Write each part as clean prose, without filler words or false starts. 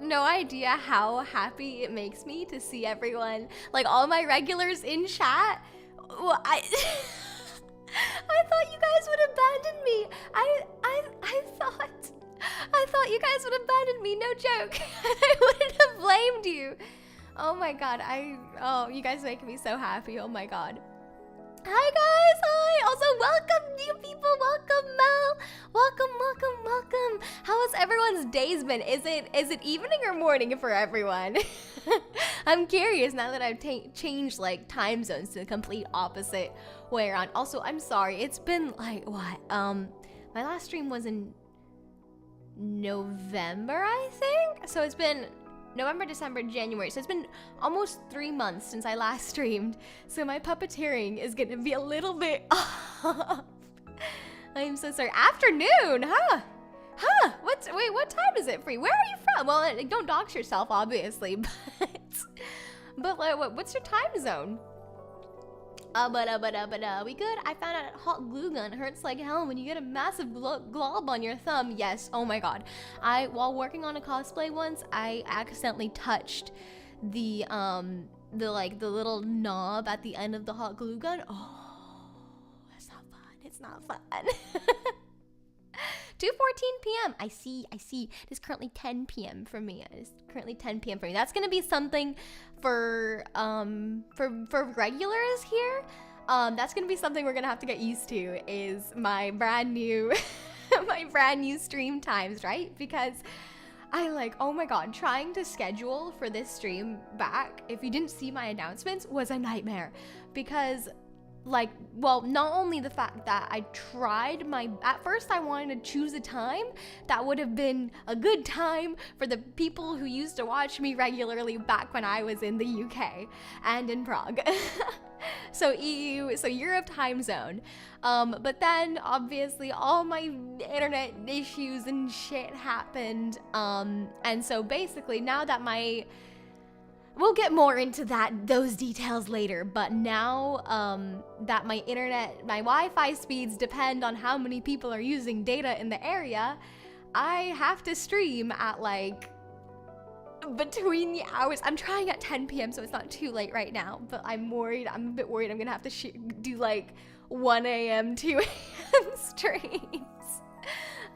no idea how happy it makes me to see everyone, like all my regulars in chat. Well, I thought you guys would abandon me. I thought you guys would abandon me, no joke. I wouldn't have blamed you. Oh my god, oh, you guys make me so happy, oh my god. Hi guys, hi! Also, welcome new people, welcome Mel! Welcome. How has everyone's days been? Is it evening or morning for everyone? I'm curious now that I've changed like time zones to the complete opposite way around. Also, I'm sorry, it's been like, what? My last stream was in November, I think? So it's been November, December, January. So it's been almost 3 months since I last streamed. So my puppeteering is gonna be a little bit off. I'm so sorry. Afternoon, huh? Wait, what time is it for you? Where are you from? Well, don't dox yourself, obviously, but like, what's your time zone? We good? I found out hot glue gun hurts like hell when you get a massive glob on your thumb. Yes, oh my god. While working on a cosplay once, I accidentally touched the little knob at the end of the hot glue gun. Oh, that's not fun. It's not fun. 2:14 p.m. I see. It is currently 10 p.m. for me. That's gonna be something for regulars here. That's gonna be something we're gonna have to get used to, is my brand new stream times, right? Because oh my god, trying to schedule for this stream back, if you didn't see my announcements, was a nightmare. Because not only the fact that I tried at first I wanted to choose a time that would have been a good time for the people who used to watch me regularly back when I was in the UK and in Prague. So Europe time zone. But then obviously all my internet issues and shit happened. And so basically now that we'll get more into those details later, but now that my Wi-Fi speeds depend on how many people are using data in the area, I have to stream at between the hours. I'm trying at 10 p.m. so it's not too late right now, but I'm a bit worried I'm gonna have to do 1 a.m., 2 a.m. streams.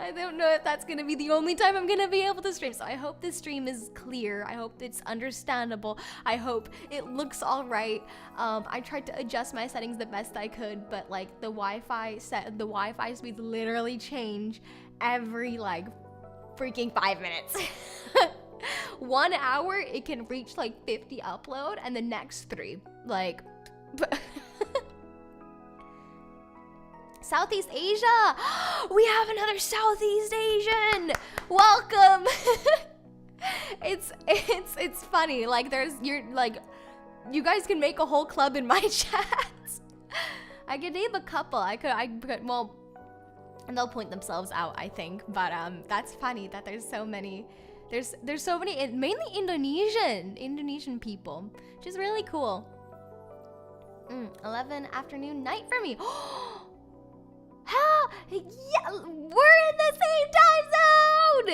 I don't know if that's gonna be the only time I'm gonna be able to stream, so I hope this stream is clear. I hope it's understandable. I hope it looks all right. I tried to adjust my settings the best I could, but the Wi-Fi speeds literally change every freaking 5 minutes. 1 hour it can reach 50 upload, and the next 3 Southeast Asia! We have another Southeast Asian! Welcome! It's funny, you guys can make a whole club in my chat. I could name a couple. Well, and they'll point themselves out, I think, but that's funny that there's so many. There's so many, mainly Indonesian people, which is really cool. 11 afternoon night for me. Yeah, we're in the same time zone.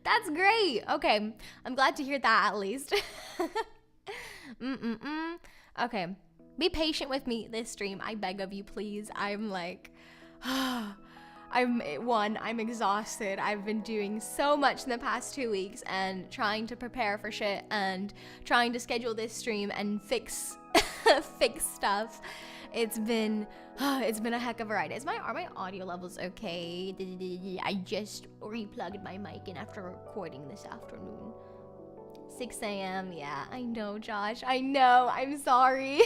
That's great. Okay, I'm glad to hear that at least. Okay, be patient with me this stream, I beg of you, please. I'm I'm exhausted. I've been doing so much in the past 2 weeks and trying to prepare for shit and trying to schedule this stream and fix stuff. It's been a heck of a ride. Are my audio levels okay? I just replugged my mic in after recording this afternoon. 6 a.m. Yeah, I know, Josh. I know. I'm sorry.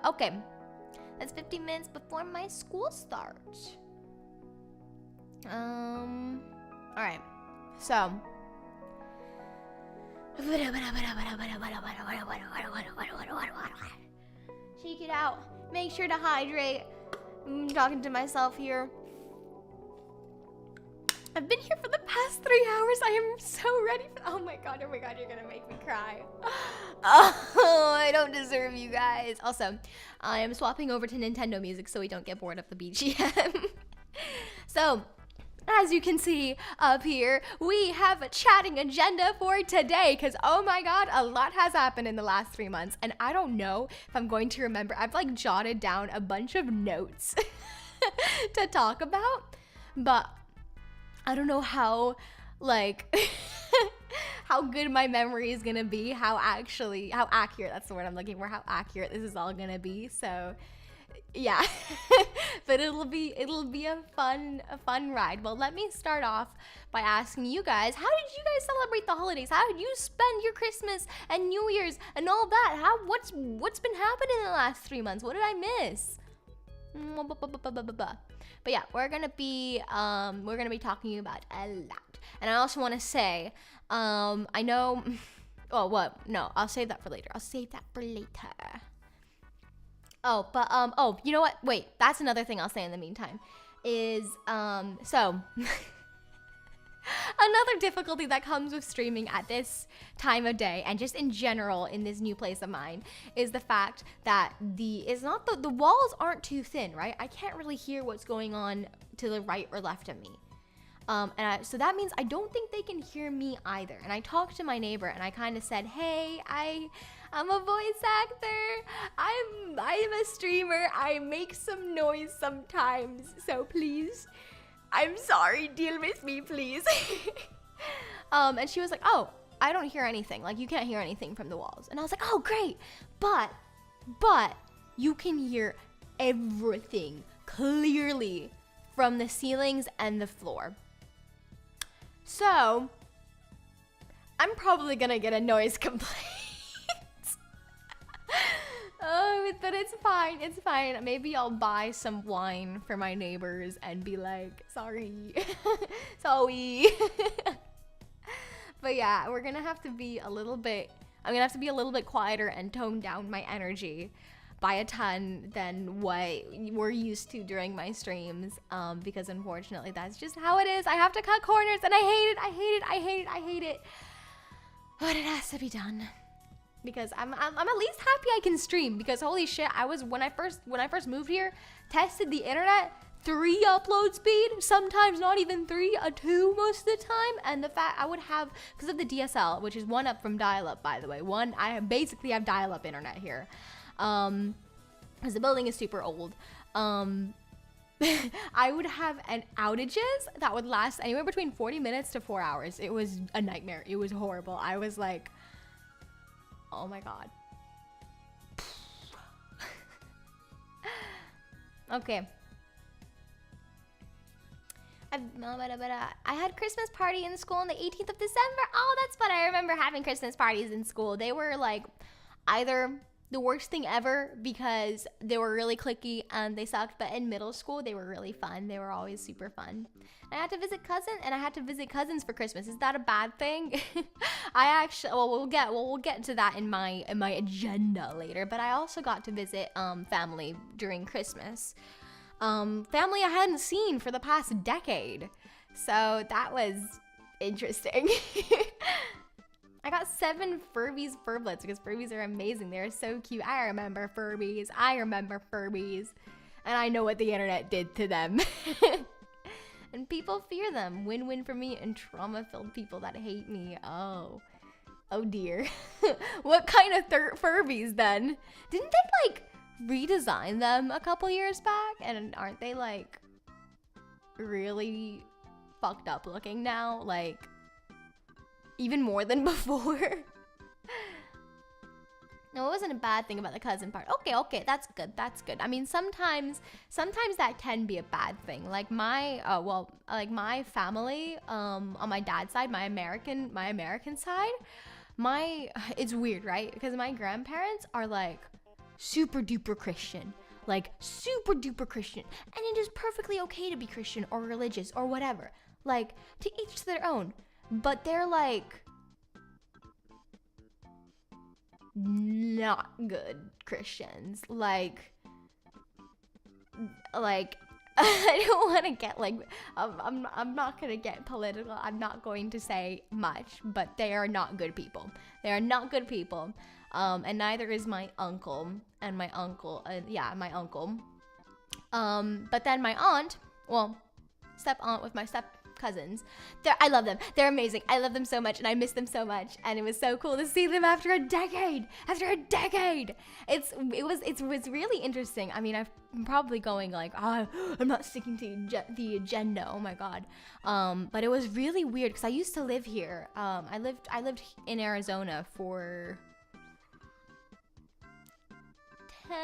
Okay, that's 15 minutes before my school starts. All right, so. Shake it out. Make sure to hydrate. I'm talking to myself here. I've been here for the past 3 hours. I am so ready for. Oh my god, you're gonna make me cry. Oh, I don't deserve you guys. Also, I am swapping over to Nintendo music so we don't get bored of the BGM. So, as you can see up here, we have a chatting agenda for today because, oh my god, a lot has happened in the last 3 months, and I don't know if I'm going to remember. I've like jotted down a bunch of notes to talk about, but I don't know how, like, how good my memory is gonna be, how accurate, that's the word I'm looking for, how accurate this is all gonna be. So yeah, but it'll be a fun ride. Well, let me start off by asking you guys, how did you guys celebrate the holidays? How did you spend your Christmas and New Year's and all that? What's been happening in the last 3 months? What did I miss? But yeah, we're gonna be talking about a lot. And I also want to say, I know, oh, what? No, I'll save that for later. Oh, but, oh, you know what? Wait, that's another thing I'll say in the meantime is, so another difficulty that comes with streaming at this time of day and just in general in this new place of mine is the fact that the walls aren't too thin, right? I can't really hear what's going on to the right or left of me. So that means I don't think they can hear me either. And I talked to my neighbor and I kind of said, hey, I'm a voice actor. I'm a streamer. I make some noise sometimes. So please, I'm sorry. Deal with me, please. And she was like, oh, I don't hear anything. Like, you can't hear anything from the walls. And I was like, oh, great. But you can hear everything clearly from the ceilings and the floor. So I'm probably gonna get a noise complaint. Oh, but it's fine. It's fine. Maybe I'll buy some wine for my neighbors and be like, sorry. Sorry. But yeah, I'm gonna have to be a little bit quieter and tone down my energy by a ton than what we're used to during my streams, because unfortunately that's just how it is. I have to cut corners and I hate it. But it has to be done. Because I'm at least happy I can stream, because holy shit, when I first moved here, tested the internet, 3 upload speed, sometimes not even 3, a 2 most of the time, and the fact I would have, because of the DSL, which is one up from dial-up, by the way, I basically have dial-up internet here, because the building is super old. I would have outages that would last anywhere between 40 minutes to 4 hours. It was a nightmare. It was horrible. I was like, oh my god. Okay. I had Christmas party in school on the 18th of December. Oh, that's fun. I remember having Christmas parties in school. They were like either the worst thing ever because they were really cliquey and they sucked, but in middle school they were really fun. They were always super fun. I had to visit cousins for Christmas. Is that a bad thing? We'll get to that in my agenda later, but I also got to visit family during Christmas. Family I hadn't seen for the past decade. So that was interesting. I got 7 Furbies Furblets because Furbies are amazing. They're so cute. I remember Furbies. And I know what the internet did to them. And people fear them. Win-win for me and trauma-filled people that hate me. Oh dear. What kind of Furbies then? Didn't they like redesign them a couple years back? And aren't they like really fucked up looking now? Like even more than before. No, it wasn't a bad thing about the cousin part. Okay, that's good. I mean, sometimes that can be a bad thing. Like my family, on my dad's side, my American side, it's weird, right? Because my grandparents are like super duper Christian. And it is perfectly okay to be Christian or religious or whatever. Like, to each their own. But they're like not good Christians. Like I don't want to get like I'm not gonna get political. I'm not going to say much, but they are not good people. They are not good people. And neither is my uncle. And my uncle, my uncle. But then my aunt, well, step aunt with my step cousins. I love them. They're amazing. I love them so much and I miss them so much. And it was so cool to see them after a decade. It was really interesting. I mean, I'm probably going like, oh, I'm not sticking to the agenda. Oh my God. But it was really weird because I used to live here. I lived in Arizona for 10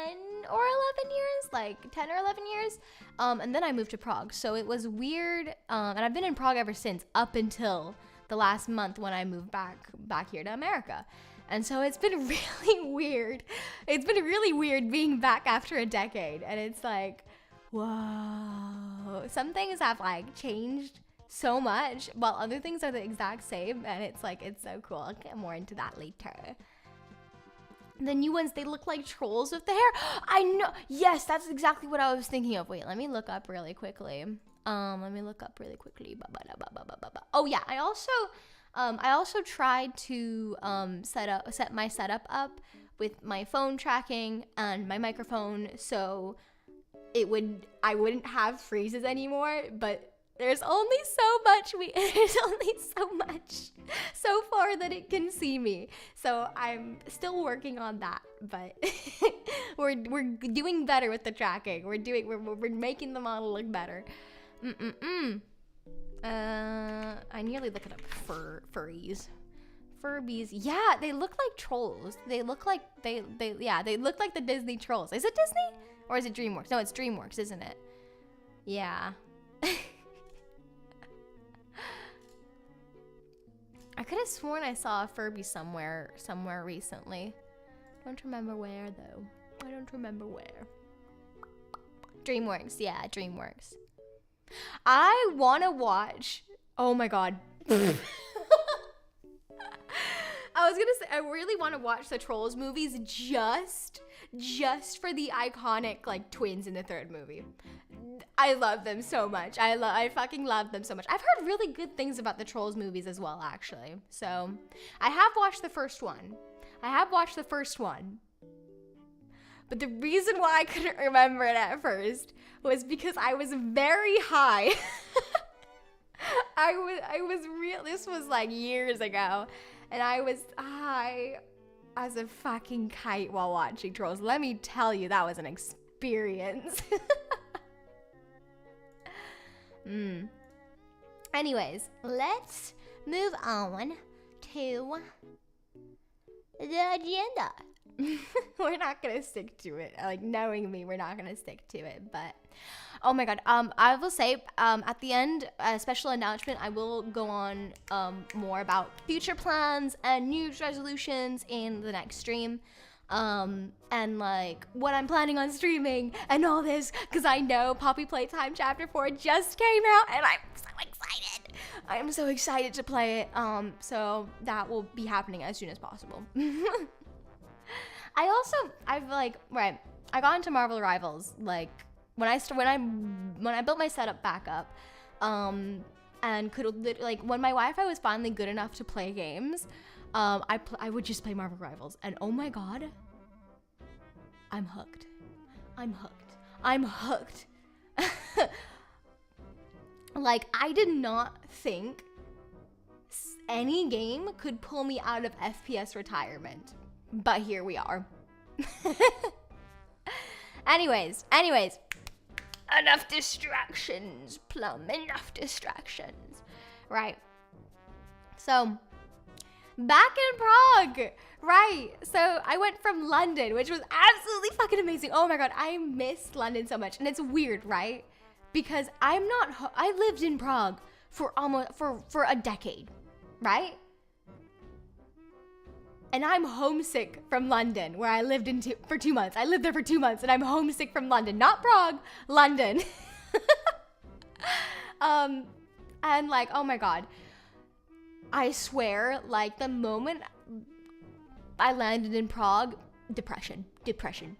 or 11 years, like 10 or 11 years. And then I moved to Prague. So it was weird. And I've been in Prague ever since, up until the last month when I moved back here to America. And so it's been really weird. It's been really weird being back after a decade. And it's like, whoa. Some things have like changed so much, while other things are the exact same. And it's like, it's so cool. I'll get more into that later. The new ones, they look like trolls with the hair. I know. Yes, that's exactly what I was thinking of. Wait, let me look up really quickly. Oh yeah, I also tried to set my setup up with my phone tracking and my microphone, so I wouldn't have freezes anymore. But there's only so much so far that it can see me. So I'm still working on that, but we're doing better with the tracking. We're making the model look better. I nearly looked up furries. Furbies. Yeah, they look like trolls. They look like they look like the Disney trolls. Is it Disney or is it DreamWorks? No, it's DreamWorks, isn't it? Yeah. I could have sworn I saw a Furby somewhere recently. Don't remember where though. I don't remember where. DreamWorks, yeah, DreamWorks. I want to watch. Oh my God. I was gonna say, I really want to watch the Trolls movies just for the iconic like twins in the third movie. I love them so much. I fucking love them so much. I've heard really good things about the Trolls movies as well, actually. So I have watched the first one. But the reason why I couldn't remember it at first was because I was very high. I was real. This was like years ago, and I was high as a fucking kite while watching Trolls. Let me tell you, that was an experience. Anyways, let's move on to the agenda. We're not gonna stick to it. Like, knowing me, we're not gonna stick to it. But oh my God, I will say at the end, a special announcement. I will go on more about future plans and New Year's resolutions in the next stream. And like what I'm planning on streaming and all this, because I know Poppy Playtime Chapter 4 just came out and I'm so excited. I am so excited to play it. So that will be happening as soon as possible. I got into Marvel Rivals like when I built my setup back up, and could like when my Wi-Fi was finally good enough to play games. I would just play Marvel Rivals, and oh my God, I'm hooked. Like, I did not think any game could pull me out of FPS retirement, but here we are. Anyways, enough distractions, Plum, enough distractions. Right, so back in Prague, right? So I went from London, which was absolutely fucking amazing. Oh my God, I missed London so much. And it's weird, right? Because I lived in Prague for a decade, right? And I'm homesick from London, where I lived for 2 months. I lived there for 2 months, and I'm homesick from London. Not Prague, London. And like, oh my God. I swear, like, the moment I landed in Prague, depression. Prague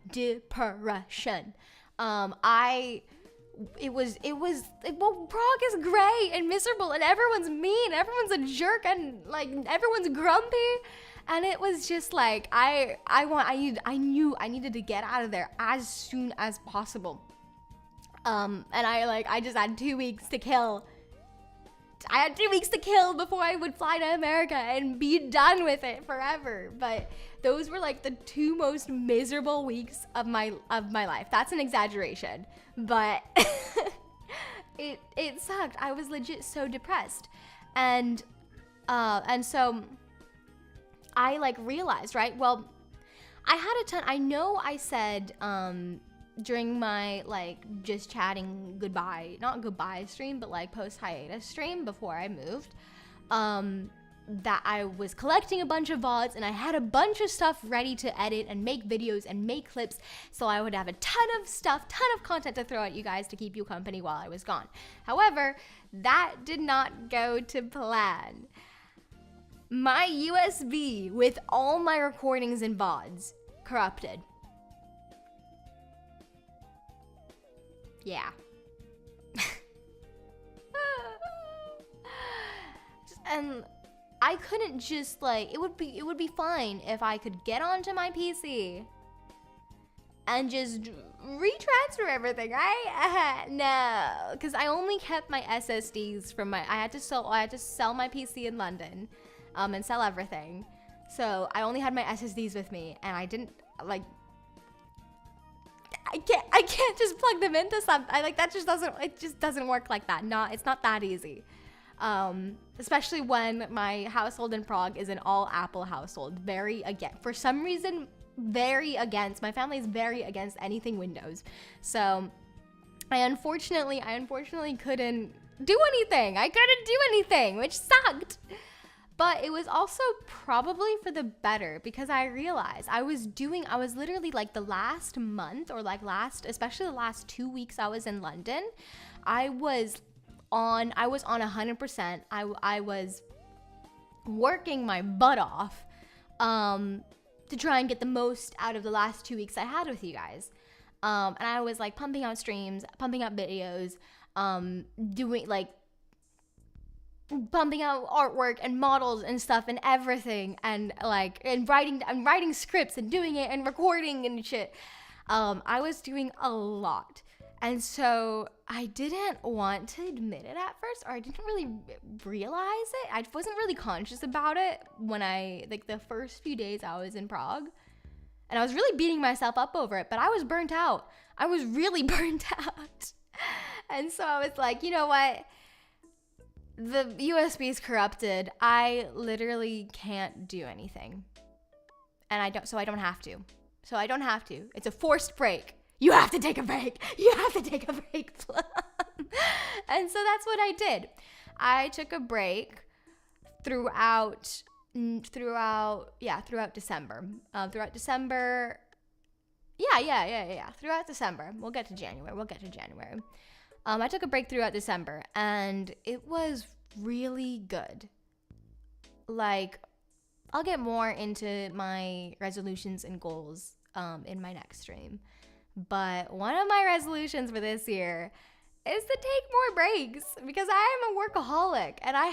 is gray and miserable, and everyone's mean, everyone's a jerk, and like everyone's grumpy, and it was just like I knew I needed to get out of there as soon as possible. And I just had 2 weeks to kill. I had 2 weeks to kill before I would fly to America and be done with it forever. But those were like the 2 most miserable weeks of my life. That's an exaggeration, but it sucked. I was legit so depressed, and so I like realized, right? Well, I had a ton. I know I said during my like just chatting goodbye, not goodbye stream, but like post hiatus stream before I moved, that I was collecting a bunch of VODs and I had a bunch of stuff ready to edit and make videos and make clips, so I would have a ton of content to throw at you guys to keep you company while I was gone. However, that did not go to plan. My USB with all my recordings and VODs corrupted. Yeah. And I couldn't just like, it would be fine if I could get onto my PC and just retransfer everything, right? No, because I only kept my SSDs from I had to sell my PC in London, and sell everything. So I only had my SSDs with me, and I didn't like. I can't just plug them into something. It just doesn't work like that. It's not that easy. Especially when my household in Prague is an all Apple household. For some reason, my family is very against anything Windows. So I unfortunately couldn't do anything. I couldn't do anything, which sucked. But it was also probably for the better, because I realized I was literally like the last month, or like especially the last 2 weeks I was in London, I was on 100%. I was working my butt off to try and get the most out of the last 2 weeks I had with you guys. And I was like pumping out streams, pumping out videos, pumping out artwork and models and stuff and everything, and writing scripts and doing it and recording and shit. I was doing a lot. And so I didn't want to admit it at first, or I didn't really realize it. I wasn't really conscious about it when the first few days I was in Prague. And I was really beating myself up over it, but I was burnt out. I was really burnt out. And so I was like, you know what? The USB is corrupted. I literally can't do anything. And I don't have to. It's a forced break. You have to take a break. You have to take a break, Plum. And so that's what I did. I took a break throughout December. Throughout December. Throughout December. We'll get to January. I took a break throughout December, and it was really good. Like, I'll get more into my resolutions and goals in my next stream. But one of my resolutions for this year is to take more breaks, because I am a workaholic, and I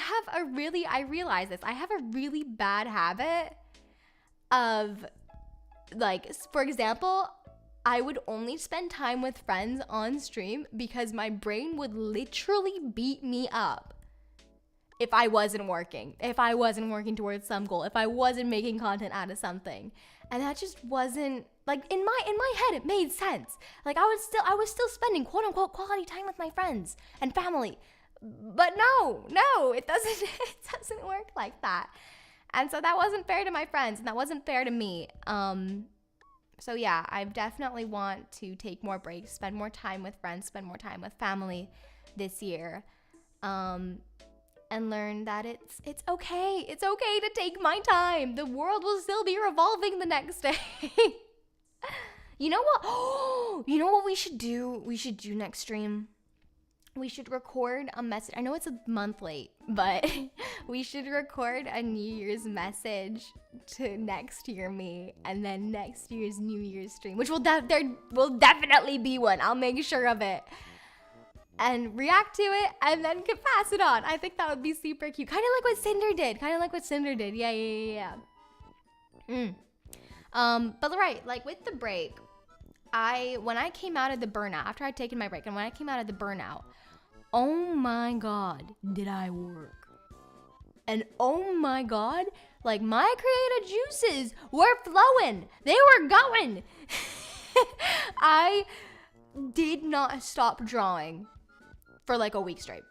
realize this, I have a really bad habit of, like, for example, I would only spend time with friends on stream because my brain would literally beat me up if I wasn't working towards some goal, if I wasn't making content out of something. And that just wasn't, like, in my head, it made sense. Like, I was still spending quote unquote quality time with my friends and family. But no, it doesn't work like that. And so that wasn't fair to my friends, and that wasn't fair to me. So yeah, I definitely want to take more breaks, spend more time with friends, spend more time with family this year, and learn that it's okay. It's okay to take my time. The world will still be revolving the next day. You know what? Oh, you know what we should do? We should do next stream. We should record a message. I know it's a month late, but we should record a New Year's message to next year me, and then next year's New Year's stream, which there will definitely be one. I'll make sure of it. And react to it, and then can pass it on. I think that would be super cute. Kind of like what Cinder did. Yeah. But right, like with the break, when I came out of the burnout, after I'd taken my break, and when I came out of the burnout, oh my God, did I work. And oh my God, like my creative juices were flowing. They were going. I did not stop drawing for like a week straight,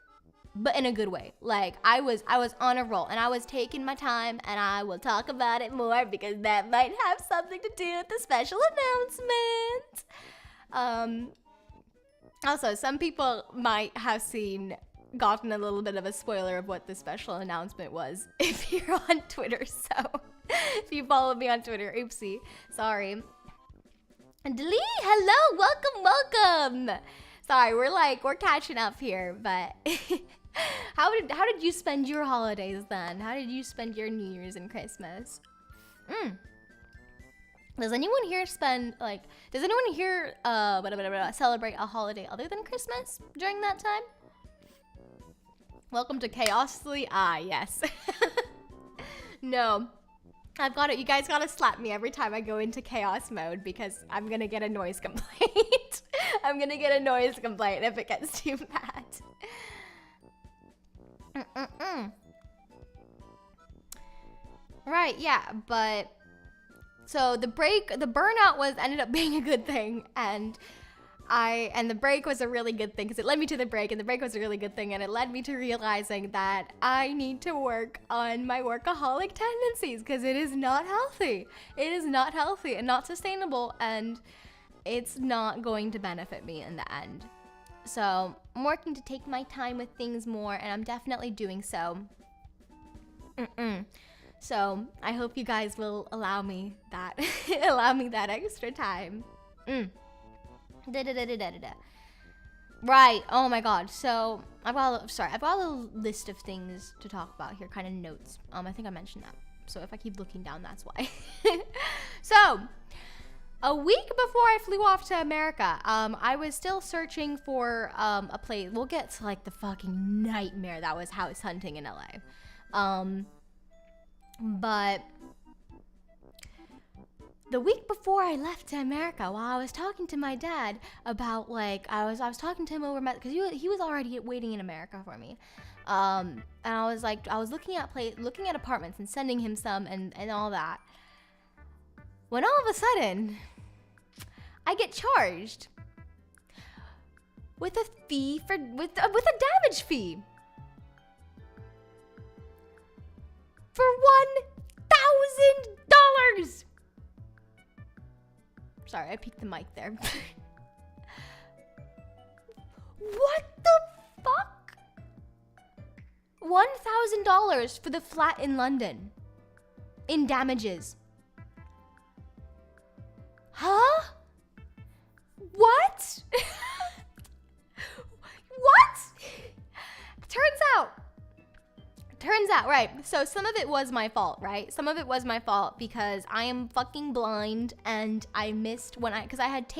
but in a good way. Like I was on a roll, and I was taking my time, and I will talk about it more because that might have something to do with the special announcement. Also, some people might have gotten a little bit of a spoiler of what the special announcement was if you're on Twitter. So if you follow me on Twitter, oopsie, sorry. Dlee, hello, welcome. Sorry, we're catching up here, but how did you spend your holidays then? How did you spend your New Year's and Christmas? Does anyone here celebrate a holiday other than Christmas during that time? Welcome to Chaosly. Ah, yes. No. I've got it. You guys gotta slap me every time I go into chaos mode because I'm gonna get a noise complaint. I'm gonna get a noise complaint if it gets too bad. Right, yeah, but so the burnout ended up being a good thing, and the break was a really good thing because it led me to the break, and the break was a really good thing, and it led me to realizing that I need to work on my workaholic tendencies because it is not healthy. It is not healthy and not sustainable, and it's not going to benefit me in the end. So I'm working to take my time with things more, and I'm definitely doing so. So I hope you guys will allow me that extra time. Right, oh my God. So I've got a list of things to talk about here, kind of notes. I think I mentioned that. So if I keep looking down, that's why. So a week before I flew off to America, I was still searching for a place. We'll get to like the fucking nightmare that was house hunting in LA. But the week before I left to America, while I was talking to my dad about like I was talking to him over because he was already waiting in America for me, and I was looking at apartments and sending him some and all that. When all of a sudden, I get charged with a fee with a damage fee for $1,000. Sorry, I peeked the mic there. What the fuck? $1,000 for the flat in London in damages. Huh? What? What? Turns out, right, so some of it was my fault, right? Some of it was my fault because I am fucking blind, and I missed because I had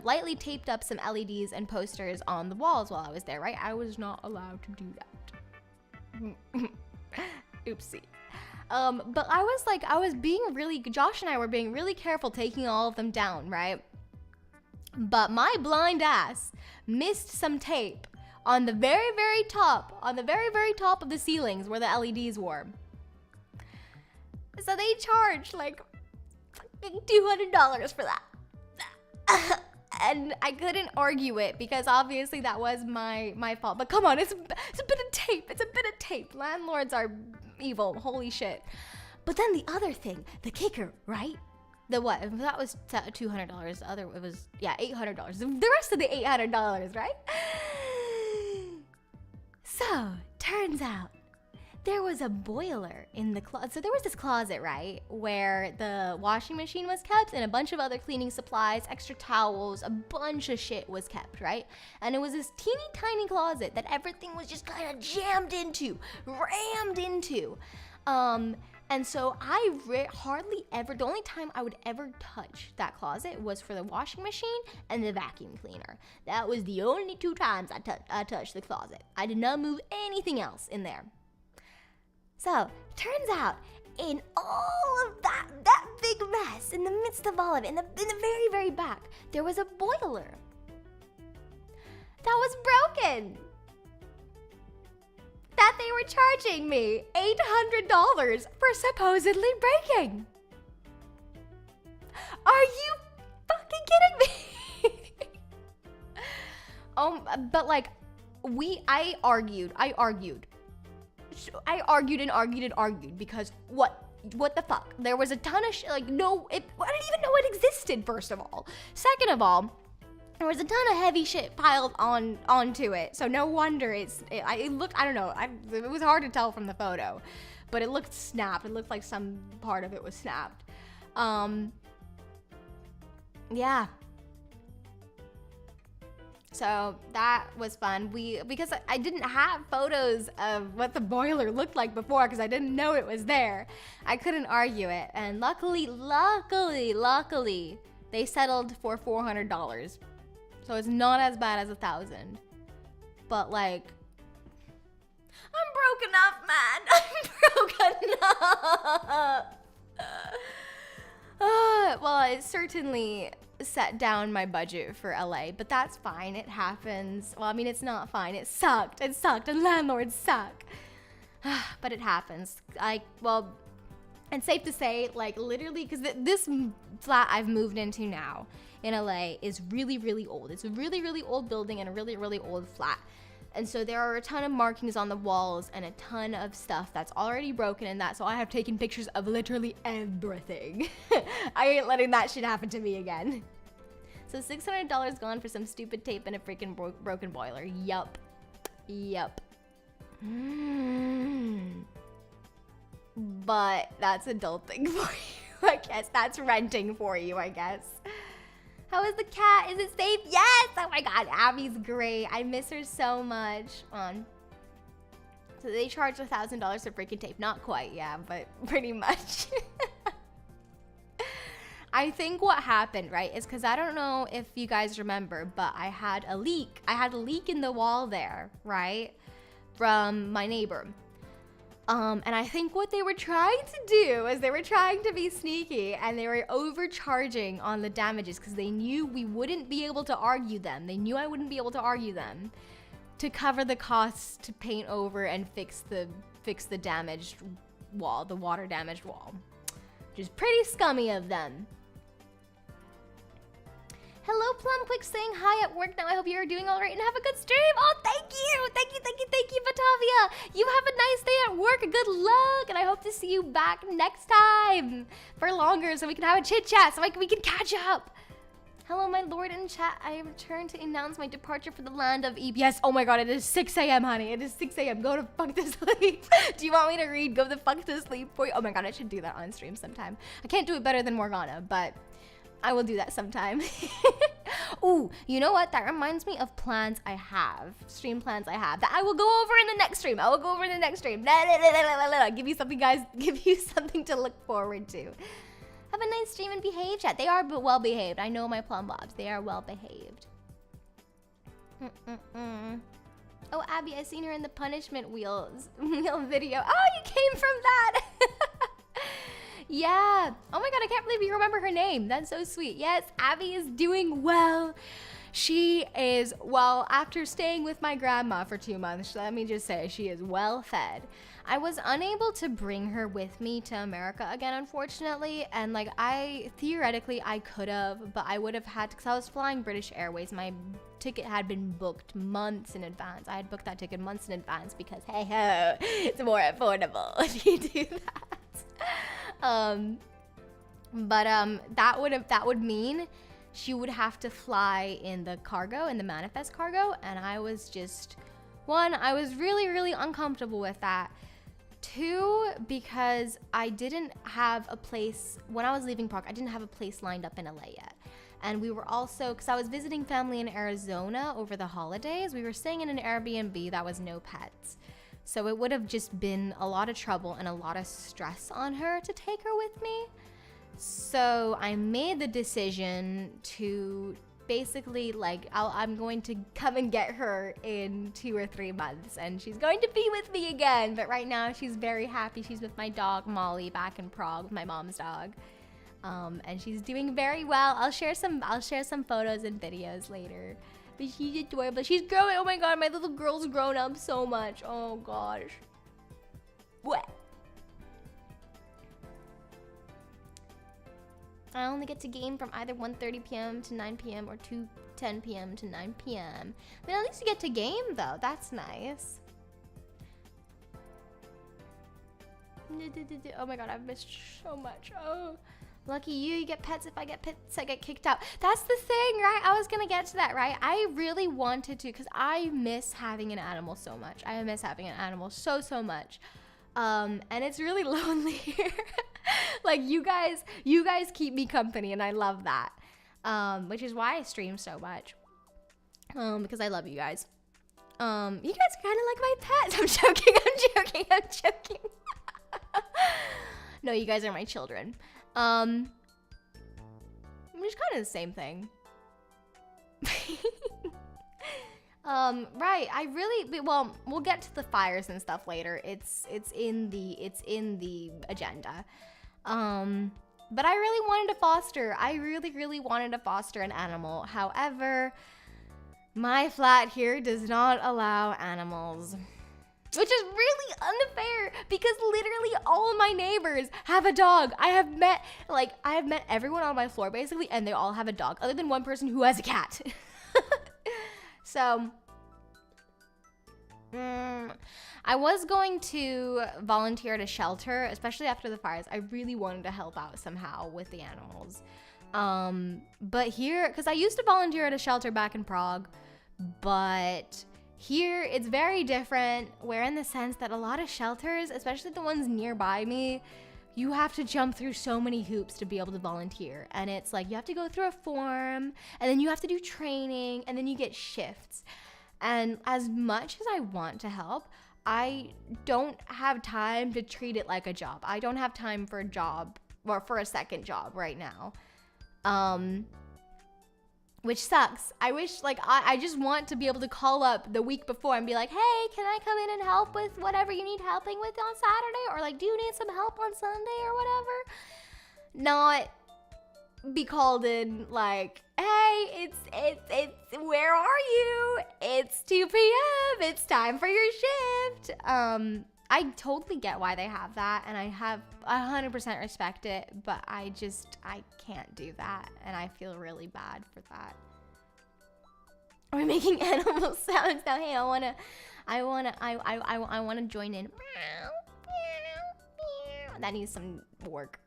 lightly taped up some LEDs and posters on the walls while I was there, right? I was not allowed to do that. Oopsie. But Josh and I were being really careful taking all of them down, right? But my blind ass missed some tape on the very, very top of the ceilings where the LEDs were. So they charged like $200 for that. And I couldn't argue it because obviously that was my fault. But come on, it's a bit of tape. It's a bit of tape. Landlords are evil. Holy shit. But then the other thing, the kicker, right? The what? That was $200. The other, it was, yeah, $800. The rest of the $800, right? So, turns out, there was a boiler in the closet. So there was this closet, right, where the washing machine was kept and a bunch of other cleaning supplies, extra towels, a bunch of shit was kept, right? And it was this teeny tiny closet that everything was just kind of rammed into. And so hardly ever, the only time I would ever touch that closet was for the washing machine and the vacuum cleaner. That was the only two times I touched the closet. I did not move anything else in there. So, turns out, in all of that big mess, in the midst of all of it, in the very, very back, there was a boiler that was broken. That they were charging me $800 for supposedly breaking. Are you fucking kidding me? But like, I argued because what the fuck? There was a ton of shit, like, no, I didn't even know it existed, first of all. Second of all, there was a ton of heavy shit piled onto it, so no wonder it looked, I don't know, it was hard to tell from the photo, but it looked snapped. It looked like some part of it was snapped. Yeah. So that was fun. Because I didn't have photos of what the boiler looked like before, because I didn't know it was there, I couldn't argue it. And luckily, they settled for $400. So it's not as bad as $1,000. But like, I'm broken up, man. I'm broken up. Well, it certainly set down my budget for LA, but that's fine. It happens. Well, I mean, it's not fine. It sucked, and landlords suck. But it happens. Well, it's safe to say, like, literally, because this flat I've moved into now in LA is really, really old. It's a really, really old building and a really, really old flat. And so there are a ton of markings on the walls and a ton of stuff that's already broken and that, so I have taken pictures of literally everything. I ain't letting that shit happen to me again. So $600 gone for some stupid tape and a freaking broken boiler. Yup. But that's adulting for you, I guess. That's renting for you, I guess. How is the cat? Is it safe? Yes! Oh my god, Abby's great. I miss her so much. So they charged $1,000 for freaking tape. Not quite, yeah, but pretty much. I think what happened, right, is because I don't know if you guys remember, but I had a leak. I had a leak in the wall there, right, from my neighbor. And I think what they were trying to do is they were trying to be sneaky, and they were overcharging on the damages because they knew we wouldn't be able to argue them. They knew I wouldn't be able to argue them to cover the costs to paint over and fix the damaged wall, the water damaged wall, which is pretty scummy of them. Hello, Plum. Quick saying hi at work now. I hope you're doing all right and have a good stream. Oh, thank you, Batavia. You have a nice day at work. Good luck. And I hope to see you back next time for longer so we can have a chit chat, so we can catch up. Hello, my lord in chat. I returned to announce my departure for the land of Eve. Yes, oh my god, it is 6 a.m., honey. It is 6 a.m. Go to fuck to sleep. Do you want me to read Go the fuck to sleep for you? Oh my god, I should do that on stream sometime. I can't do it better than Morgana, but I will do that sometime. Ooh, you know what? That reminds me of plans I have, stream plans I have that I will go over in the next stream. Give you something, guys. Give you something to look forward to. Have a nice stream and behave, chat. They are well behaved. I know my Plum Bobs. They are well behaved. Oh, Abby, I seen her in the punishment wheel video. Oh, you came from that. Yeah. Oh my god, I can't believe you remember her name. That's so sweet. Yes, Abby is doing well. She is, well, after staying with my grandma for 2 months, let me just say, she is well fed. I was unable to bring her with me to America again, unfortunately. And like, theoretically, I could have, but I would have had to, because I was flying British Airways. My ticket had been booked months in advance. I had booked that ticket months in advance because, hey ho, it's more affordable if you do that. That would mean she would have to fly in the cargo, in the manifest cargo, and I was just, one, I was really, really uncomfortable with that. Two, because I didn't have a place, when I was leaving Prague, I didn't have a place lined up in LA yet. And we were also, because I was visiting family in Arizona over the holidays, we were staying in an Airbnb that was no pets. So it would have just been a lot of trouble and a lot of stress on her to take her with me. So I made the decision to basically like, I'm going to come and get her in 2 or 3 months, and she's going to be with me again. But right now she's very happy. She's with my dog Molly back in Prague, my mom's dog. And she's doing very well. I'll share some photos and videos later. But she's adorable. She's growing. Oh my god, my little girl's grown up so much. Oh gosh. What? I only get to game from either 1:30 p.m. to 9 p.m. or 2:10 p.m. to 9 p.m. I mean, at least you get to game though. That's nice. Oh my god, I've missed so much. Oh, lucky you. You get pets. If I get pets, I get kicked out. That's the thing, right? I was gonna get to that, right? I really wanted to, because I miss having an animal so much. I miss having an animal so much. And it's really lonely here. Like, you guys keep me company, and I love that. Which is why I stream so much. Because I love you guys. You guys are kind of like my pets. I'm joking. No, you guys are my children. Which is kind of the same thing. Right. Well, we'll get to the fires and stuff later. It's in the agenda. But I really wanted to foster. I really wanted to foster an animal. However, my flat here does not allow animals, which is really unfair, because literally all of my neighbors have a dog. I have met everyone on my floor basically, and they all have a dog, other than one person who has a cat. So, I was going to volunteer at a shelter, especially after the fires. I really wanted to help out somehow with the animals. But here, because I used to volunteer at a shelter back in Prague, but here it's very different, where in the sense that a lot of shelters, especially the ones nearby me, you have to jump through so many hoops to be able to volunteer. And it's like, you have to go through a form, and then you have to do training, and then you get shifts. And as much as I want to help, I don't have time to treat it like a job. I don't have time for a job, or for a second job right now. Which sucks. I wish, like, I just want to be able to call up the week before and be like, hey, can I come in and help with whatever you need helping with on Saturday? Or like, do you need some help on Sunday or whatever? Not be called in like, hey, it's where are you? It's 2 p.m. It's time for your shift. I totally get why they have that, and I have 100% respect it, but I can't do that, and I feel really bad for that. We're making animal sounds now. Hey, I wanna join in. That needs some work.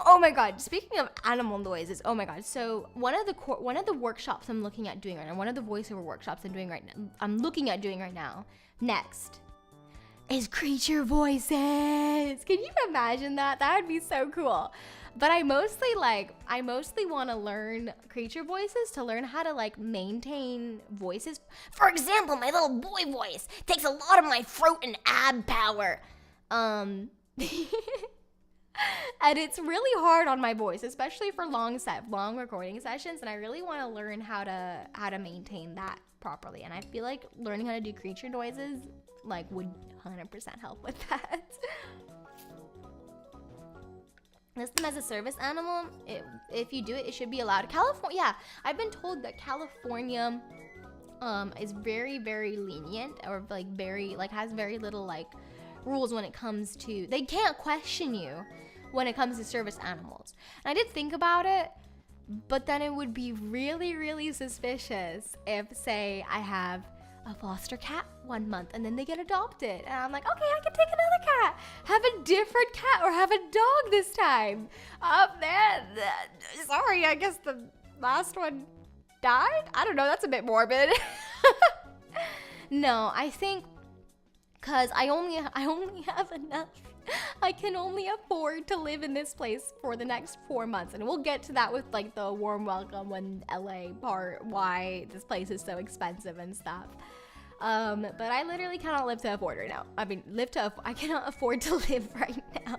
Oh my god, speaking of animal noises, oh my god. So one of the workshops I'm looking at doing right now, one of the voiceover workshops I'm looking at doing right now, next, is creature voices. Can you imagine that? That would be so cool. But I mostly want to learn creature voices to learn how to like maintain voices. For example, my little boy voice takes a lot of my throat and ab power. And it's really hard on my voice, especially for long recording sessions, and I really want to learn how to maintain that properly. And I feel like learning how to do creature noises like would 100% help with that. List them as a service animal. If you do it, it should be allowed. California, yeah, I've been told that California is very, very lenient, or like has very little like rules when it comes to, they can't question you when it comes to service animals. And I did think about it, but then it would be really, really suspicious if, say, I have a foster cat 1 month and then they get adopted, and I'm like, okay, I can take another cat, have a different cat, or have a dog this time. Sorry, I guess the last one died? I don't know, that's a bit morbid. No, I think because I only have enough. I can only afford to live in this place for the next 4 months, and we'll get to that with like the warm welcome and LA part, why this place is so expensive and stuff. But I literally cannot live to afford right now. I mean, I cannot afford to live right now.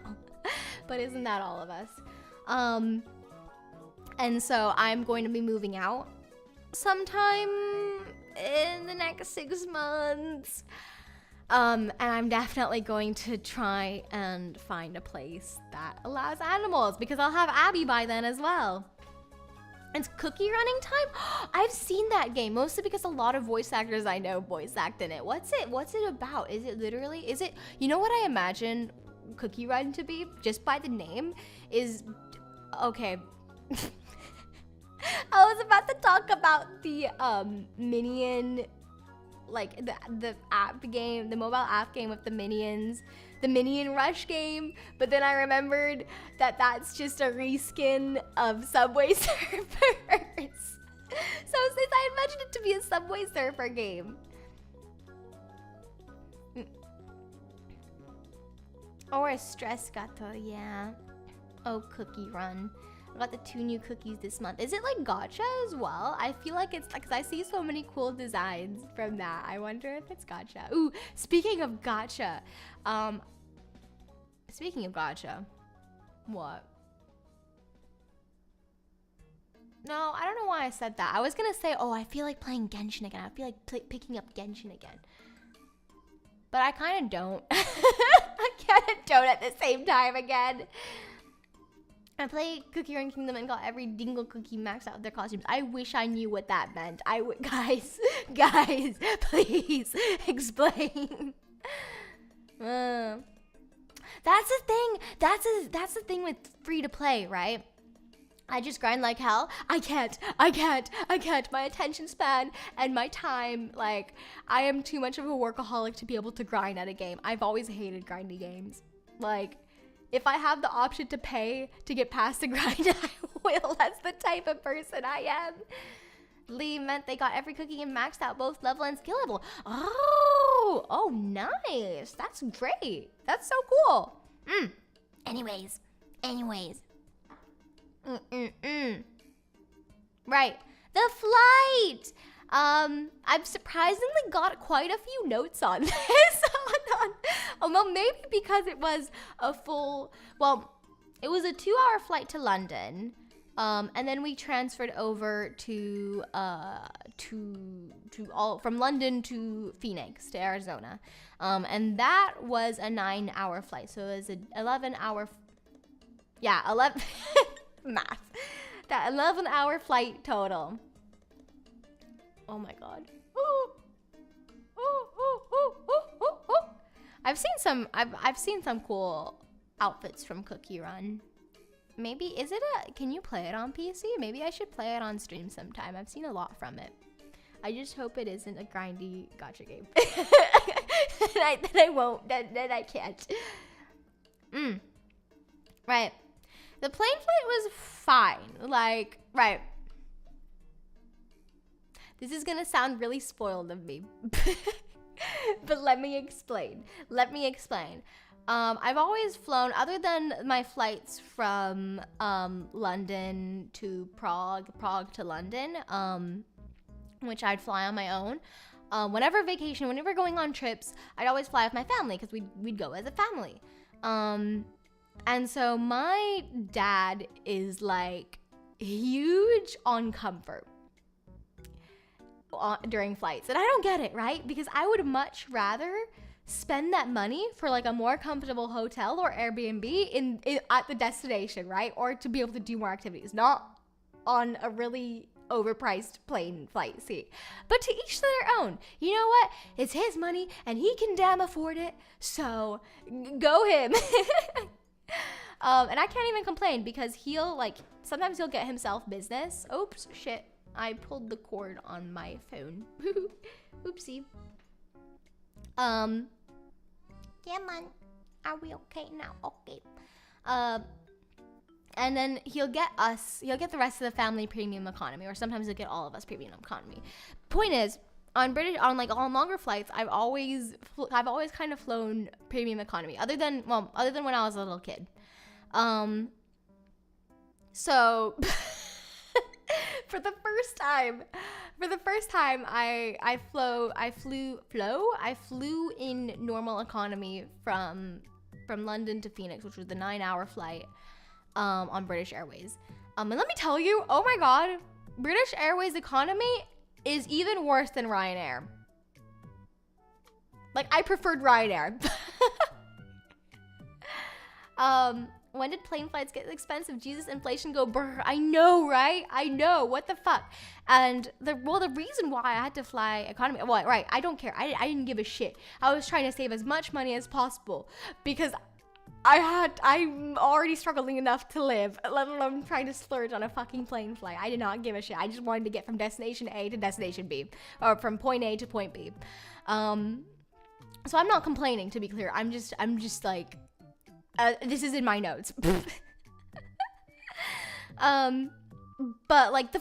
But isn't that all of us? And so I'm going to be moving out sometime in the next 6 months. And I'm definitely going to try and find a place that allows animals, because I'll have Abby by then as well. It's cookie running time? I've seen that game, mostly because a lot of voice actors I know voice act in it. What's it about? Is it, you know what I imagine Cookie Run to be, just by the name, is, okay. I was about to talk about the Minion, like the app game, the mobile app game with the Minions, the Minion Rush game, but then I remembered that that's just a reskin of Subway Surfers. So since I imagined it to be a Subway Surfer game. Or a Stress Gato, yeah. Oh, Cookie Run. I got the 2 new cookies this month. Is it like gacha as well? I feel like it's, because I see so many cool designs from that. I wonder if it's gacha. Ooh, speaking of gacha. Speaking of gacha. What? No, I don't know why I said that. I was gonna say, oh, I feel like playing Genshin again. I feel like picking up Genshin again. But I kind of don't. I kind of don't at the same time again. I played Cookie Run Kingdom and got every dingle cookie maxed out of their costumes. I wish I knew what that meant. Guys, please explain. That's the thing. That's the thing with free to play, right? I just grind like hell. I can't. My attention span and my time, like, I am too much of a workaholic to be able to grind at a game. I've always hated grinding games. Like, if I have the option to pay to get past the grind, I will. That's the type of person I am. Lee meant they got every cookie and maxed out both level and skill level. Oh, nice. That's great. That's so cool. Anyways. Right. The flight. I've surprisingly got quite a few notes on this. Well, maybe because it was a full, well, it was a 2-hour flight to London. And then we transferred over from London to Phoenix, to Arizona. And that was a 9-hour flight. So it was an 11-hour, 11, math. That 11-hour flight total. Oh my God. I've seen some cool outfits from Cookie Run. Maybe, can you play it on PC? Maybe I should play it on stream sometime. I've seen a lot from it. I just hope it isn't a grindy gacha game. Then I won't, then I can't. Right. The plane flight was fine. Like, right. This is gonna sound really spoiled of me. But let me explain. I've always flown, other than my flights from London to Prague to London, which I'd fly on my own. Whenever going on trips, I'd always fly with my family because we'd go as a family. And so my dad is like huge on comfort during flights, and I don't get it, right? Because I would much rather spend that money for like a more comfortable hotel or Airbnb at the destination, right? Or to be able to do more activities, not on a really overpriced plane flight seat. But to each their own. You know what? It's his money and he can damn afford it. So go him. And I can't even complain because sometimes he'll get himself business. Oops, shit. I pulled the cord on my phone. Oopsie. Yeah, man. Are we okay now? Okay. And then he'll get the rest of the family premium economy, or sometimes he'll get all of us premium economy. Point is, on longer flights, I've always kind of flown premium economy, other than when I was a little kid. So for the first time I flew in normal economy from London to Phoenix, which was the 9-hour flight on British Airways. And let me tell you, oh my God, British Airways economy is even worse than Ryanair. Like, I preferred Ryanair. When did plane flights get expensive? Jesus, inflation go brr. I know, right? I know. What the fuck? And the reason why I had to fly economy, well, right, I don't care. I didn't give a shit. I was trying to save as much money as possible because I'm already struggling enough to live, let alone trying to splurge on a fucking plane flight. I did not give a shit. I just wanted to get from destination A to destination B, or from point A to point B. So I'm not complaining, to be clear. I'm just like, this is in my notes. But like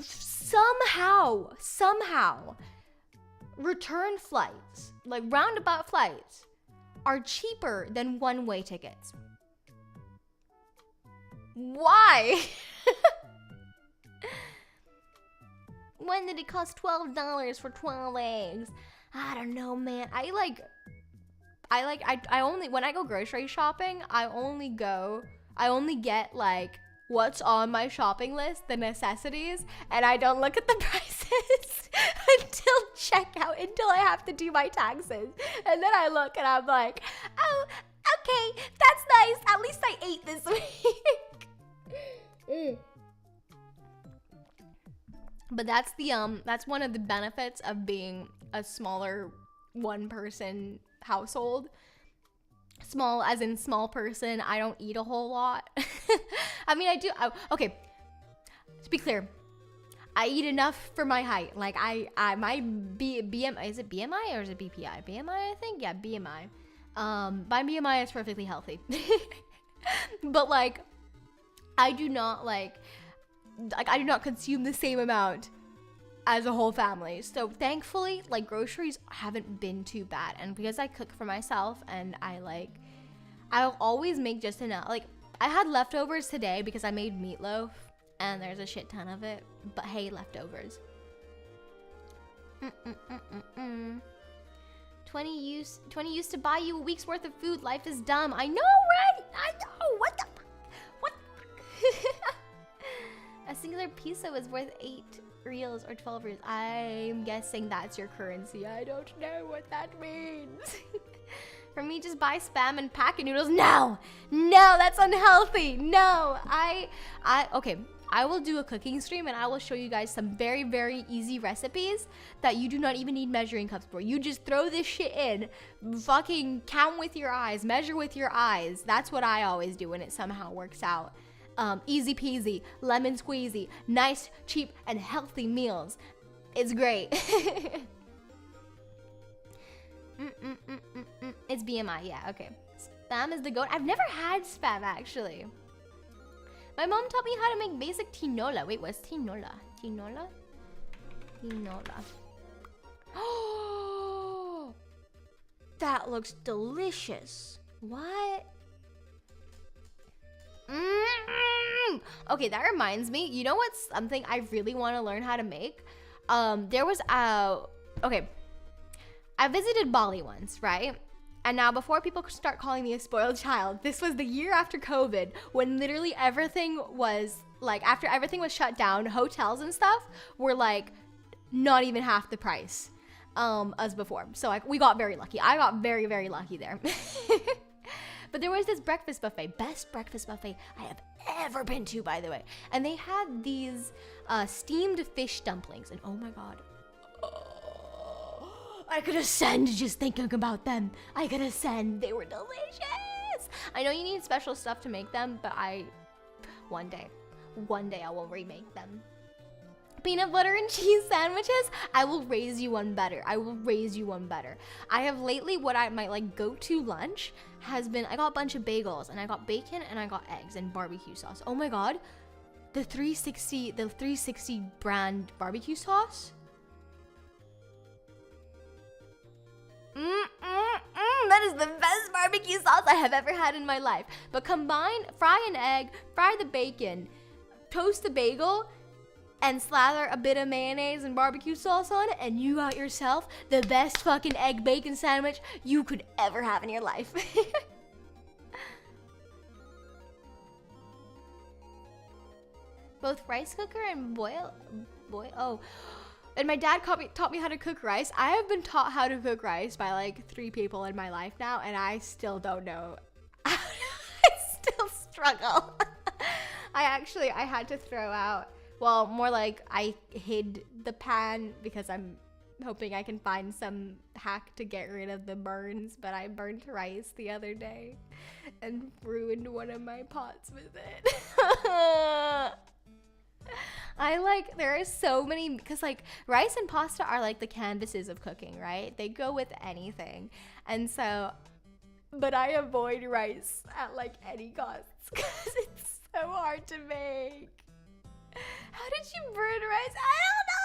somehow return flights, like roundabout flights, are cheaper than one-way tickets. Why? When did it cost $12 for 12 eggs? I don't know, man. I only, when I go grocery shopping, I only get like what's on my shopping list, the necessities, and I don't look at the prices until checkout, until I have to do my taxes. And then I look and I'm like, oh, okay, that's nice. At least I ate this week. But that's one of the benefits of being a smaller one-person household. Small as in small person. I don't eat a whole lot. I mean, I do. Okay, to be clear, I eat enough for my height. Like my BMI, is it BMI or is it BPI? BMI, I think. Yeah, BMI. My BMI is perfectly healthy. But like, I do not I do not consume the same amount as a whole family. So thankfully, like, groceries haven't been too bad. And because I cook for myself and I'll always make just enough. Like, I had leftovers today because I made meatloaf and there's a shit ton of it. But hey, leftovers. 20 used to buy you a week's worth of food. Life is dumb. I know, right? I know. What the fuck? What? A singular pizza was worth 8 reals or 12 reals. I'm guessing that's your currency. I don't know what that means. For me, just buy Spam and packet noodles. No, that's unhealthy. No, okay. I will do a cooking stream and I will show you guys some very, very easy recipes that you do not even need measuring cups for. You just throw this shit in, fucking count with your eyes, measure with your eyes. That's what I always do and it somehow works out. Easy peasy, lemon squeezy, nice, cheap, and healthy meals. It's great. It's BMI, yeah, okay. Spam is the goat. I've never had Spam, actually. My mom taught me how to make basic tinola. Wait, what's tinola? Tinola? Oh, that looks delicious. What? Okay, that reminds me. You know what's something I really want to learn how to make? Okay, I visited Bali once, right? And now before people start calling me a spoiled child, this was the year after COVID when literally everything was like, after everything was shut down, hotels and stuff were like not even half the price as before. So like we got very lucky. I got very, very lucky there. But there was this breakfast buffet, best breakfast buffet I have ever been to, by the way. And they had these steamed fish dumplings. And oh my God. I could ascend just thinking about them. I could ascend. They were delicious. I know you need special stuff to make them, but one day I will remake them. Peanut butter and cheese sandwiches, I will raise you one better. I will raise you one better. I have lately, what I might like go to lunch has been, I got a bunch of bagels and I got bacon and I got eggs and barbecue sauce. Oh my God, the 360 brand barbecue sauce. That is the best barbecue sauce I have ever had in my life. But fry an egg, fry the bacon, toast the bagel, and slather a bit of mayonnaise and barbecue sauce on it, and you got yourself the best fucking egg bacon sandwich you could ever have in your life. Both rice cooker and boil. Oh. And my dad taught me how to cook rice. I have been taught how to cook rice by like 3 people in my life now, and I still don't know. I still struggle. I had to throw out, well, more like I hid the pan because I'm hoping I can find some hack to get rid of the burns, but I burnt rice the other day and ruined one of my pots with it. There are so many, because like rice and pasta are like the canvases of cooking, right? They go with anything. And so, but I avoid rice at like any cost because it's so hard to make. How did you burn rice? I don't know.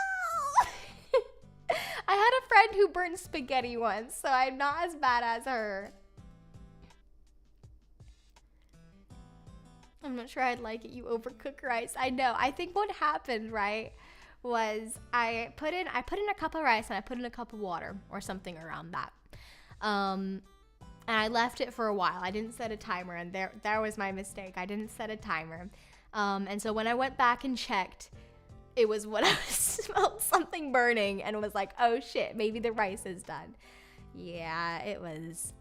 I had a friend who burned spaghetti once, so I'm not as bad as her. I'm not sure I'd like it. You overcook rice. I know. I think what happened, right, was I put in a cup of rice and I put in a cup of water or something around that. And I left it for a while. I didn't set a timer, and there was my mistake. I didn't set a timer. And so when I went back and checked, it was when I smelled something burning and was like, oh shit, maybe the rice is done. Yeah, it was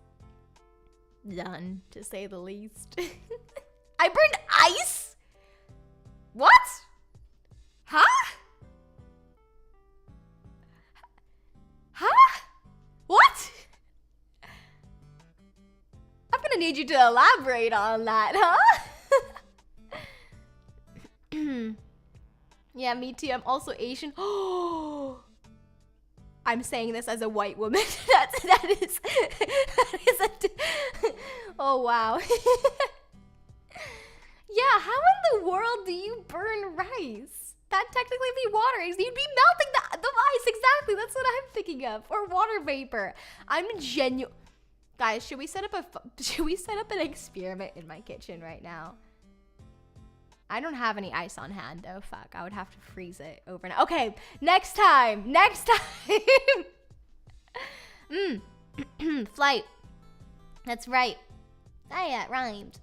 done, to say the least. I burned ice? What? Huh? Huh? What? I'm gonna need you to elaborate on that, huh? Yeah, me too. I'm also Asian. Oh, I'm saying this as a white woman. that is oh wow. Yeah, how in the world do you burn rice? That technically be water. You'd be melting the ice. Exactly. That's what I'm thinking of. Or water vapor. I'm genuine. Guys, should we set up an experiment in my kitchen right now? I don't have any ice on hand though. Fuck, I would have to freeze it overnight. Okay, next time. Flight. That's right. Ah, yeah, it rhymed.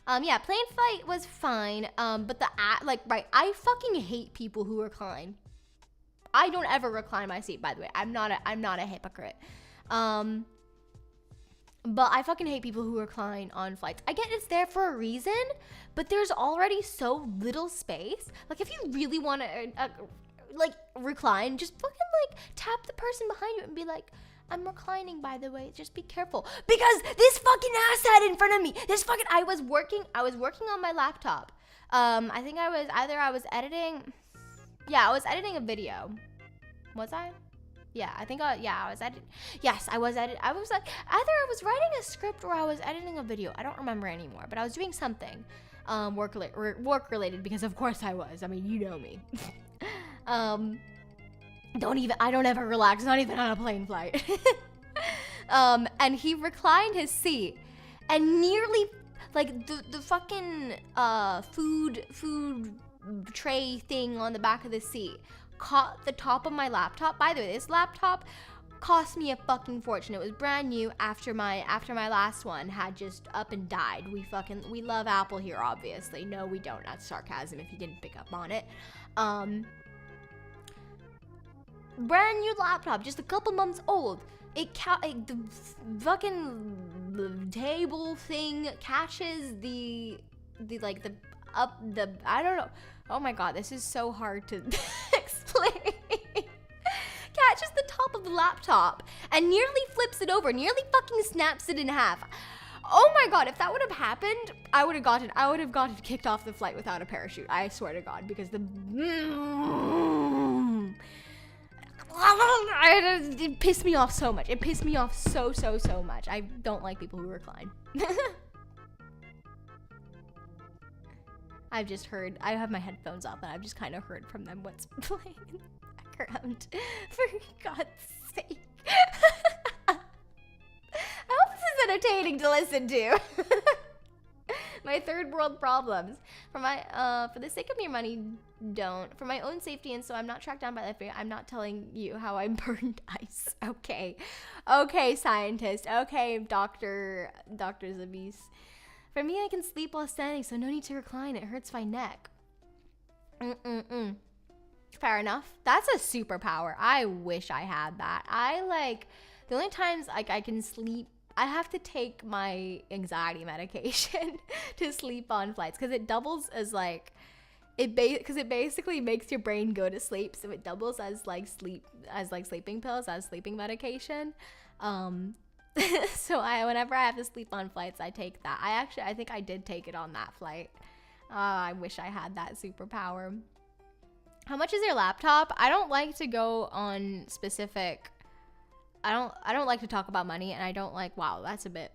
Yeah, plane flight was fine. But I fucking hate people who recline. I don't ever recline my seat, by the way. I'm not a hypocrite. But I fucking hate people who recline on flights. I get it's there for a reason, but there's already so little space. Like, if you really want to, recline, just fucking, tap the person behind you and be like, I'm reclining, by the way. Just be careful. Because this fucking asshat in front of me, I was working on my laptop. I think I was editing. Yeah, I was editing a video. Was I? Yeah, I was editing. Yes, I was editing. I was either I was writing a script or I was editing a video. I don't remember anymore, but I was doing something work related, because of course I was. I mean, you know me. I don't ever relax, not even on a plane flight. And he reclined his seat and nearly, the fucking food tray thing on the back of the seat caught the top of my laptop. By the way, this laptop cost me a fucking fortune. It was brand new after my last one had just up and died. We love Apple here, obviously. No, we don't. That's sarcasm if you didn't pick up on it. Brand new laptop, just a couple months old. The fucking table thing catches I don't know. Oh my god, this is so hard to explain. Catches the top of the laptop and nearly flips it over, nearly fucking snaps it in half. Oh my god, if that would have happened, I would have gotten kicked off the flight without a parachute. I swear to god, because it pissed me off so much. It pissed me off so much. I don't like people who recline. I've just heard, I have my headphones off and I've just kind of heard from them what's playing in the background. For God's sake. I hope this is entertaining to listen to. My third world problems. For the sake of your money, don't. For my own safety, and so I'm not tracked down by the FBI, I'm not telling you how I burned ice. Okay. Okay, scientist. Okay, Dr. Zabis. For me, I can sleep while standing, so no need to recline. It hurts my neck. Fair enough. That's a superpower. I wish I had that. The only times like I can sleep, I have to take my anxiety medication to sleep on flights because it doubles as like it basically makes your brain go to sleep, so it doubles as like sleeping pills, as sleeping medication. So whenever I have to sleep on flights, I take that. I think I did take it on that flight. I wish I had that superpower. How much is your laptop? I don't like to go on specific. I don't like to talk about money, and I don't like. Wow, that's a bit.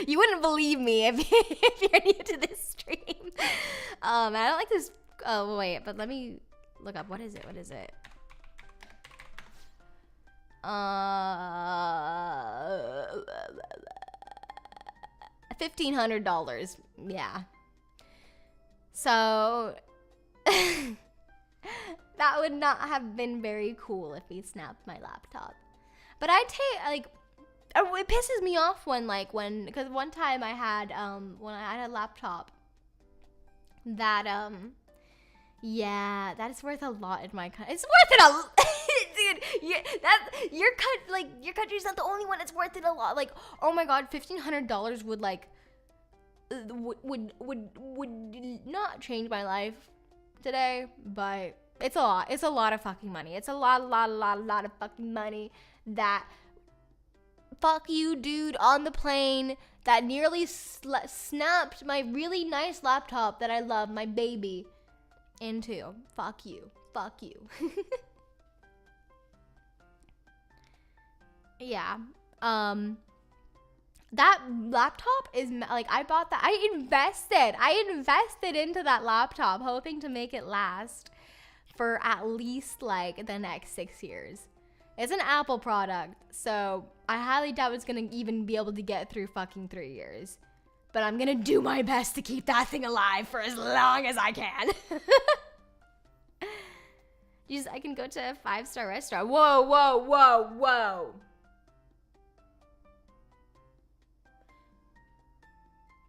You wouldn't believe me if you're new to this stream. I don't like this. Oh wait, but let me look up. What is it? $1,500. Yeah. So that would not have been very cool if he snapped my laptop. But I take like, it pisses me off because one time I had when I had a laptop that yeah, that is worth a lot in my country. It's worth it dude. Your country's not the only one that's worth it a lot. Like, oh my god, $1,500 would like would not change my life today, but it's a lot. It's a lot of fucking money. It's a lot of fucking money that fuck you, dude, on the plane that nearly snapped my really nice laptop that I love, my baby, into. Fuck you. Fuck you. Yeah. That laptop is like, I bought that. I invested into that laptop hoping to make it last for at least like the next 6 years. It's an Apple product, so I highly doubt it's gonna even be able to get through fucking 3 years. But I'm gonna do my best to keep that thing alive for as long as I can. I can go to a 5-star restaurant. Whoa.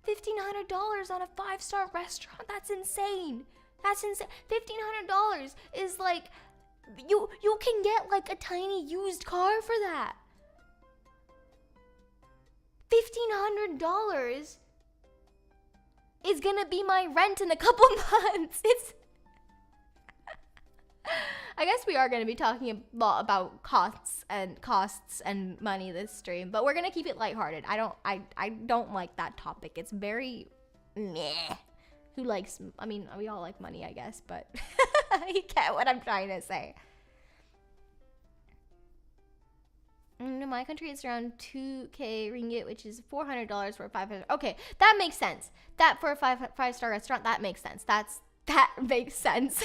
$1,500 on a 5-star restaurant. That's insane. $1,500 is like, you can get like a tiny used car for that. $1,500 is gonna be my rent in a couple months. I guess we are going to be talking a lot about costs and money this stream, but we're going to keep it lighthearted. I don't like that topic. It's very meh. Who likes, I mean, we all like money, I guess, but you get what I'm trying to say. In my country, it's around 2K ringgit, which is $400 for a 500. Okay, that makes sense. That for a five-star restaurant, that makes sense. That makes sense.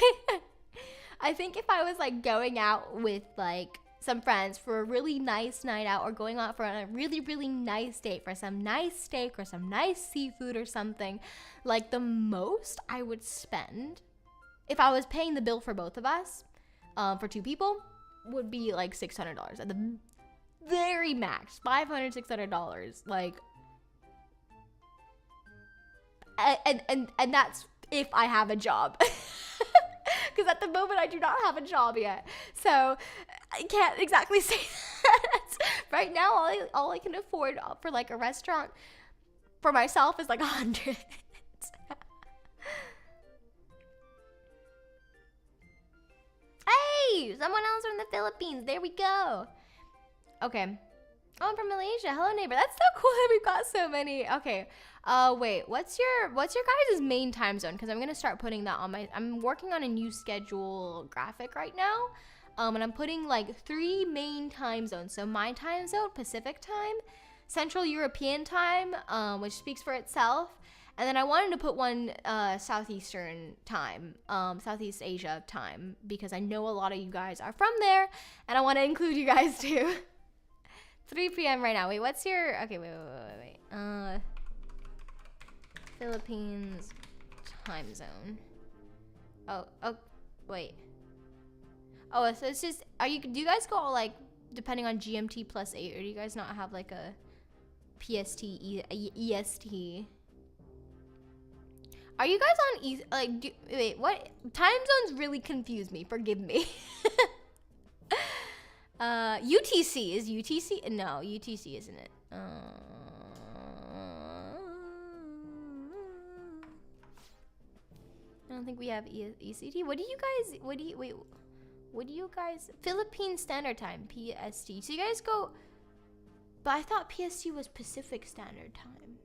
I think if I was like going out with like some friends for a really nice night out, or going out for a really, really nice date for some nice steak or some nice seafood or something, like the most I would spend, if I was paying the bill for both of us, for 2 people, would be like $600 at the very max. $500, $600, like, and that's if I have a job. Because at the moment I do not have a job yet, so I can't exactly say that. Right now, all I can afford for like a restaurant for myself is like 100. Hey, someone else from the Philippines. There we go. Okay. Oh, I'm from Malaysia. Hello, neighbor. That's so cool that we've got so many. Okay. Wait. What's your guys' main time zone? Because I'm gonna start putting that on I'm working on a new schedule graphic right now. And I'm putting like 3 main time zones. So my time zone, Pacific time, Central European time, which speaks for itself. And then I wanted to put one Southeastern time, Southeast Asia time, because I know a lot of you guys are from there, and I want to include you guys too. 3 p.m. right now. Wait, what's your... Okay, wait. Philippines time zone. Oh, wait. Oh, so it's just... do you guys go, like, depending on GMT plus 8, or do you guys not have, like, a PST, EST? Are you guys on East? Like, wait, what? Time zones really confuse me. Forgive me. UTC is UTC? No, UTC isn't it? I don't think we have ECT. What do you guys? What do you guys? Philippine Standard Time, PST. So you guys go. But I thought PST was Pacific Standard Time.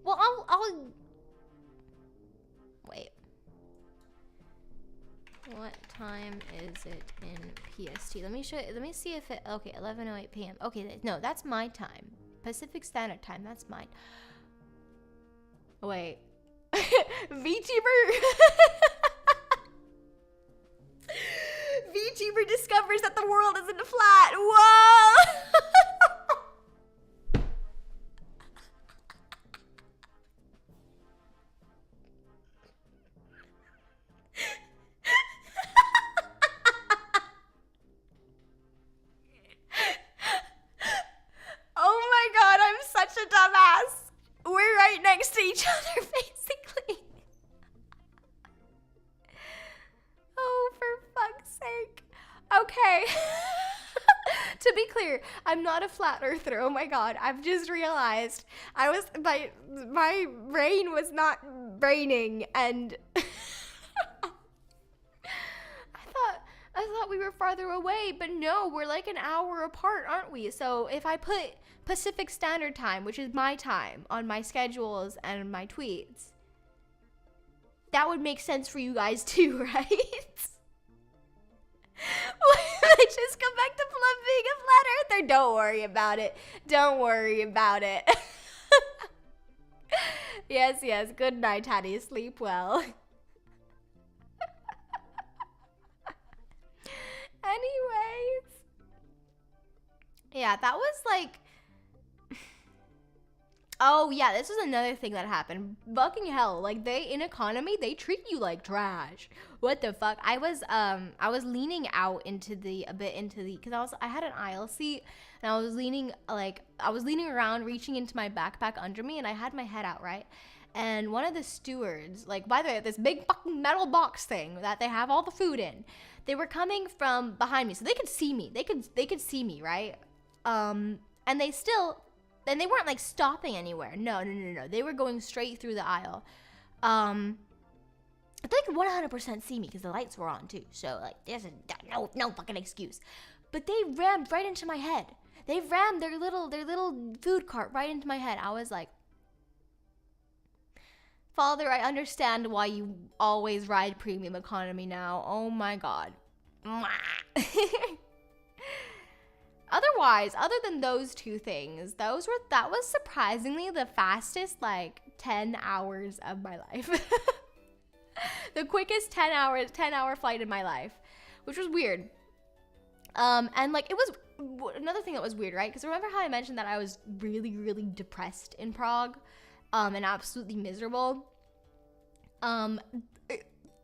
Well, I'll wait. What time is it in PST? Let me show. Let me see if it. Okay, 11:08 p.m. Okay, no, that's my time. Pacific Standard Time. That's mine. Wait. VTuber. VTuber discovers that the world isn't flat. Whoa. Oh my god, I'm such a dumbass. We're right next to each other, basically. Oh, for fuck's sake. Okay. To be clear, I'm not a flat earther. Oh my god, I've just realized my brain was not braining, and I thought we were farther away, but no, we're like an hour apart, aren't we? So if I put Pacific Standard Time, which is my time, on my schedules and my tweets, that would make sense for you guys too, right? I just come back to Plum being a flat earther. Don't worry about it. Don't worry about it. Yes, yes. Good night, Hattie. Sleep well. Anyways. Yeah, that was like... Oh, yeah, this was another thing that happened. Fucking hell. Like, in economy, they treat you like trash. What the fuck? I was leaning out into the, because I had an aisle seat, and I was leaning around, reaching into my backpack under me, and I had my head out, right? And one of the stewards, like, by the way, this big fucking metal box thing that they have all the food in, they were coming from behind me, so they could see me. They could see me, right? And they weren't like stopping anywhere. No. They were going straight through the aisle. They could 100% see me because the lights were on too. So like, there's no fucking excuse. But they rammed right into my head. They rammed their little food cart right into my head. I was like, Father, I understand why you always ride premium economy now. Oh my god. Otherwise, other than those two things, that was surprisingly the fastest, like, 10 hours of my life. The quickest 10-hour flight in my life, which was weird. And like, it was another thing that was weird, right? Because remember how I mentioned that I was really, really depressed in Prague, and absolutely miserable.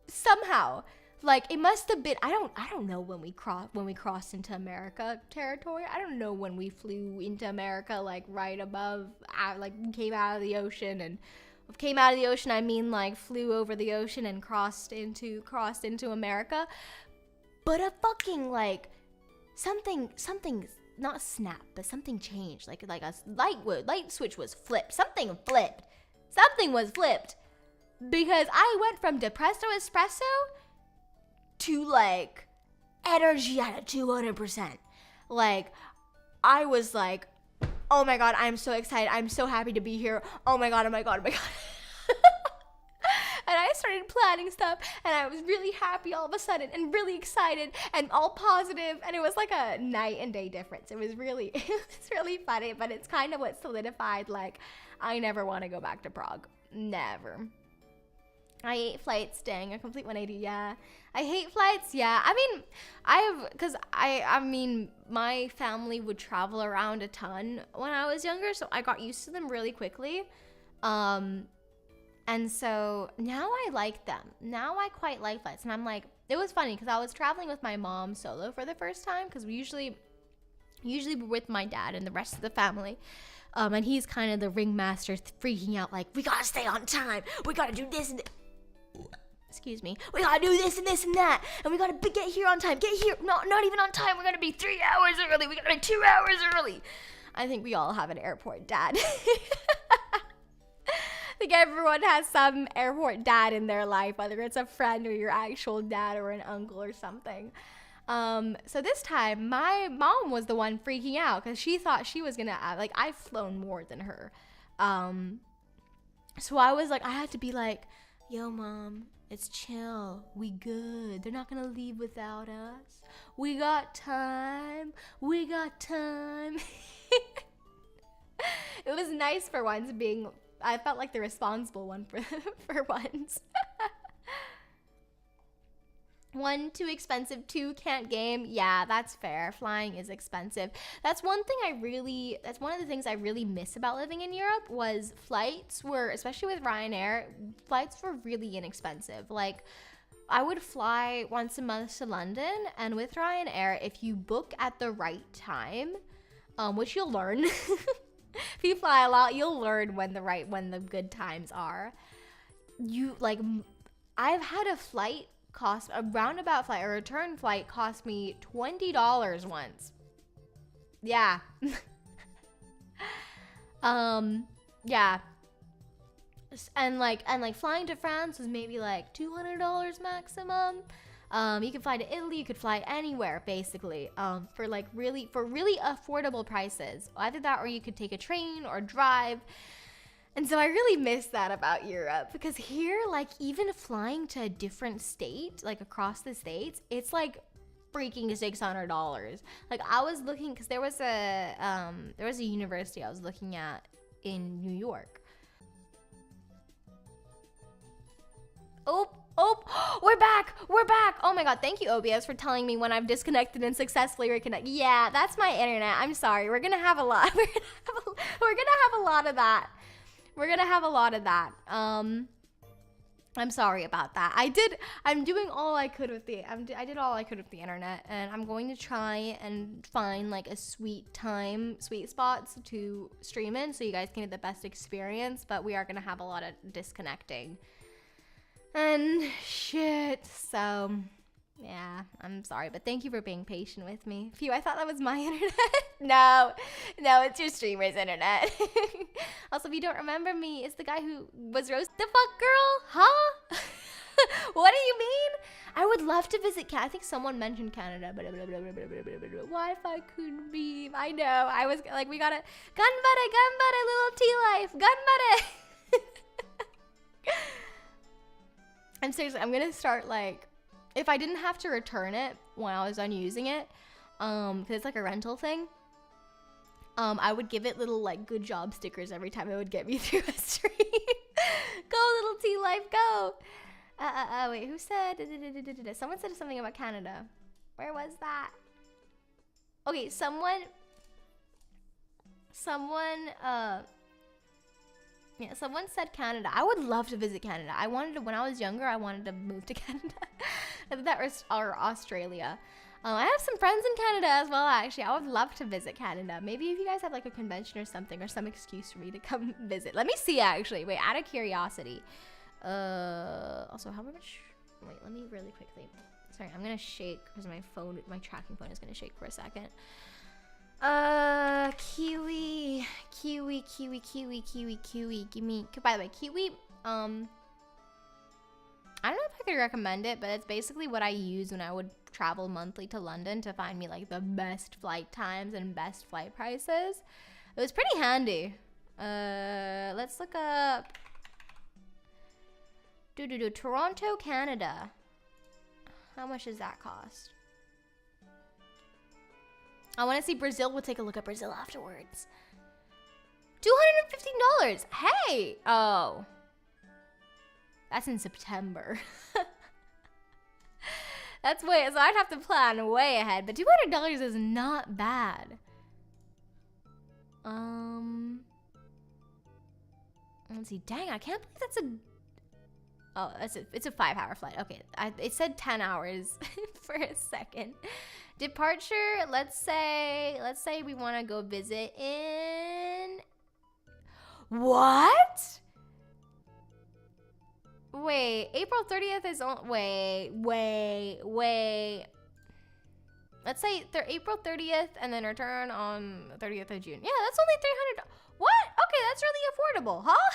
Somehow, like, it must have been, I don't know when we crossed into America territory. I don't know when we flew into America, like, right above, like, came out of the ocean. And came out of the ocean, I mean, like, flew over the ocean and crossed into America. But a fucking, like, something, not snap, but something changed. Like a light switch was flipped. Something was flipped. Because I went from depresso espresso to, like, energy at a 200%. Like, I was like, oh my god, I'm so excited. I'm so happy to be here. Oh my god. And I started planning stuff, and I was really happy all of a sudden, and really excited, and all positive, and it was like a night and day difference. It was really funny, but it's kind of what solidified, like, I never want to go back to Prague. Never. I hate flights, dang, a complete 180, yeah. I hate flights, yeah. I mean, my family would travel around a ton when I was younger, so I got used to them really quickly. And so now I like them. Now I quite like flights, and I'm like, it was funny because I was traveling with my mom solo for the first time, because we usually were with my dad and the rest of the family. And he's kind of the ringmaster, freaking out like, we gotta stay on time. We gotta do this and excuse me. We gotta do this and this and that. And we gotta get here on time. Get here. No, not even on time. We're gonna be 3 hours early. We gotta be 2 hours early. I think we all have an airport dad. I think everyone has some airport dad in their life, whether it's a friend or your actual dad or an uncle or something. So this time, my mom was the one freaking out because she thought she was gonna, like, I've flown more than her. So I was like, I had to be like, yo, mom, it's chill. We good. They're not gonna leave without us. We got time. We got time. It was nice for once being, I felt like the responsible one for once. 1, too expensive. 2, can't game. Yeah, that's fair. Flying is expensive. That's one of the things I really miss about living in Europe was flights were, especially with Ryanair, flights were really inexpensive. Like, I would fly once a month to London, and with Ryanair, if you book at the right time, which you'll learn, if you fly a lot, you'll learn when the good times are. I've had a return flight cost me $20 once. Yeah. Yeah. And flying to France was maybe like $200 maximum. You could fly to Italy, you could fly anywhere basically, for really affordable prices. Either that or you could take a train or drive. And so I really miss that about Europe, because here, like, even flying to a different state, like across the states, it's like freaking $600. Like, I was looking, because there was a university I was looking at in New York. Oh, we're back. Oh my God, thank you, OBS, for telling me when I've disconnected and successfully reconnected. Yeah, that's my internet. I'm sorry. We're gonna have a lot. We're gonna have a lot of that. I'm sorry about that. I'm doing all I could with I did all I could with the internet, and I'm going to try and find like a sweet spots to stream in so you guys can get the best experience, but we are going to have a lot of disconnecting and shit. So yeah, I'm sorry, but thank you for being patient with me. Phew, I thought that was my internet. No, it's your streamer's internet. Also, if you don't remember me, it's the guy who was roasted. The fuck, girl? Huh? What do you mean? I would love to visit Canada. I think someone mentioned Canada. Wi-Fi couldn't be. I know. I was like, we gotta. Gun buddy, little T-life. Gun buddy. I'm seriously, I'm gonna start like, if I didn't have to return it when I was done using it, because it's like a rental thing, I would give it little like good job stickers every time it would get me through a stream. Go little T-life, go. Wait, who said? Someone said something about Canada. Where was that? Okay, someone said Canada. I would love to visit Canada. When I was younger, I wanted to move to Canada. or Australia. I have some friends in Canada as well, actually. I would love to visit Canada. Maybe if you guys have like a convention or something, or some excuse for me to come visit. Let me see, actually. Wait, out of curiosity. Also, how much? Wait, let me really quickly. Sorry, I'm gonna shake because my tracking phone is gonna shake for a second. Kiwi. Give me, by the way, Kiwi, I don't know if I could recommend it, but it's basically what I use when I would travel monthly to London to find me like the best flight times and best flight prices. It was pretty handy. Let's look up Toronto, Canada. How much does that cost? I want to see Brazil. We'll take a look at Brazil afterwards. $215. Hey! Oh. That's in September. That's so I'd have to plan way ahead, but $200 is not bad. Let's see. Dang, I can't believe that's it's a 5-hour flight. Okay, it said 10 hours for a second. Departure, let's say we want to go visit in What? Wait, April 30th is on, wait. Let's say April 30th and then return on the 30th of June. Yeah, that's only $300. What? Okay, that's really affordable, huh?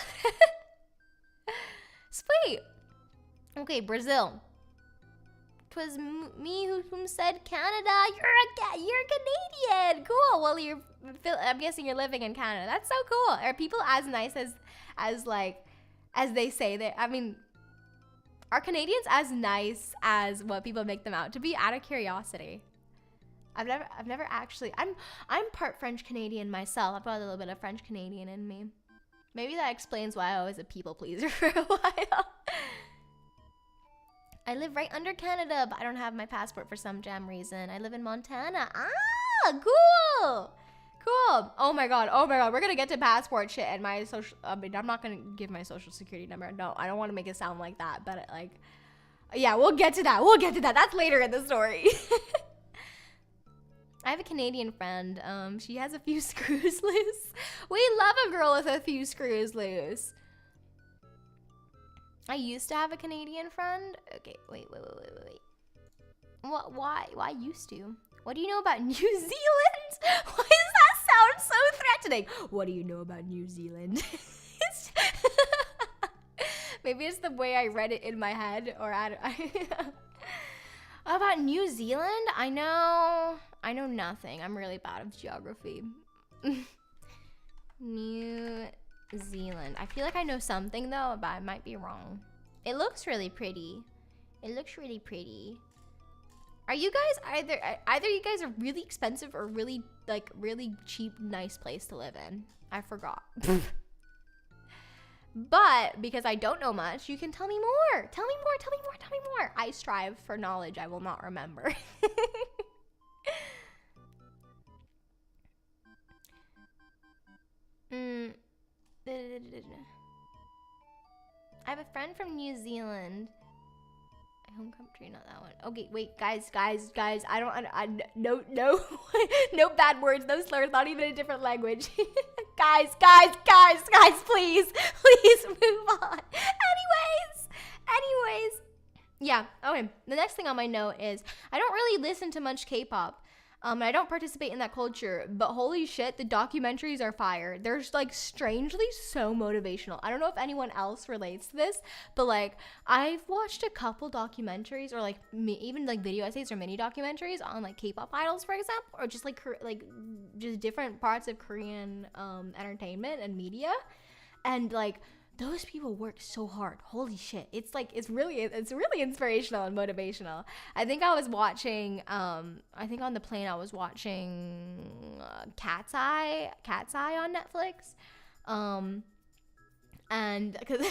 Sweet. Okay, Brazil. 'Twas me whom said Canada. You're Canadian. Cool. Well, I'm guessing you're living in Canada. That's so cool. Are people as nice as they say that? I mean, are Canadians as nice as what people make them out to be? Out of curiosity. I've never actually. I'm part French Canadian myself. I've got a little bit of French Canadian in me. Maybe that explains why I was a people pleaser for a while. I live right under Canada, but I don't have my passport for some damn reason. I live in Montana. Ah, cool. Cool. Oh my god. We're gonna get to passport shit and my social. I mean, I'm not gonna give my social security number. No, I don't want to make it sound like that. But like, yeah, we'll get to that. That's later in the story. I have a Canadian friend. She has a few screws loose. We love a girl with a few screws loose. I used to have a Canadian friend. Okay, wait. What? Why used to? What do you know about New Zealand? Why does that sound so threatening? What do you know about New Zealand? Maybe it's the way I read it in my head, or about New Zealand? I know nothing. I'm really bad at geography. New Zealand. I feel like I know something though, but I might be wrong. It looks really pretty. Are you guys either you guys are really expensive or really cheap, nice place to live in? I forgot. But because I don't know much, you can tell me more. Tell me more. I strive for knowledge I will not remember. I have a friend from New Zealand. My home country, not that one. Okay, wait, guys. I no bad words, no slurs, not even a different language. guys, please move on. Anyways. Yeah, okay. The next thing on my note is I don't really listen to much K-pop. And I don't participate in that culture, but holy shit, the documentaries are fire. They're like strangely so motivational. I don't know if anyone else relates to this, but like I've watched a couple documentaries or like even like video essays or mini documentaries on like K-pop idols, for example, or just like just different parts of Korean entertainment and media, and like those people work so hard. Holy shit. It's really inspirational and motivational. I think I was watching, I think on the plane I was watching Cat's Eye on Netflix. And cause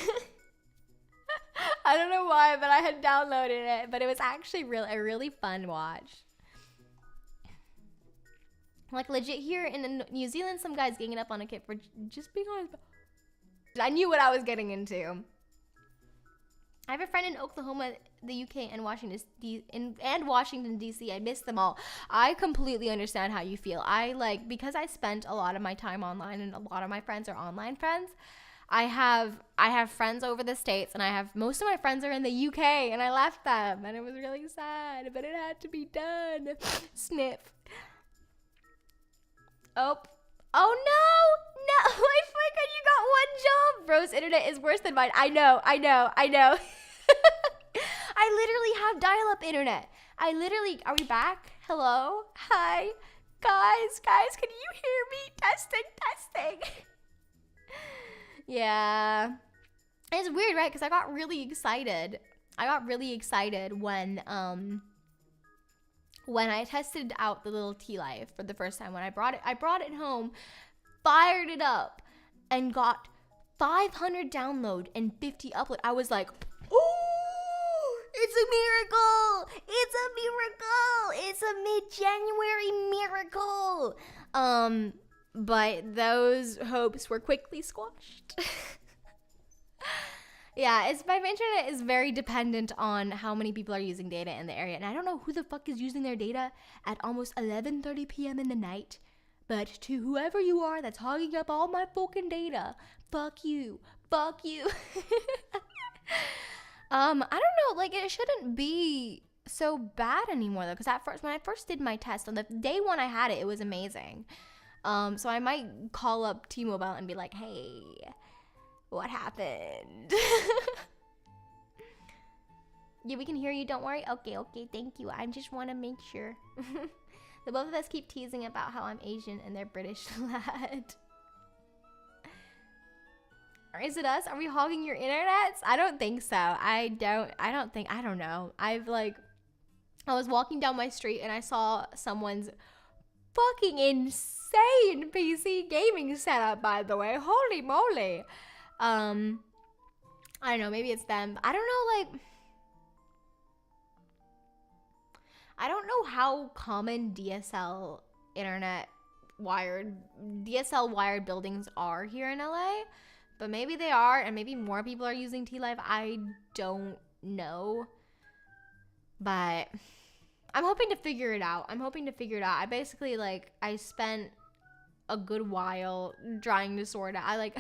I don't know why, but I had downloaded it, but it was actually a really fun watch. Like legit here in New Zealand, some guy's ganging up on a kid for just being on his... I knew what I was getting into. I have a friend in Oklahoma, the UK, and Washington DC. I miss them all. I completely understand how you feel. Because I spent a lot of my time online and a lot of my friends are online friends. I have friends over the States, and most of my friends are in the UK, and I left them, and it was really sad, but it had to be done. Sniff. Oh no, I forgot you got one job. Bro's internet is worse than mine. I know. I literally have dial-up internet. Are we back? Hello? Hi? Guys, can you hear me? Testing. Yeah. It's weird, right? Because I got really excited. When I tested out the little T-Life for the first time, when I brought it home, fired it up, and got 500 download and 50 upload. I was like, oh, it's a miracle! It's a mid-January miracle! But those hopes were quickly squashed. Yeah, my internet is very dependent on how many people are using data in the area. And I don't know who the fuck is using their data at almost 11:30 p.m. in the night. But to whoever you are that's hogging up all my fucking data, fuck you. Fuck you. I don't know, like, it shouldn't be so bad anymore, though, because at first, when I first did my test, on the day one I had it, it was amazing. So I might call up T-Mobile and be like, hey, what happened? Yeah, we can hear you, don't worry. Okay, thank you. I just want to make sure. The both of us keep teasing about how I'm Asian and they're British lad. Or is it us? Are we hogging your internets? I don't think so. I don't know. I was walking down my street and I saw someone's fucking insane PC gaming setup, by the way. Holy moly. I don't know, maybe it's them. I don't know, like, I don't know how common DSL wired buildings are here in LA, but maybe they are, and maybe more people are using T-Live. I don't know, but I'm hoping to figure it out. I basically, like, I spent a good while trying to sort out.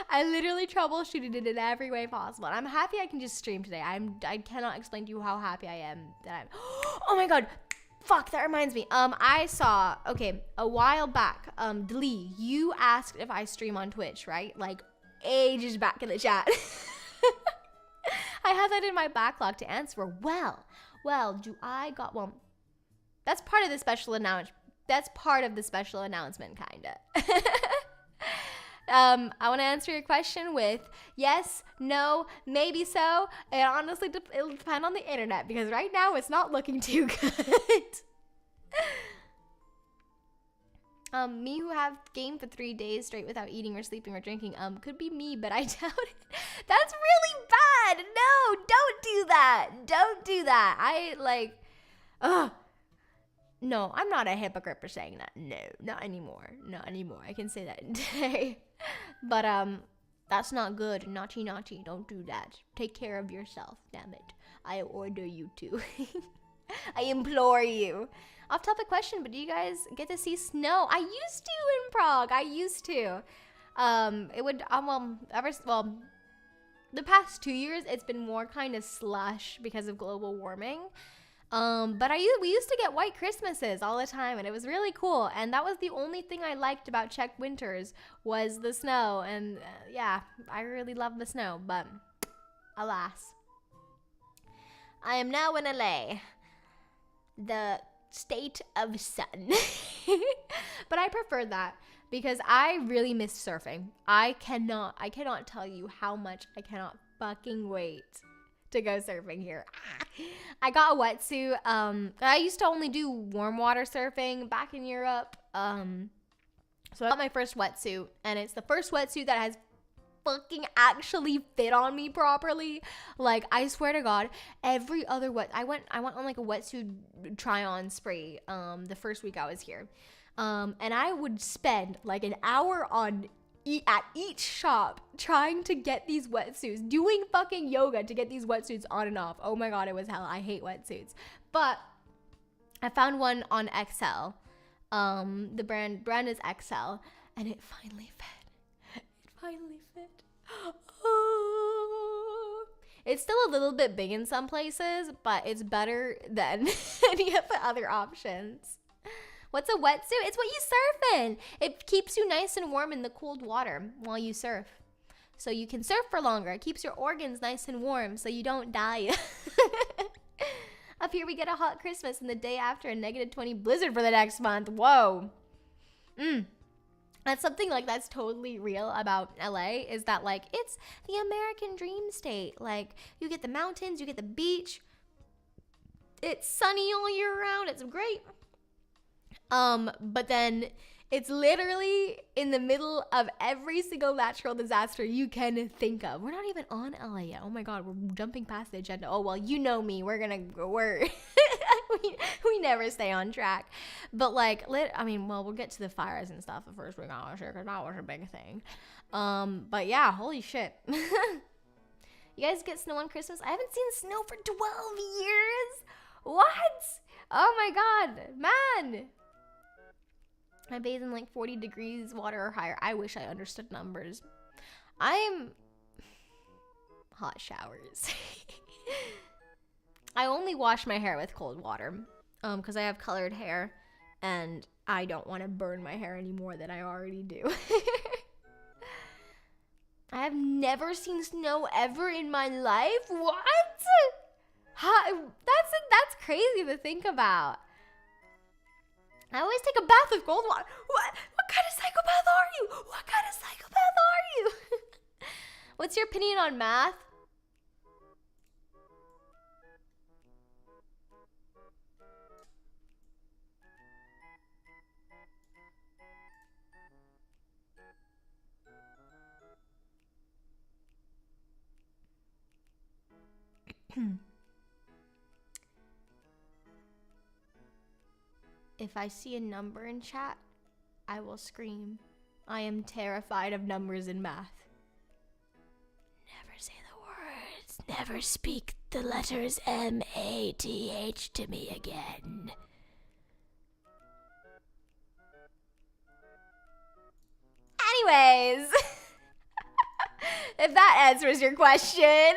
I literally troubleshooted it in every way possible. And I'm happy I can just stream today. I cannot explain to you how happy I am that I'm. Oh my god. Fuck, that reminds me. I saw, okay, a while back, Dlee, you asked if I stream on Twitch, right? Like, ages back in the chat. I had that in my backlog to answer. Well, that's part of the special announcement. That's part of the special announcement, kinda. I want to answer your question with yes, no, maybe so. It honestly it'll depend on the internet, because right now it's not looking too good. Me who have gamed for 3 days straight without eating or sleeping or drinking, could be me, but I doubt it. That's really bad. No, don't do that. Don't do that. No, I'm not a hypocrite for saying that. No, not anymore. I can say that today. But, that's not good. Naughty. Don't do that. Take care of yourself, damn it. I order you to. I implore you. Off topic question, but do you guys get to see snow? I used to in Prague. The past 2 years, it's been more kind of slush because of global warming. But we used to get white Christmases all the time, and it was really cool. And that was the only thing I liked about Czech winters was the snow. And yeah, I really love the snow, but alas. I am now in LA, the state of sun. But I prefer that because I really miss surfing. I cannot tell you how much I cannot fucking wait to go surfing here. I got a wetsuit. I used to only do warm water surfing back in Europe. So I got my first wetsuit, and it's the first wetsuit that has fucking actually fit on me properly. Like, I swear to God, every other I went on like a wetsuit try-on spree the first week I was here. And I would spend like an hour at each shop trying to get these wetsuits, doing fucking yoga to get these wetsuits on and off. Oh my God, it was hell. I hate wetsuits. But I found one on XL. The brand is XL, and it finally fit. Oh. It's still a little bit big in some places, but it's better than any of the other options. What's a wetsuit? It's what you surf in. It keeps you nice and warm in the cold water while you surf. So you can surf for longer. It keeps your organs nice and warm so you don't die. Up here we get a hot Christmas and the day after a -20 blizzard for the next month. Whoa. That's something like that's totally real about LA, is that like it's the American dream state. Like you get the mountains, you get the beach. It's sunny all year round. It's great. But then it's literally in the middle of every single natural disaster you can think of. We're not even on LA yet. Oh my God, we're jumping past the agenda. Oh, well, you know me. We never stay on track. But like, we'll get to the fires and stuff the first week on sure, because that was a big thing. But yeah, holy shit. You guys get snow on Christmas? I haven't seen snow for 12 years. What? Oh my God, man. I bathe in like 40 degrees water or higher. I wish I understood numbers. I'm hot showers. I only wash my hair with cold water because I have colored hair and I don't want to burn my hair any more than I already do. I have never seen snow ever in my life. What? That's crazy to think about. I always take a bath with cold water. What kind of psychopath are you? What kind of psychopath are you? What's your opinion on math? If I see a number in chat, I will scream. I am terrified of numbers in math. Never say the words. Never speak the letters M-A-T-H to me again. Anyways, if that answers your question.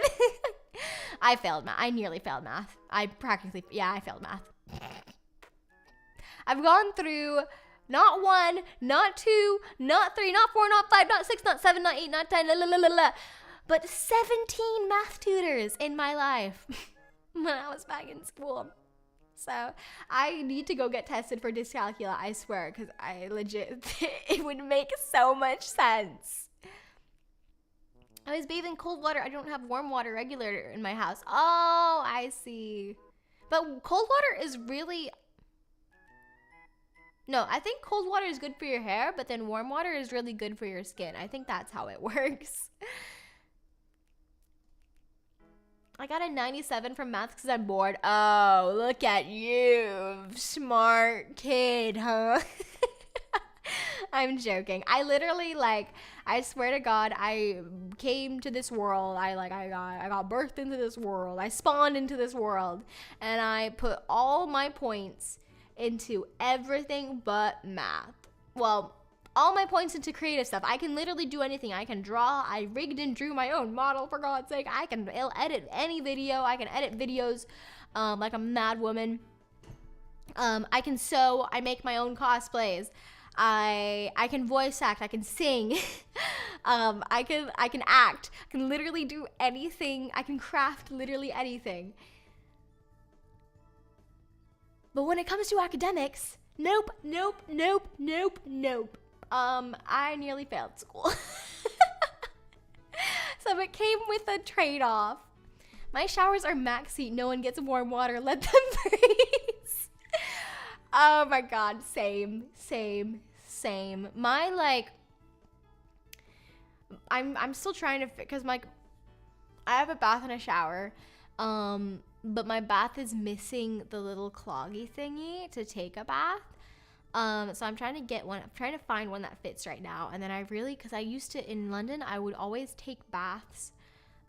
I failed math. I nearly failed math. I failed math. I've gone through not 1, not 2, not 3, not 4, not 5, not 6, not 7, not 8, not 10, but 17 math tutors in my life when I was back in school. So I need to go get tested for dyscalculia, I swear, because I legit, it would make so much sense. I was bathing cold water. I don't have warm water regular in my house. Oh, I see. But cold water is really... No, I think cold water is good for your hair, but then warm water is really good for your skin. I think that's how it works. I got a 97 from math because I'm bored. Oh, look at you. Smart kid, huh? I'm joking. I literally, like, I swear to God, I came to this world. I got birthed into this world. I spawned into this world. And I put all my points into everything but math. Well, all my points into creative stuff. I can literally do anything. I can draw. I rigged and drew my own model, for God's sake. I can edit any video. I can edit videos like a mad woman. I can sew. I make my own cosplays. I can voice act. I can sing. I can act. I can literally do anything. I can craft literally anything. But when it comes to academics, nope. I nearly failed school. So it came with a trade-off. My showers are backseat. No one gets warm water. Let them freeze. Oh my God, same. My, like, I'm still trying to because I have a bath and a shower, but my bath is missing the little cloggy thingy to take a bath. So I'm trying to get one. I'm trying to find one that fits right now. And then because I used to, in London, I would always take baths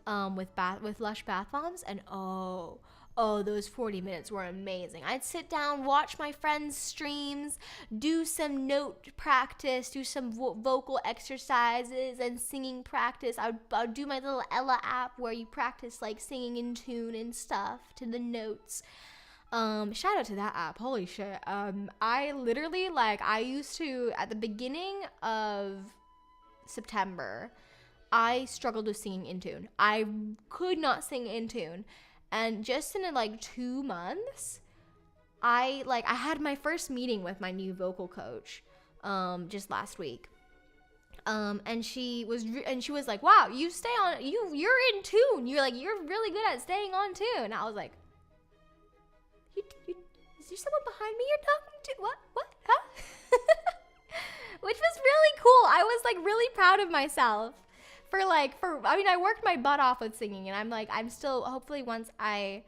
with Lush bath bombs, and oh, those 40 minutes were amazing. I'd sit down, watch my friends' streams, do some note practice, do some vocal exercises and singing practice. I would do my little Ella app where you practice like singing in tune and stuff to the notes. Shout out to that app. Holy shit. I literally, like, I used to, at the beginning of September, I struggled with singing in tune. I could not sing in tune. And just in like 2 months, I had my first meeting with my new vocal coach, just last week. And she was like, wow, you're in tune. You're really good at staying on tune. And I was like, is there someone behind me you're talking to? What? Huh? Which was really cool. I was like really proud of myself I worked my butt off with singing, and I'm still, hopefully once I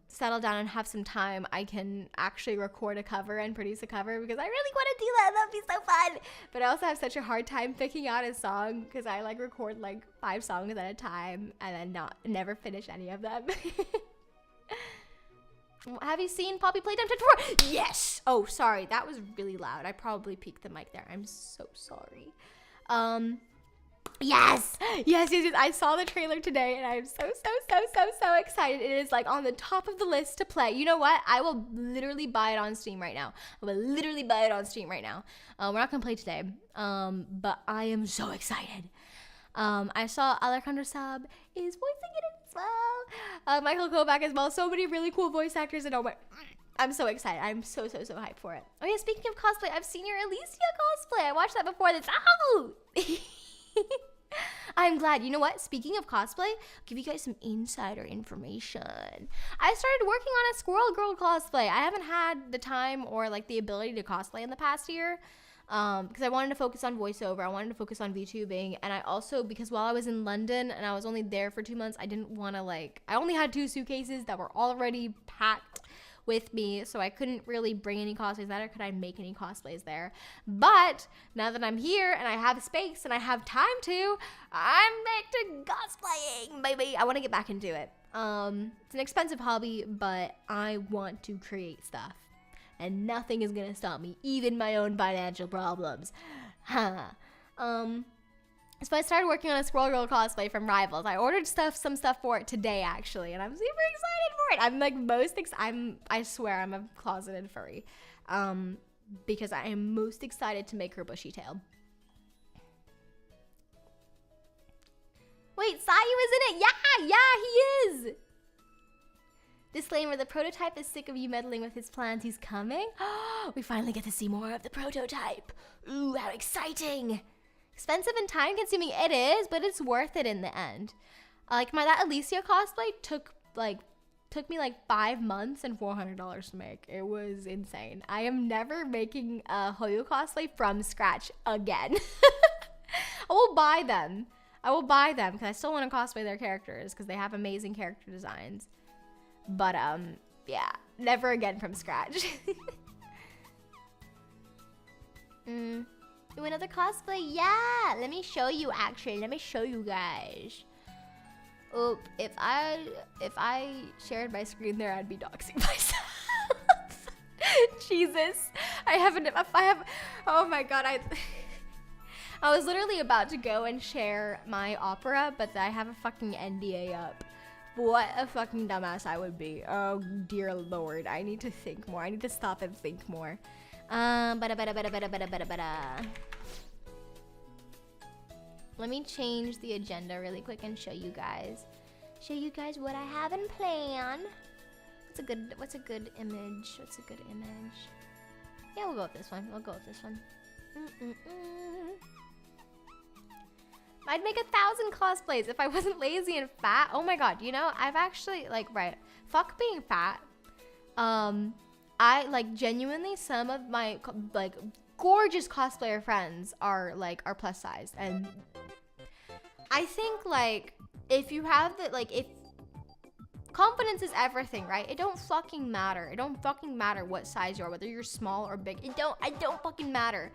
settle down and have some time, I can actually record a cover and produce a cover, because I really want to do that. That'd be so fun. But I also have such a hard time picking out a song, because I record 5 songs at a time and then never finish any of them. Have you seen Poppy Playtime 24? Yes! Oh, sorry, that was really loud. I probably peaked the mic there. I'm so sorry. Yes! Yes, I saw the trailer today and I'm so excited. It is like on the top of the list to play. You know what? I will literally buy it on Steam right now. We're not gonna play today, but I am so excited. I saw Alejandro Saab is voicing it as well. Michael Kovac as well. So many really cool voice actors, and oh my, I'm so excited. I'm so hyped for it. Oh yeah, speaking of cosplay, I've seen your Alicia cosplay. I watched that before. That's I'm glad. You know what? Speaking of cosplay, I'll give you guys some insider information. I started working on a Squirrel Girl cosplay. I haven't had the time or like the ability to cosplay in the past year. Because I wanted to focus on voiceover, I wanted to focus on VTubing, and I also, because while I was in London and I was only there for 2 months, I didn't want to I only had 2 suitcases that were already packed with me, so I couldn't really bring any cosplays, neither could I make any cosplays there. But now that I'm here and I have space and I have time to, I'm back to cosplaying, baby. I want to get back into it. It's an expensive hobby, but I want to create stuff. And nothing is gonna stop me, even my own financial problems. So I started working on a Squirrel Girl cosplay from Rivals. I ordered some stuff for it today, actually, and I'm super excited for it. I'm like I swear I'm a closeted furry, because I am most excited to make her bushy tail. Wait, Sayu is in it? Yeah, he is. Disclaimer, the prototype is sick of you meddling with his plans. He's coming? We finally get to see more of the prototype. Ooh, how exciting. Expensive and time consuming it is, but it's worth it in the end. That Alicia cosplay took me like 5 months and $400 to make. It was insane. I am never making a Hoyo cosplay from scratch again. I will buy them because I still want to cosplay their characters because they have amazing character designs. But, yeah, never again from scratch. Do another cosplay? Yeah, let me show you, actually. Let me show you guys. Oop, if I shared my screen there, I'd be doxing myself. Jesus. Oh my god, I was literally about to go and share my opera, but I have a fucking NDA up. What a fucking dumbass I would be. Oh dear lord, I need to think more. I need to stop and think more. Let me change the agenda really quick and show you guys what I have in plan. What's a good image? Yeah, we'll go with this one. I'd make 1,000 cosplays if I wasn't lazy and fat. Oh my god, you know, I've actually, fuck being fat. I, genuinely, some of my, gorgeous cosplayer friends are plus size. And I think, if you have if confidence is everything, right? It don't fucking matter. It don't fucking matter what size you are, whether you're small or big. It don't fucking matter.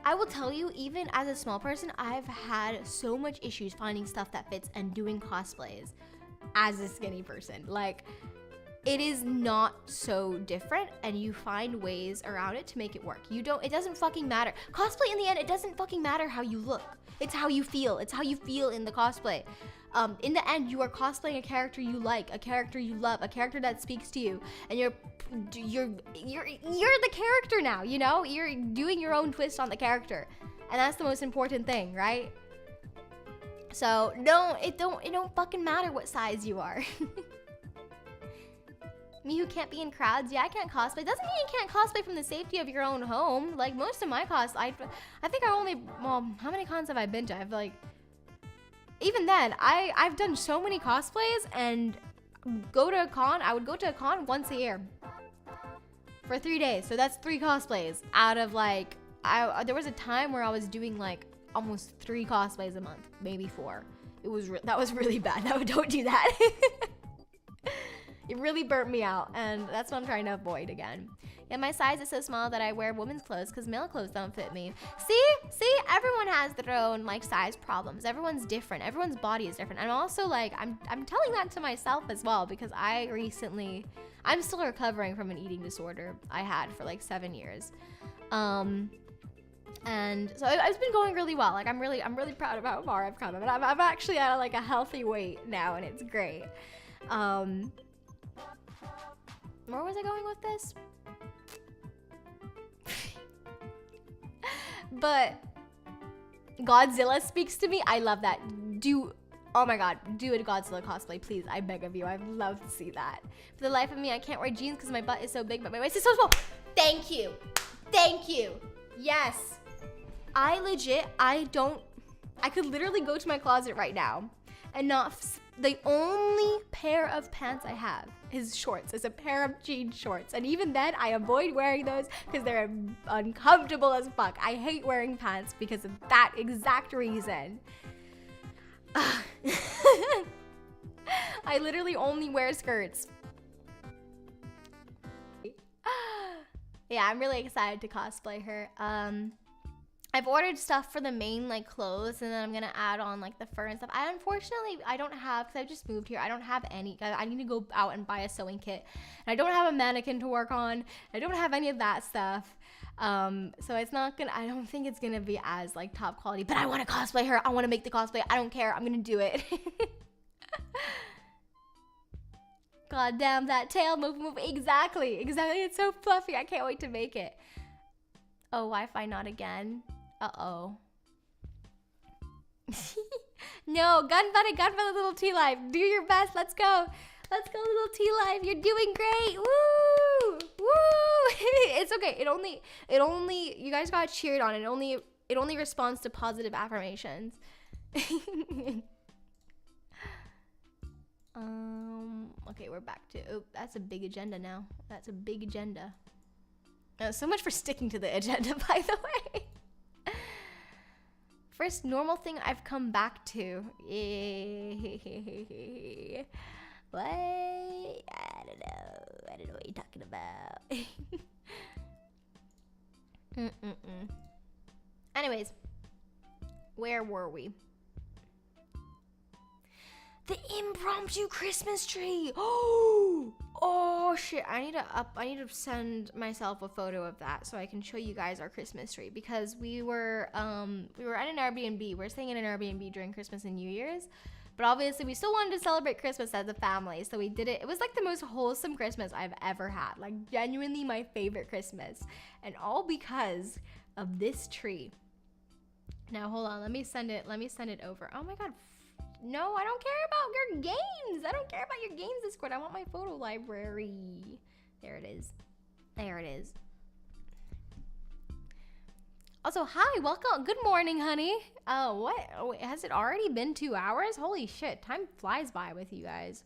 I will tell you, even as a small person, I've had so much issues finding stuff that fits and doing cosplays as a skinny person. It is not so different, and you find ways around it to make it work. It doesn't fucking matter. Cosplay, in the end, it doesn't fucking matter how you look. It's how you feel. It's how you feel in the cosplay. In the end, you are cosplaying a character you like, a character you love, a character that speaks to you, and you're the character now, you know? You're doing your own twist on the character, and that's the most important thing, right? So it don't fucking matter what size you are. Me who can't be in crowds, yeah, I can't cosplay. Doesn't mean you can't cosplay from the safety of your own home. Most of my I think how many cons have I been to? Even then, I've done so many cosplays, and I would go to a con once a year for 3 days. So that's 3 cosplays out of there was a time where I was doing almost 3 cosplays a month, maybe 4. That was really bad. No, don't do that. It really burnt me out, and that's what I'm trying to avoid again. Yeah, my size is so small that I wear women's clothes because male clothes don't fit me. See, everyone has their own like size problems. Everyone's different. Everyone's body is different. And also like, I'm telling that to myself as well because I'm still recovering from an eating disorder I had for like 7 years. And so it's been going really well. Like I'm really proud of how far I've come. I'm actually at like a healthy weight now, and it's great. Where was I going with this? But Godzilla speaks to me. I love that. Oh my god, do a Godzilla cosplay, please. I beg of you. I'd love to see that. For the life of me, I can't wear jeans because my butt is so big, but my waist is so small. Thank you. Thank you. Yes. I could literally go to my closet right now and the only pair of pants I have is shorts. It's a pair of jean shorts. And even then, I avoid wearing those because they're uncomfortable as fuck. I hate wearing pants because of that exact reason. I literally only wear skirts. Yeah, I'm really excited to cosplay her. I've ordered stuff for the main like clothes, and then I'm gonna add on like the fur and stuff. Unfortunately, I don't have, because I just moved here, I don't have any. I need to go out and buy a sewing kit. And I don't have a mannequin to work on. I don't have any of that stuff. So it's not gonna, I don't think it's gonna be as like top quality, but I wanna cosplay her. I wanna make the cosplay. I don't care. I'm gonna do it. God damn, that tail move. Exactly. It's so fluffy. I can't wait to make it. Oh, Wi-Fi not again. Uh-oh. No, Gunbutter, little T-Life. Do your best. Let's go. Let's go, little T-Life. You're doing great. Woo! Woo! It's okay. It only, you guys got cheered on. It only responds to positive affirmations. Okay, we're back to, oh, that's a big agenda now. That's a big agenda. So much for sticking to the agenda, by the way. First normal thing I've come back to. What? I don't know what you're talking about. Anyways, where were we? The impromptu Christmas tree. Oh shit, I need to send myself a photo of that so I can show you guys our Christmas tree, because we were at an Airbnb. We're staying in an Airbnb during Christmas and New Year's, but obviously we still wanted to celebrate Christmas as a family, so we did it. It was like the most wholesome Christmas I've ever had, like genuinely my favorite Christmas, and all because of this tree. Now hold on, let me send it over. Oh my god. No, I don't care about your games. I don't care about your games, Discord. I want my photo library. There it is. There it is. Also, hi, welcome. Good morning, honey. What? Oh, wait, has it already been 2 hours? Holy shit, time flies by with you guys.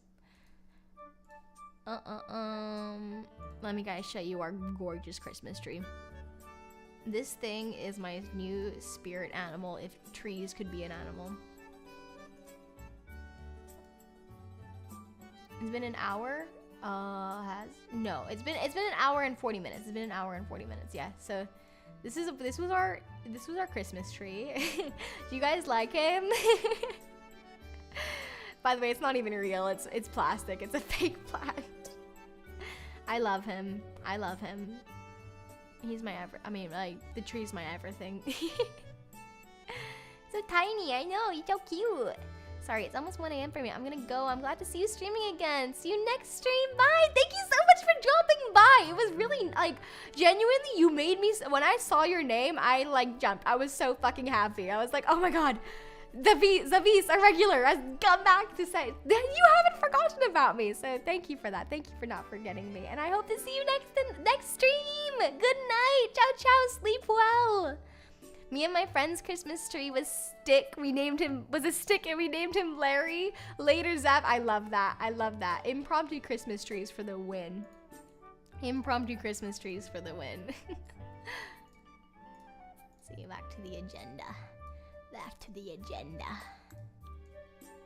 Let me guys show you our gorgeous Christmas tree. This thing is my new spirit animal, if trees could be an animal. It's been an hour. No, it's been an hour and 40 minutes. It's been an hour and 40 minutes. Yeah. So this was our Christmas tree. Do you guys like him? By the way, it's not even real. It's plastic. It's a fake plant. I love him. He's my the tree's my everything. So tiny. I know. He's so cute. Sorry, it's almost 1 a.m. for me. I'm gonna go. I'm glad to see you streaming again. See you next stream. Bye. Thank you so much for dropping by. It was really, like, genuinely, you made me, when I saw your name, I, like, jumped. I was so fucking happy. I was like, oh my god, Zavis, a regular, has come back to say, you haven't forgotten about me. So thank you for that. Thank you for not forgetting me. And I hope to see you next stream. Good night. Ciao, ciao. Sleep well. Me and my friend's Christmas tree was a stick and we named him Larry. Later, Zap. I love that. Impromptu Christmas trees for the win. Impromptu Christmas trees for the win. So back to the agenda.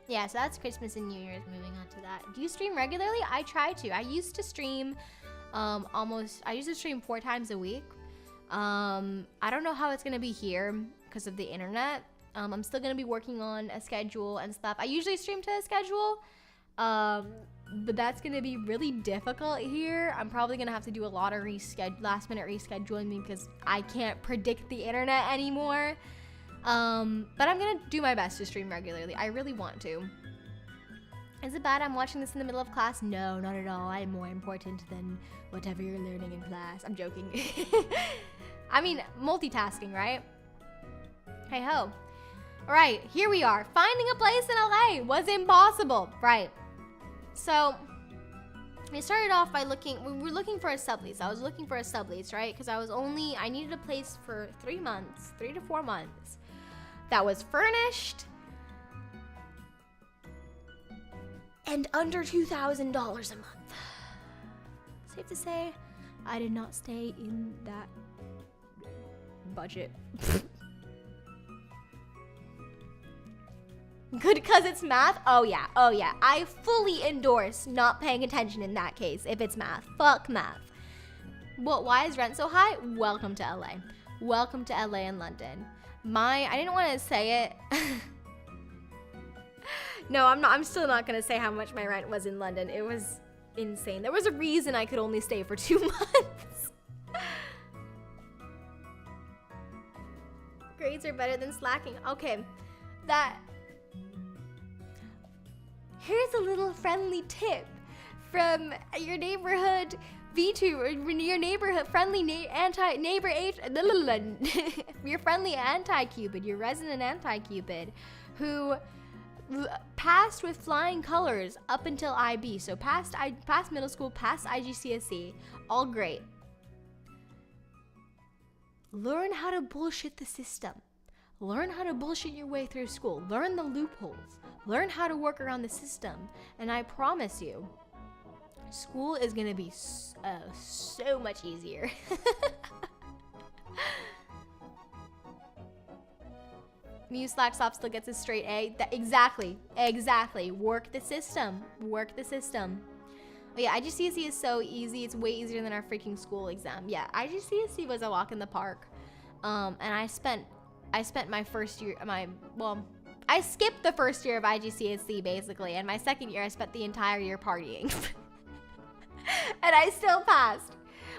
Yeah, so that's Christmas and New Year's. Moving on to that. Do you stream regularly? I try to. I used to stream I usually stream 4 times a week. I don't know how it's gonna be here because of the internet. I'm still gonna be working on a schedule and stuff. I usually stream to a schedule, but that's gonna be really difficult here. I'm probably gonna have to do a lot of last minute rescheduling because I can't predict the internet anymore. But I'm gonna do my best to stream regularly. I really want to. Is it bad I'm watching this in the middle of class? No, not at all. I'm more important than whatever you're learning in class. I'm joking. I mean, multitasking, right? Hey ho. All right, here we are. Finding a place in LA was impossible, right? So we started off by we were looking for a sublease. I was looking for a sublease, right? Because I needed a place for 3 months, 3 to 4 months. That was furnished and under $2,000 a month. Safe to say, I did not stay in that budget. Good because it's math? Oh yeah. I fully endorse not paying attention in that case if it's math. Fuck math. Why is rent so high? Welcome to LA. Welcome to LA and London. I didn't want to say it. No, I'm still not gonna say how much my rent was in London. It was insane. There was a reason I could only stay for 2 months. Grades are better than slacking. Okay, here's a little friendly tip from your neighborhood VTuber, or your neighborhood friendly your friendly anti-Cupid, your resident anti-Cupid, who passed with flying colors up until IB. So passed middle school, passed IGCSE, all great. Learn how to bullshit the system. Learn how to bullshit your way through school. Learn the loopholes. Learn how to work around the system. And I promise you, school is gonna be so much easier. Muse Slacksoft still gets a straight A. Exactly. Work the system. Oh yeah, IGCSE is so easy. It's way easier than our freaking school exam. Yeah, IGCSE was a walk in the park. And I spent my first year, I skipped the first year of IGCSE basically, and my second year I spent the entire year partying. And I still passed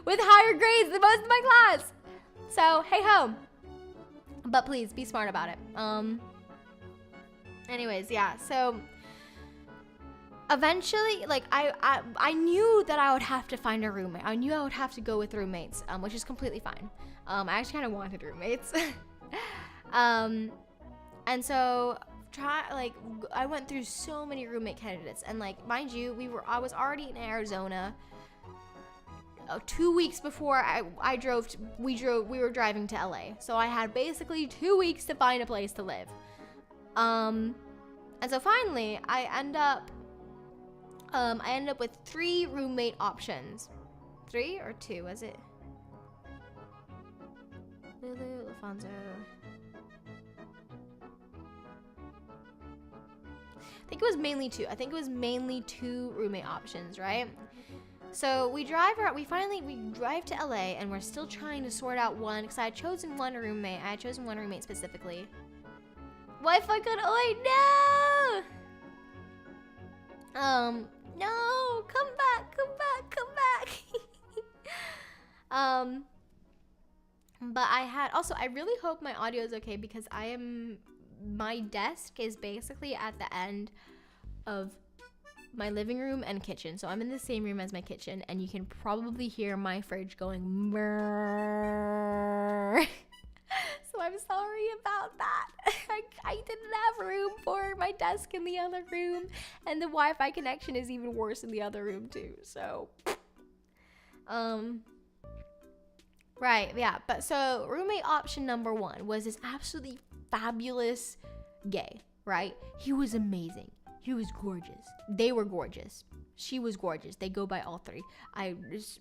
with higher grades than most of my class. So, hey ho. But please be smart about it. Anyways, yeah, so eventually, like, I knew that I would have to find a roommate. I knew I would have to go with roommates, which is completely fine. I actually kind of wanted roommates. And so I went through so many roommate candidates, and like, mind you, I was already in Arizona 2 weeks before we were driving to LA. So I had basically 2 weeks to find a place to live. And so finally I end up with 3 roommate options. 3 or 2, was it? Lulu, Alfonso. I think it was mainly 2 roommate options, right? So we drive to LA, and we're still trying to sort out one, because I had chosen one roommate. Specifically. Wi-Fi cut. Oh no! No, come back. But I really hope my audio is okay, because my desk is basically at the end of my living room and kitchen. So I'm in the same room as my kitchen, and you can probably hear my fridge going murr. So I'm sorry about that. I didn't have room for my desk in the other room, and the Wi-Fi connection is even worse in the other room too. So, right, yeah. But so roommate option number 1 was this absolutely fabulous gay, right? He was amazing. She was gorgeous. They were gorgeous. She was gorgeous. They go by all three.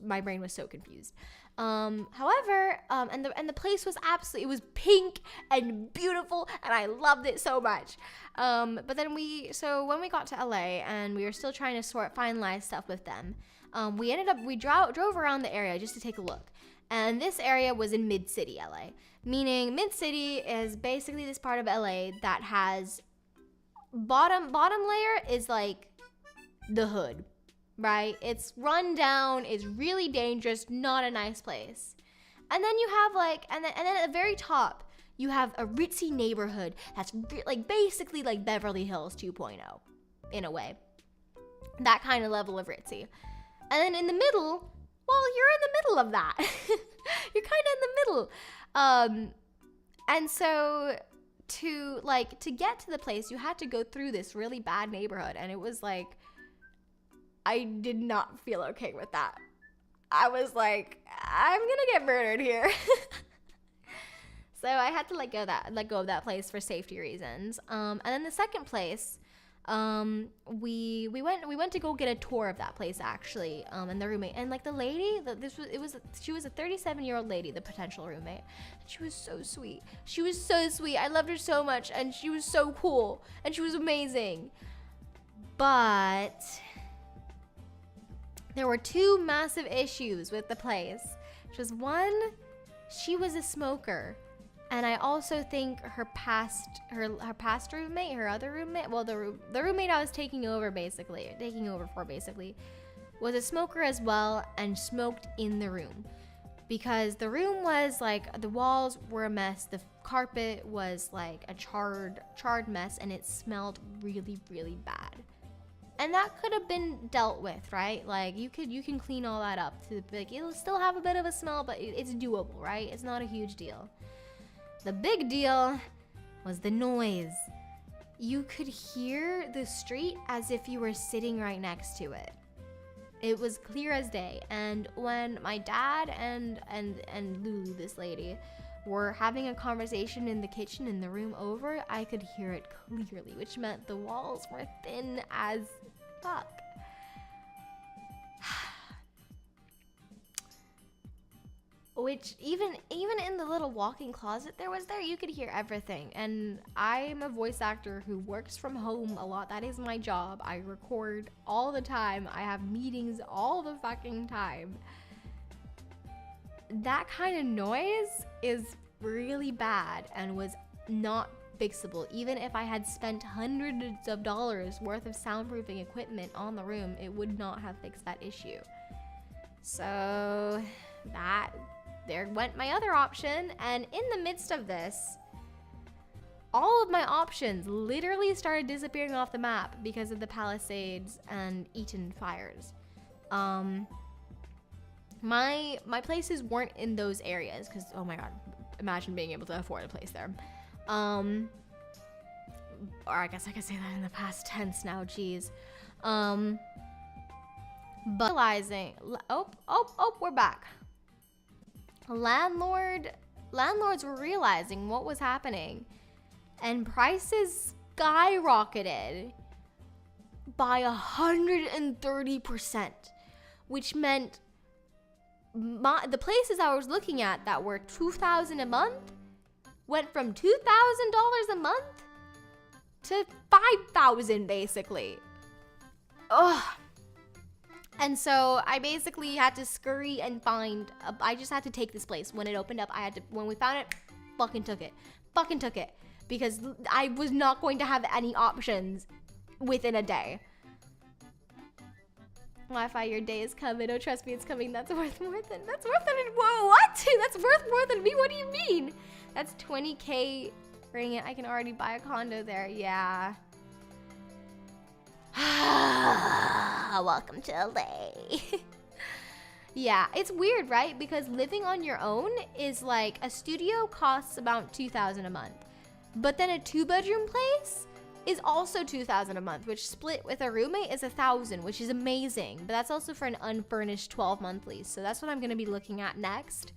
My brain was so confused. However, and the place was absolutely, it was pink and beautiful, and I loved it so much. But then when we got to LA and we were still trying to finalize stuff with them, we drove around the area just to take a look. And this area was in Mid-City, LA. Meaning Mid-City is basically this part of LA that has bottom layer is like the hood, right? It's run down, it's really dangerous, not a nice place. And then you have and then at the very top, you have a ritzy neighborhood that's like basically like Beverly Hills 2.0 in a way. That kind of level of ritzy. And then in the middle, well, you're in the middle of that. You're kind of in the middle. And so to get to the place, you had to go through this really bad neighborhood, and it was like, I did not feel okay with that. I was like, I'm gonna get murdered here. So I had to let go of that place for safety reasons. And then the second place, we went to go get a tour of that place actually, and the roommate, and like the lady, she was a 37-year-old lady, the potential roommate, and she was so sweet. I loved her so much, and she was so cool, and she was amazing. But there were two massive issues with the place, which was one, she was a smoker. And I also think her past roommate, her other roommate, well, the roommate I was taking over for was a smoker as well, and smoked in the room. Because the room was like, the walls were a mess, the carpet was like a charred mess, and it smelled really, really bad. And that could have been dealt with, right? Like you can clean all that up to like, it'll still have a bit of a smell, but it's doable, right? It's not a huge deal. The big deal was the noise. You could hear the street as if you were sitting right next to it. It was clear as day. And when my dad and Lulu, this lady, were having a conversation in the kitchen in the room over, I could hear it clearly, which meant the walls were thin as fuck. Which even in the little walk-in closet you could hear everything. And I'm a voice actor who works from home a lot. That is my job. I record all the time. I have meetings all the fucking time. That kind of noise is really bad and was not fixable. Even if I had spent hundreds of dollars worth of soundproofing equipment on the room, it would not have fixed that issue. So there went my other option, and in the midst of this, all of my options literally started disappearing off the map because of the Palisades and Eaton fires. My places weren't in those areas because, oh my god, imagine being able to afford a place there. Or I guess I could say that in the past tense now, geez. But realizing, we're back. Landlords were realizing what was happening, and prices skyrocketed by 130%, which meant the places I was looking at that were $2,000 a month went from $2,000 a month to $5,000 basically. Ugh. And so I basically had to scurry and I just had to take this place. When it opened up, when we found it, fucking took it. Because I was not going to have any options within a day. Wi-Fi, your day is coming. Oh, trust me, it's coming. That's worth more than, whoa, what? That's worth more than me? What do you mean? That's 20K ringgit. I can already buy a condo there. Yeah. Welcome to LA. Yeah, it's weird, right? Because living on your own is like, a studio costs about $2,000 a month. But then a 2-bedroom place is also $2,000 a month, which split with a roommate is $1,000, which is amazing. But that's also for an unfurnished 12-month lease. So that's what I'm gonna be looking at next.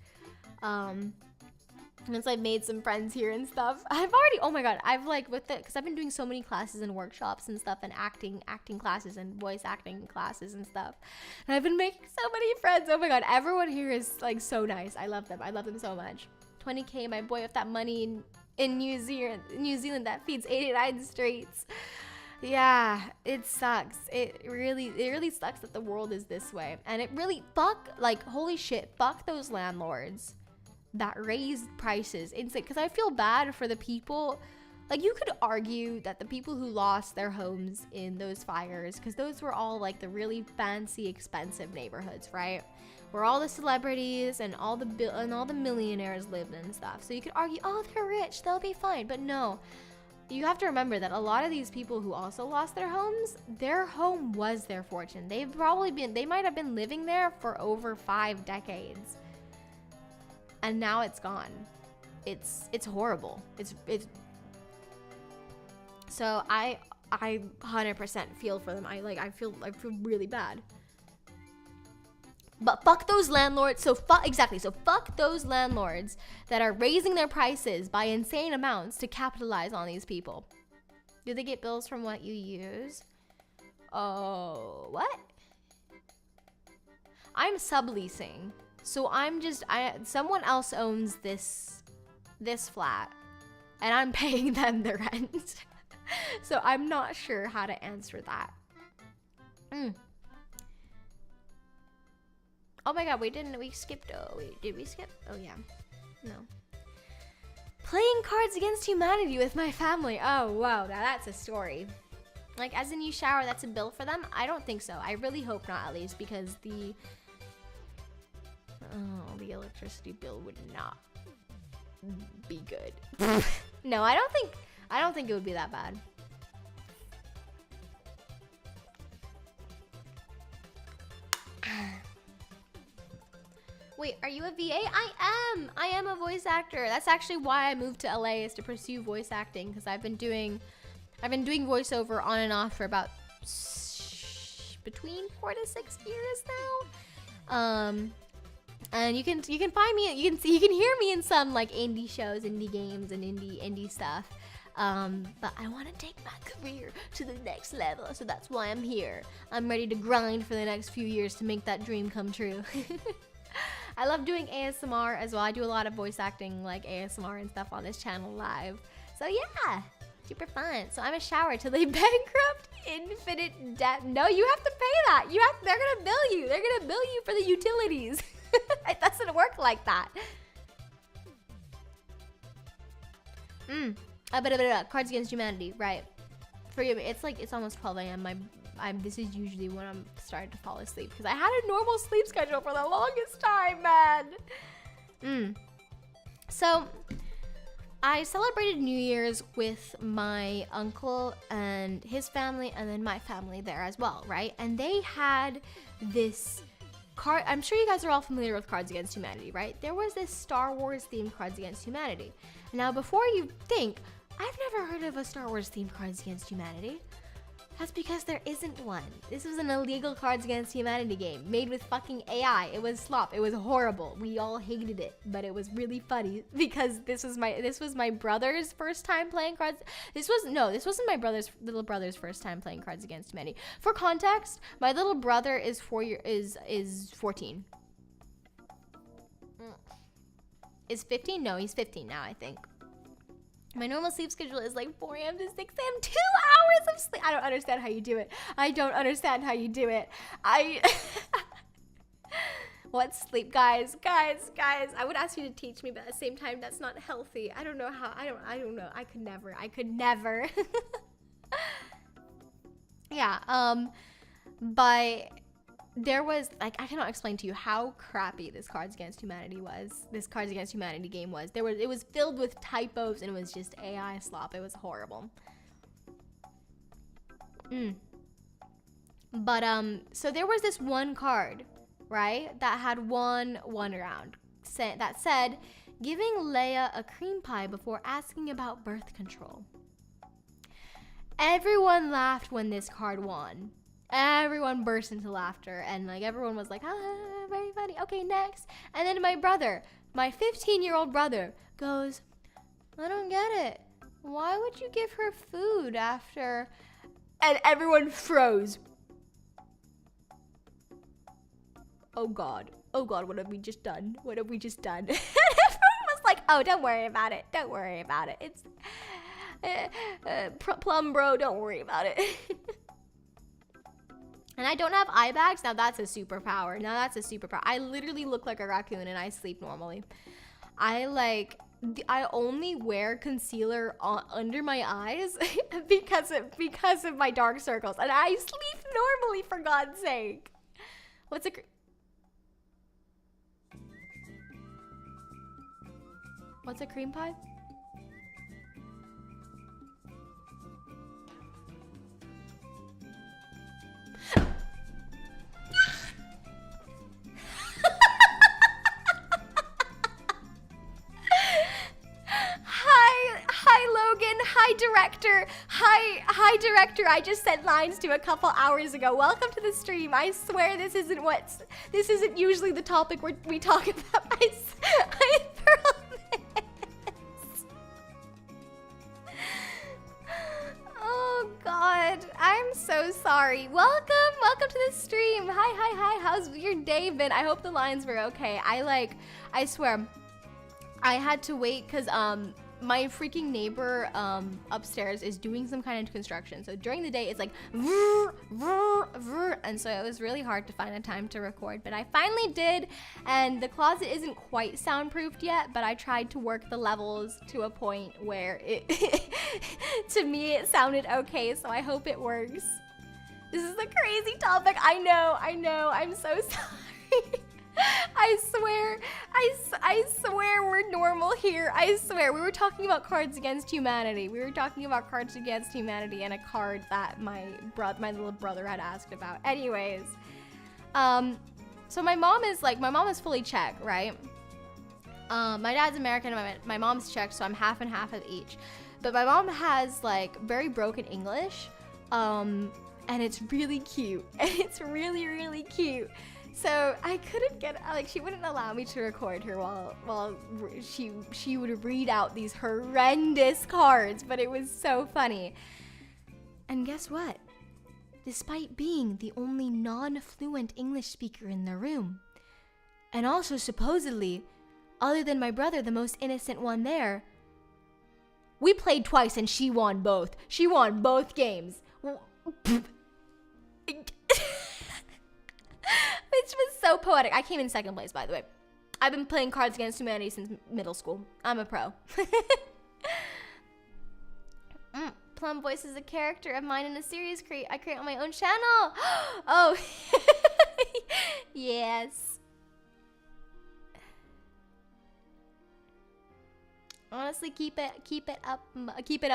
Once I've made some friends here and stuff, I've already, oh my god, I've like with it, because I've been doing so many classes and workshops and stuff, and acting classes and voice acting classes and stuff, and I've been making so many friends. Oh my god, everyone here is like so nice. I love them so much. 20k, my boy, with that money in New Zealand that feeds 89 streets. Yeah, it sucks. It really sucks that the world is this way, and it really, like, holy shit, fuck those landlords that raised prices insane. Because I feel bad for the people, like, you could argue that the people who lost their homes in those fires, because those were all like the really fancy, expensive neighborhoods, right, where all the celebrities and all the millionaires lived and stuff. So you could argue, oh, they're rich, they'll be fine. But no, you have to remember that a lot of these people who also lost their homes, their home was their fortune. They might have been living there for over 5 decades. And now it's gone. It's horrible. It's so I 100% feel for them. I feel really bad. But fuck those landlords. So fuck those landlords that are raising their prices by insane amounts to capitalize on these people. Do they get bills from what you use? Oh, what? I'm subleasing. So someone else owns this flat, and I'm paying them the rent. So I'm not sure how to answer that. Oh my god, we skipped, oh wait, did we skip? Oh yeah, no. Playing Cards Against Humanity with my family. Oh wow, now that's a story. Like, as in you shower, that's a bill for them? I don't think so. I really hope not, at least, because the electricity bill would not be good. No, I don't think it would be that bad. Wait, are you a VA? I am a voice actor. That's actually why I moved to LA, is to pursue voice acting, because I've been doing voiceover on and off for about between 4 to 6 years now. And you can find me, you can hear me in some like indie shows, indie games, and indie stuff. But I want to take my career to the next level, so that's why I'm here. I'm ready to grind for the next few years to make that dream come true. I love doing ASMR as well. I do a lot of voice acting, like ASMR and stuff on this channel live. So yeah, super fun. So I'm a shower till they bankrupt infinite debt. No, you have to pay that. They're gonna bill you. They're gonna bill you for the utilities. It doesn't work like that. Cards Against Humanity, right? Forgive me, it's almost 12 a.m. This is usually when I'm starting to fall asleep, because I had a normal sleep schedule for the longest time, man. So I celebrated New Year's with my uncle and his family, and then my family there as well, right? And they had this card. I'm sure you guys are all familiar with Cards Against Humanity, right? There was this Star Wars themed Cards Against Humanity. Now, before you think, I've never heard of a Star Wars themed Cards Against Humanity, that's because there isn't one. This was an illegal Cards Against Humanity game made with fucking AI. It was slop. It was horrible. We all hated it, but it was really funny because this was my brother's first time playing cards. This wasn't my little brother's first time playing Cards Against Humanity. For context, my little brother is 14. Is 15? No, he's 15 now, I think. My normal sleep schedule is like 4 a.m. to 6 a.m. 2 hours of sleep. I don't understand how you do it. What sleep, guys? I would ask you to teach me, but at the same time, that's not healthy. I don't know how. I don't know. I could never. Yeah. But there was, like, I cannot explain to you how crappy this Cards Against Humanity game was. It was filled with typos, and it was just AI slop. It was horrible. But so there was this one card, right, that had one around that said, giving Leia a cream pie before asking about birth control. Everyone laughed when this card won. Everyone burst into laughter, and like everyone was like, ah, very funny. Okay, next. And then my 15-year-old brother goes, I don't get it. Why would you give her food after? And everyone froze. Oh God, what have we just done? What have we just done? And everyone was like, oh, don't worry about it. Don't worry about it. It's Plum bro, don't worry about it. And I don't have eye bags. Now that's a superpower. I literally look like a raccoon and I sleep normally. I only wear concealer under my eyes because of my dark circles, and I sleep normally, for God's sake. What's a cream pie? Hi Logan, hi director, I just sent lines to a couple hours ago. Welcome to the stream. I swear this isn't usually the topic we talk about. I promise. Oh God, I'm so sorry. Welcome to the stream. Hi, how's your day been? I hope the lines were okay. I swear, I had to wait because my freaking neighbor upstairs is doing some kind of construction. So during the day, it's like vrr, vrr, vrr, and so it was really hard to find a time to record. But I finally did, and the closet isn't quite soundproofed yet, but I tried to work the levels to a point where it, to me, it sounded okay. So I hope it works. This is a crazy topic. I know. I'm so sorry. I swear we're normal here. I swear. We were talking about Cards Against Humanity. And a card that my little brother had asked about. Anyways, so my mom is fully Czech, right? My dad's American, my mom's Czech, so I'm half and half of each. But my mom has like very broken English, and it's really cute. It's really, really cute. So I couldn't get, she wouldn't allow me to record her while she would read out these horrendous cards, but it was so funny. And guess what? Despite being the only non-fluent English speaker in the room, and also supposedly, other than my brother, the most innocent one there, we played twice and she won both. She won both games. Which was so poetic. I came in second place, by the way. I've been playing Cards Against Humanity since middle school. I'm a pro. Plum voices a character of mine in a series I create on my own channel. Oh, yes. Honestly, keep it up,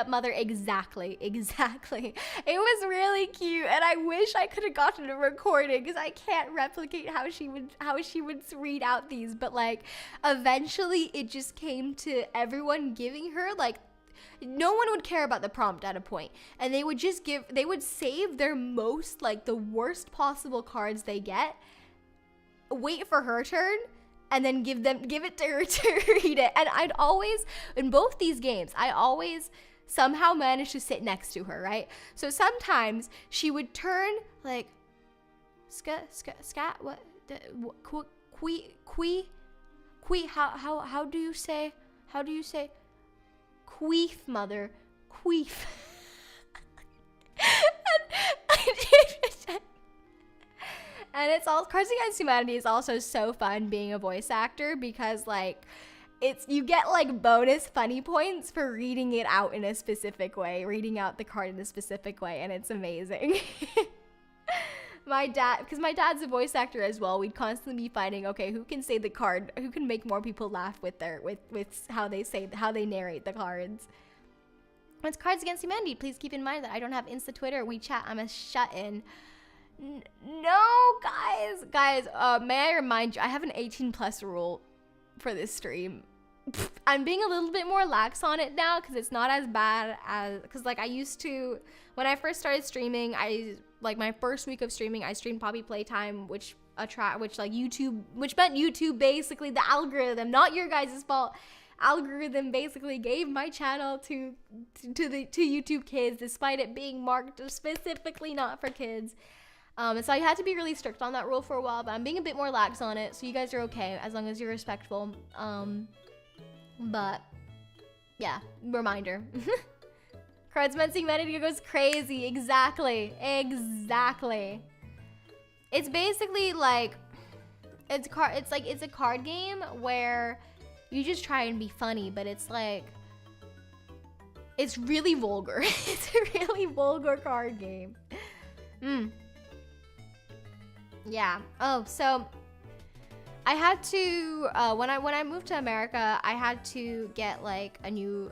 mother. Exactly. It was really cute, and I wish I could have gotten a recording because I can't replicate how she would read out these. But like, eventually, it just came to everyone giving her like. No one would care about the prompt at a point, and they would save their most, like, the worst possible cards they get, wait for her turn, and then give it to her to read it. And I'd always, in both these games, I always somehow managed to sit next to her, right? So sometimes she would turn like, scat, what, how do you say, queef, mother, queef. And it's all, Cards Against Humanity is also so fun being a voice actor because like you get like bonus funny points for reading it out in a specific way, reading out the card in a specific way, and it's amazing. Because my dad's a voice actor as well, we'd constantly be fighting, okay, who can say the card, who can make more people laugh with how they narrate the cards. When it's Cards Against Humanity, please keep in mind that I don't have Insta, Twitter, or WeChat. I'm a shut-in. No, guys, may I remind you, I have an 18+ rule for this stream. I'm being a little bit more lax on it now because it's not as bad as, because like I used to, when I first started streaming, my first week of streaming, I streamed Poppy Playtime, which meant YouTube basically, the algorithm, not your guys' fault. algorithm basically gave my channel to YouTube Kids, despite it being marked specifically not for kids. And so I had to be really strict on that rule for a while, but I'm being a bit more lax on it, so you guys are okay as long as you're respectful. But yeah, reminder. Cards Mensing Humanity goes crazy. Exactly. It's basically like it's a card game where you just try and be funny, but it's like it's really vulgar. It's a really vulgar card game. Yeah. Oh, so I had to when I moved to America, I had to get like a new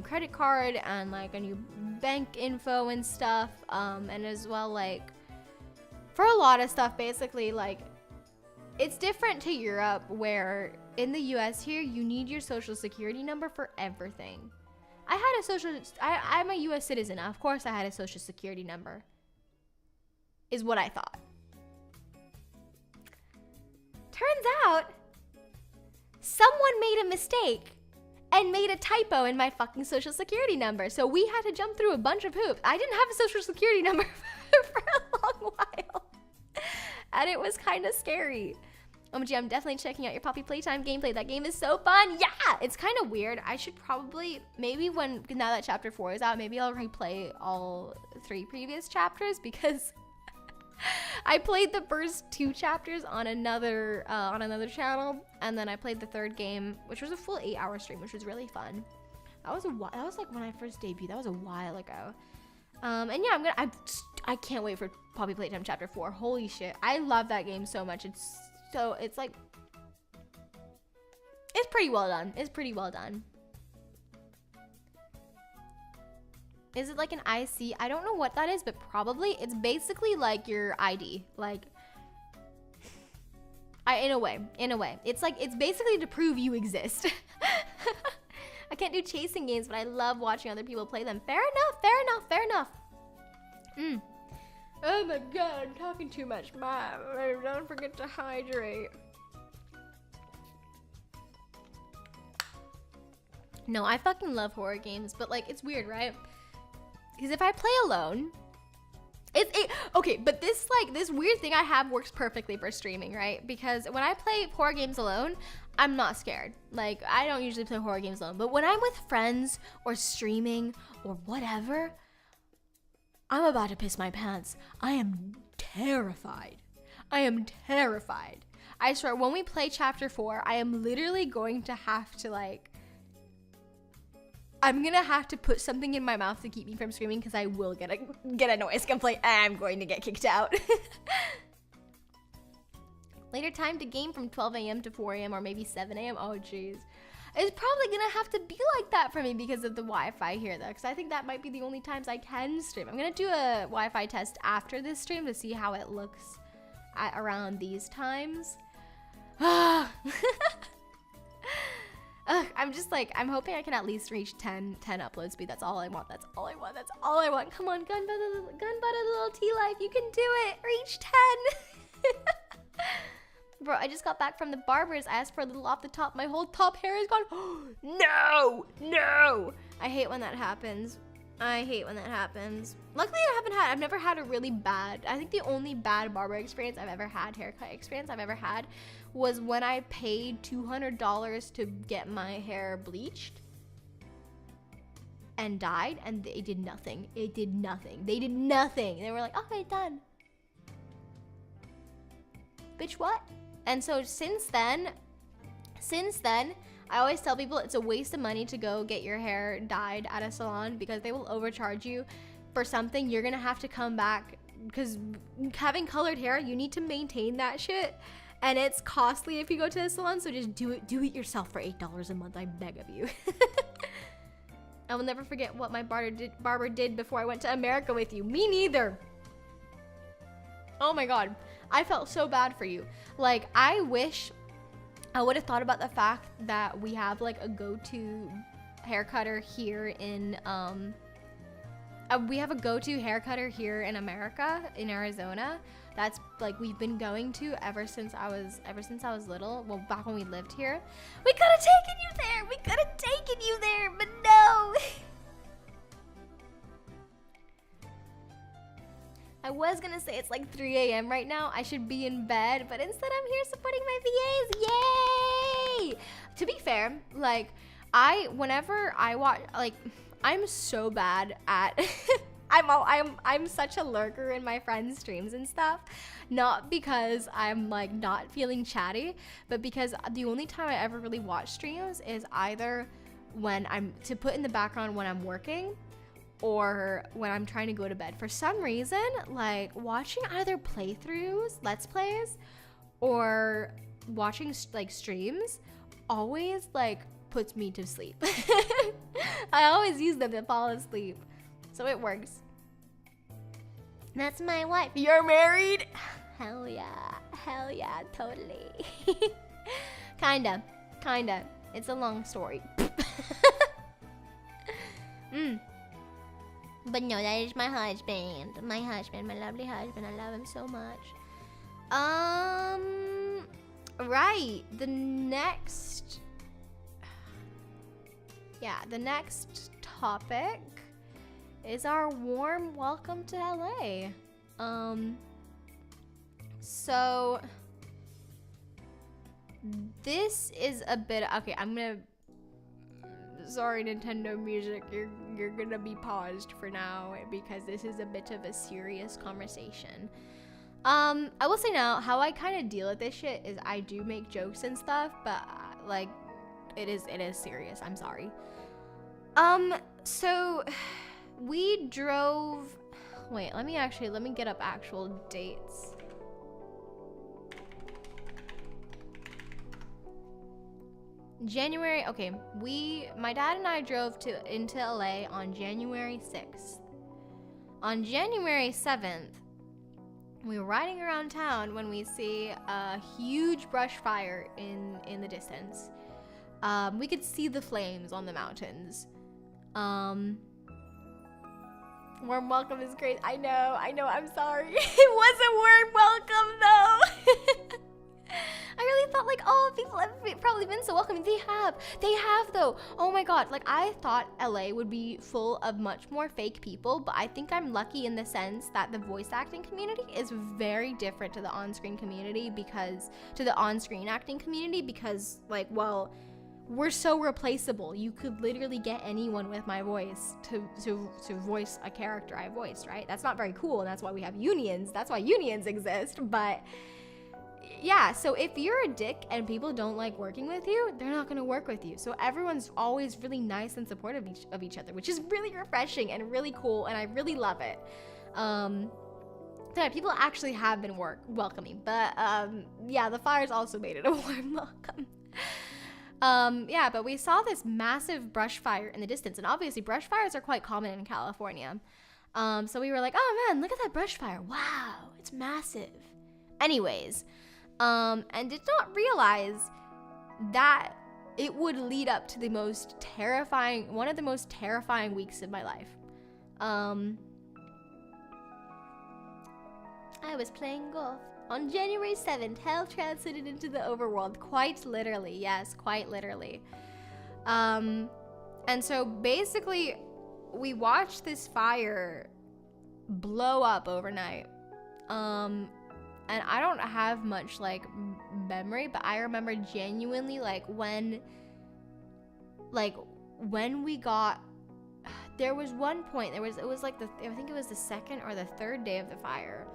credit card and like a new bank info and stuff, and as well like for a lot of stuff, basically like it's different to Europe, where in the US here you need your social security number for everything. I'm a US citizen, of course I had a social security number, is what I thought. Turns out, someone made a mistake and made a typo in my fucking social security number. So we had to jump through a bunch of hoops. I didn't have a social security number for a long while. And it was kind of scary. OMG, I'm definitely checking out your Poppy Playtime gameplay. That game is so fun. Yeah, it's kind of weird. I should probably, maybe now that chapter 4 is out, maybe I'll replay all 3 previous chapters, because I played the first 2 chapters on another channel, and then I played the 3rd game, which was a full 8-hour stream, which was really fun. That was like when I first debuted. That was a while ago. And yeah, I can't wait for Poppy Playtime Chapter 4. Holy shit, I love that game so much. It's pretty well done. It's pretty well done. Is it like an IC? I don't know what that is, but probably it's basically like your ID. Like, in a way, it's like, it's basically to prove you exist. I can't do chasing games, but I love watching other people play them. Fair enough. Oh my god, I'm talking too much. Don't forget to hydrate. No, I fucking love horror games, but like, it's weird, right? Because if I play alone, okay, but this weird thing I have works perfectly for streaming, right? Because when I play horror games alone, I'm not scared. Like, I don't usually play horror games alone, but when I'm with friends or streaming or whatever, I'm about to piss my pants. I am terrified. I swear, when we play chapter 4, I am literally going to have to like, I'm gonna have to put something in my mouth to keep me from screaming, because I will get a noise complaint and I'm going to get kicked out. Later time to game from 12 a.m. to 4 a.m. or maybe 7 a.m. Oh jeez. It's probably gonna have to be like that for me because of the Wi-Fi here though, because I think that might be the only times I can stream. I'm gonna do a Wi-Fi test after this stream to see how it looks around these times. I'm just like, I'm hoping I can at least reach 10 upload speed. That's all I want. Come on, Gun Butter Little Tea Life, you can do it. Reach 10. Bro, I just got back from the barber's. I asked for a little off the top. My whole top hair is gone. No. I hate when that happens. Luckily, I've never had a really bad, I think the only bad barber experience I've ever had, haircut experience I've ever had, was when I paid $200 to get my hair bleached and dyed, and they did nothing. They did nothing. They were like, okay, done. Bitch, what? And so since then, I always tell people it's a waste of money to go get your hair dyed at a salon, because they will overcharge you for something. You're gonna have to come back, because having colored hair, you need to maintain that shit, and it's costly if you go to the salon. So just do it yourself for $8 a month, I beg of you. I will never forget what my barber did before I went to America with you. Me neither. Oh my god, I felt so bad for you. Like, I wish I would have thought about the fact that we have like a go-to hair cutter here in we have a go-to hair cutter here in America, in Arizona, that's like we've been going to ever since I was little. Well, back when we lived here. We could have taken you there. We could have taken you there, but no. I was gonna say it's like 3 a.m. right now. I should be in bed, but instead I'm here supporting my VAs. Yay! To be fair, like whenever I watch, like I'm so bad at I'm such a lurker in my friends' streams and stuff. Not because I'm like not feeling chatty, but because the only time I ever really watch streams is either when I'm to put in the background when I'm working or when I'm trying to go to bed. For some reason, like watching either playthroughs, let's plays, or watching like streams always like puts me to sleep. I always use them to fall asleep. So it works. That's my wife. You're married? Hell yeah, totally. Kinda. It's a long story. But no, that is my husband. My lovely husband. I love him so much. Right. The next topic is our warm welcome to LA. So this is a bit, okay, sorry Nintendo Music, you're gonna be paused for now because this is a bit of a serious conversation. I will say now, how I kind of deal with this shit is I do make jokes and stuff, but like it is serious. I'm sorry. So we drove, wait, let me get up actual dates. January, okay, my dad and I drove into LA on January 6th. On January 7th, we were riding around town when we see a huge brush fire in the distance. We could see the flames on the mountains. Warm welcome is great. I know, I'm sorry. It was a warm welcome though. I really thought like, oh, people have probably been so welcoming. They have though. Oh my god, like I thought LA would be full of much more fake people, but I think I'm lucky in the sense that the voice acting community is very different to the on-screen community acting community because like, well, we're so replaceable. You could literally get anyone with my voice to voice a character I voiced, right? That's not very cool, and that's why we have unions. That's why unions exist, but yeah, so if you're a dick and people don't like working with you, they're not going to work with you. So everyone's always really nice and supportive of each other, which is really refreshing and really cool, and I really love it. Yeah, people actually have been welcoming, but yeah, the fires also made it a warm welcome. Yeah, but we saw this massive brush fire in the distance, and obviously brush fires are quite common in California. So we were like, oh man, look at that brush fire. Wow, it's massive. Anyways, and did not realize that it would lead up to one of the most terrifying weeks of my life. I was playing golf. On January 7th, hell translated into the overworld. Quite literally, yes, quite literally. And so basically, we watched this fire blow up overnight. And I don't have much, like, memory, but I remember genuinely, like, when we got, there was one point, it was like I think it was the second or the third day of the fire,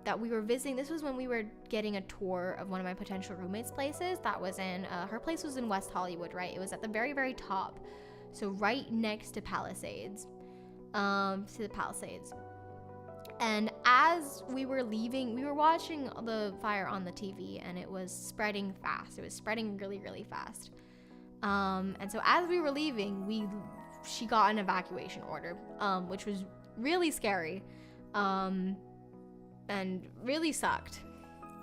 that we were visiting. This was when we were getting a tour of one of my potential roommates' places. That was in, her place was in West Hollywood, right? It was at the very, very top. So right next to Palisades, And as we were leaving, we were watching the fire on the TV, and it was spreading fast. It was spreading really, really fast. And so as we were leaving, she got an evacuation order, which was really scary. And really sucked.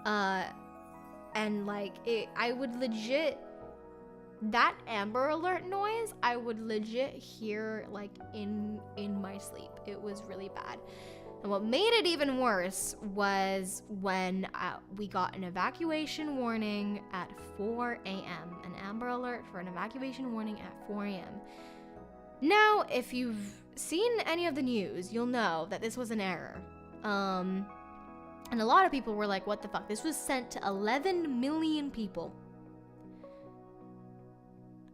And like I would legit, that Amber Alert noise, I would legit hear like in my sleep. It was really bad. And what made it even worse was when we got an evacuation warning at 4 a.m. An Amber Alert for an evacuation warning at 4 a.m. Now, if you've seen any of the news, you'll know that this was an error. And a lot of people were like, what the fuck? This was sent to 11 million people.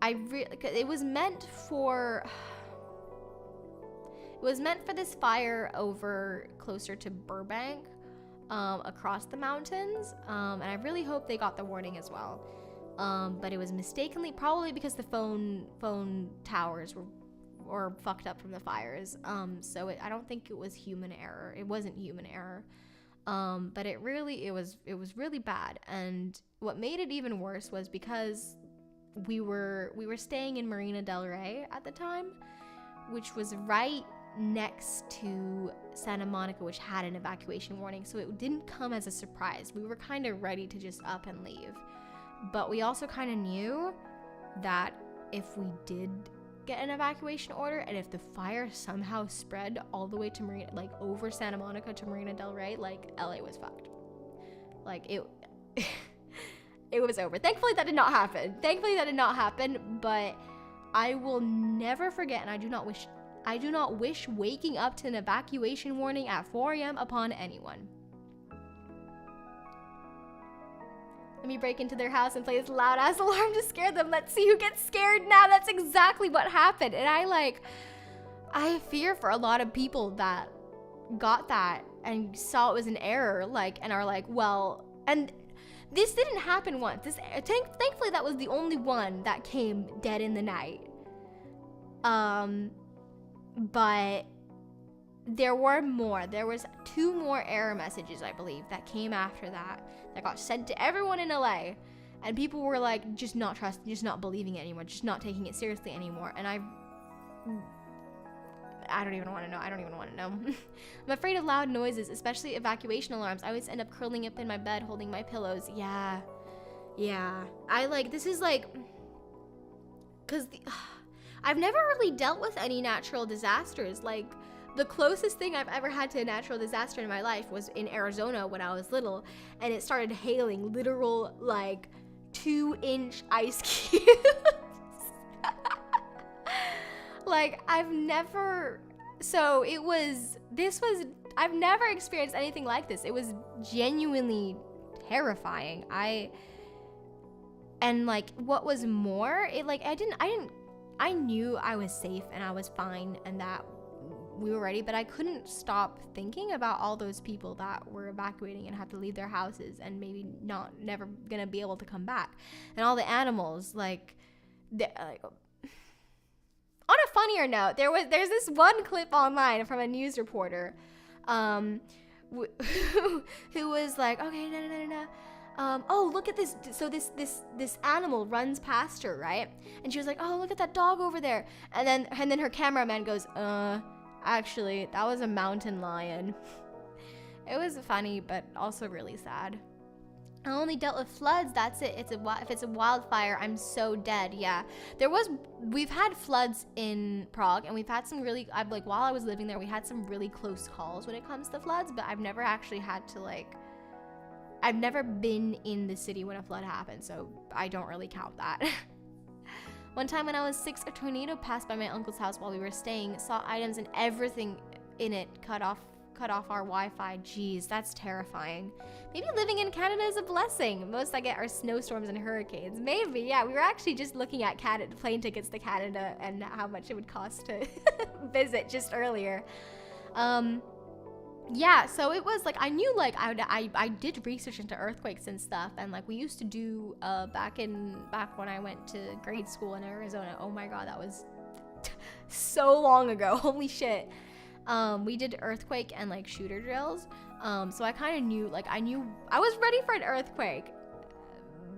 It was meant for this fire over closer to Burbank, across the mountains, and I really hope they got the warning as well. But it was mistakenly, probably because the phone towers were fucked up from the fires. So I don't think it was human error. It wasn't human error. But it was really bad. And what made it even worse was because we were staying in Marina Del Rey at the time, which was right next to Santa Monica, which had an evacuation warning. So it didn't come as a surprise. We were kind of ready to just up and leave. But we also kind of knew that if we did get an evacuation order and if the fire somehow spread all the way to Marina, like over Santa Monica to Marina Del Rey, like LA was fucked. Like it it was over. Thankfully that did not happen, but I will never forget, and I do not wish waking up to an evacuation warning at 4 a.m. upon anyone. Let me break into their house and play this loud ass alarm to scare them. Let's see who gets scared now. That's exactly what happened. And I fear for a lot of people that got that and saw it was an error, like, and are like, well, and this didn't happen once. Thankfully that was the only one that came dead in the night. But there were more. There was 2 more error messages, I believe, that came after that got sent to everyone in LA, and people were like, just not trusting, just not believing it anymore, just not taking it seriously anymore. And I don't even want to know. I'm afraid of loud noises, especially evacuation alarms. I always end up curling up in my bed holding my pillows. Yeah. This is like, because I've never really dealt with any natural disasters. Like, the closest thing I've ever had to a natural disaster in my life was in Arizona when I was little, and it started hailing literal, like, 2-inch ice cubes. Like, I've never experienced anything like this. It was genuinely terrifying. And like, what was more, I knew I was safe and I was fine and that we were ready, but I couldn't stop thinking about all those people that were evacuating and had to leave their houses and maybe never gonna be able to come back, and all the animals. Like, on a funnier note, there's this one clip online from a news reporter, who was like, okay, no. Oh, look at this. So this animal runs past her, right? And she was like, oh, look at that dog over there. And then her cameraman goes, actually, that was a mountain lion. It was funny, but also really sad. I only dealt with floods. That's it. If it's a wildfire, I'm so dead. Yeah, we've had floods in Prague, and we've had some really, while I was living there, we had some really close calls when it comes to floods, but I've never actually had to, like, I've never been in the city when a flood happened, so I don't really count that. One time when I was 6, a tornado passed by my uncle's house while we were staying, saw items and everything in it cut off our Wi-Fi. Jeez, that's terrifying. Maybe living in Canada is a blessing. Most I get are snowstorms and hurricanes. Maybe, yeah. We were actually just looking at plane tickets to Canada and how much it would cost to visit just earlier. Yeah, so it was like, I knew, like, I did research into earthquakes and stuff, and like we used to do back when I went to grade school in Arizona. Oh my god, that was so long ago. Holy shit. We did earthquake and like shooter drills. So I kind of knew, like, I was ready for an earthquake,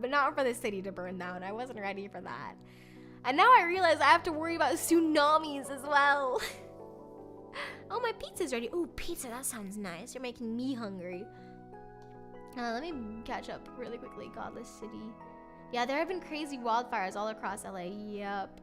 but not for the city to burn down. I wasn't ready for that. And now I realize I have to worry about tsunamis as well. Oh, my pizza's ready. Oh, pizza, that sounds nice. You're making me hungry. Let me catch up really quickly. Godless City. Yeah, there have been crazy wildfires all across LA. Yep.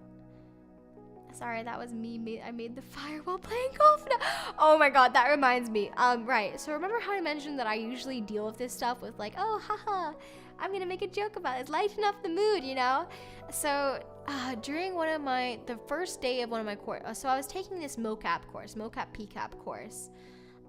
Sorry, that was me. I made the fire while playing golf. No. Oh my god, that reminds me. Right. So remember how I mentioned that I usually deal with this stuff with like, oh, haha, I'm gonna make a joke about it, lighten up the mood, you know? So during the first day of one of my courses, so I was taking this mocap PCAP course.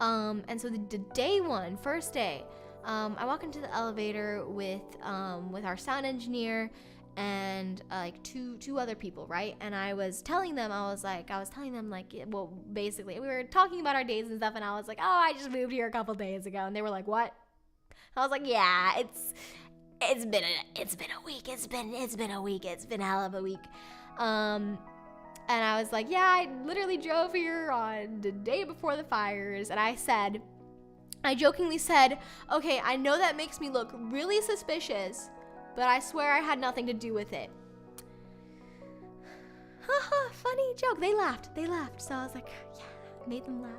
And so the day one, first day, I walk into the elevator with our sound engineer and like two other people, right? And I was telling them like, well, basically we were talking about our days and stuff, and I was like, oh, I just moved here a couple days ago, and they were like, what? I was like, yeah, it's been a week, it's been a hell of a week. And I was like, yeah, I literally drove here on the day before the fires, and I jokingly said, okay, I know that makes me look really suspicious, but I swear I had nothing to do with it. Haha, funny joke. They laughed. So I was like, yeah, made them laugh.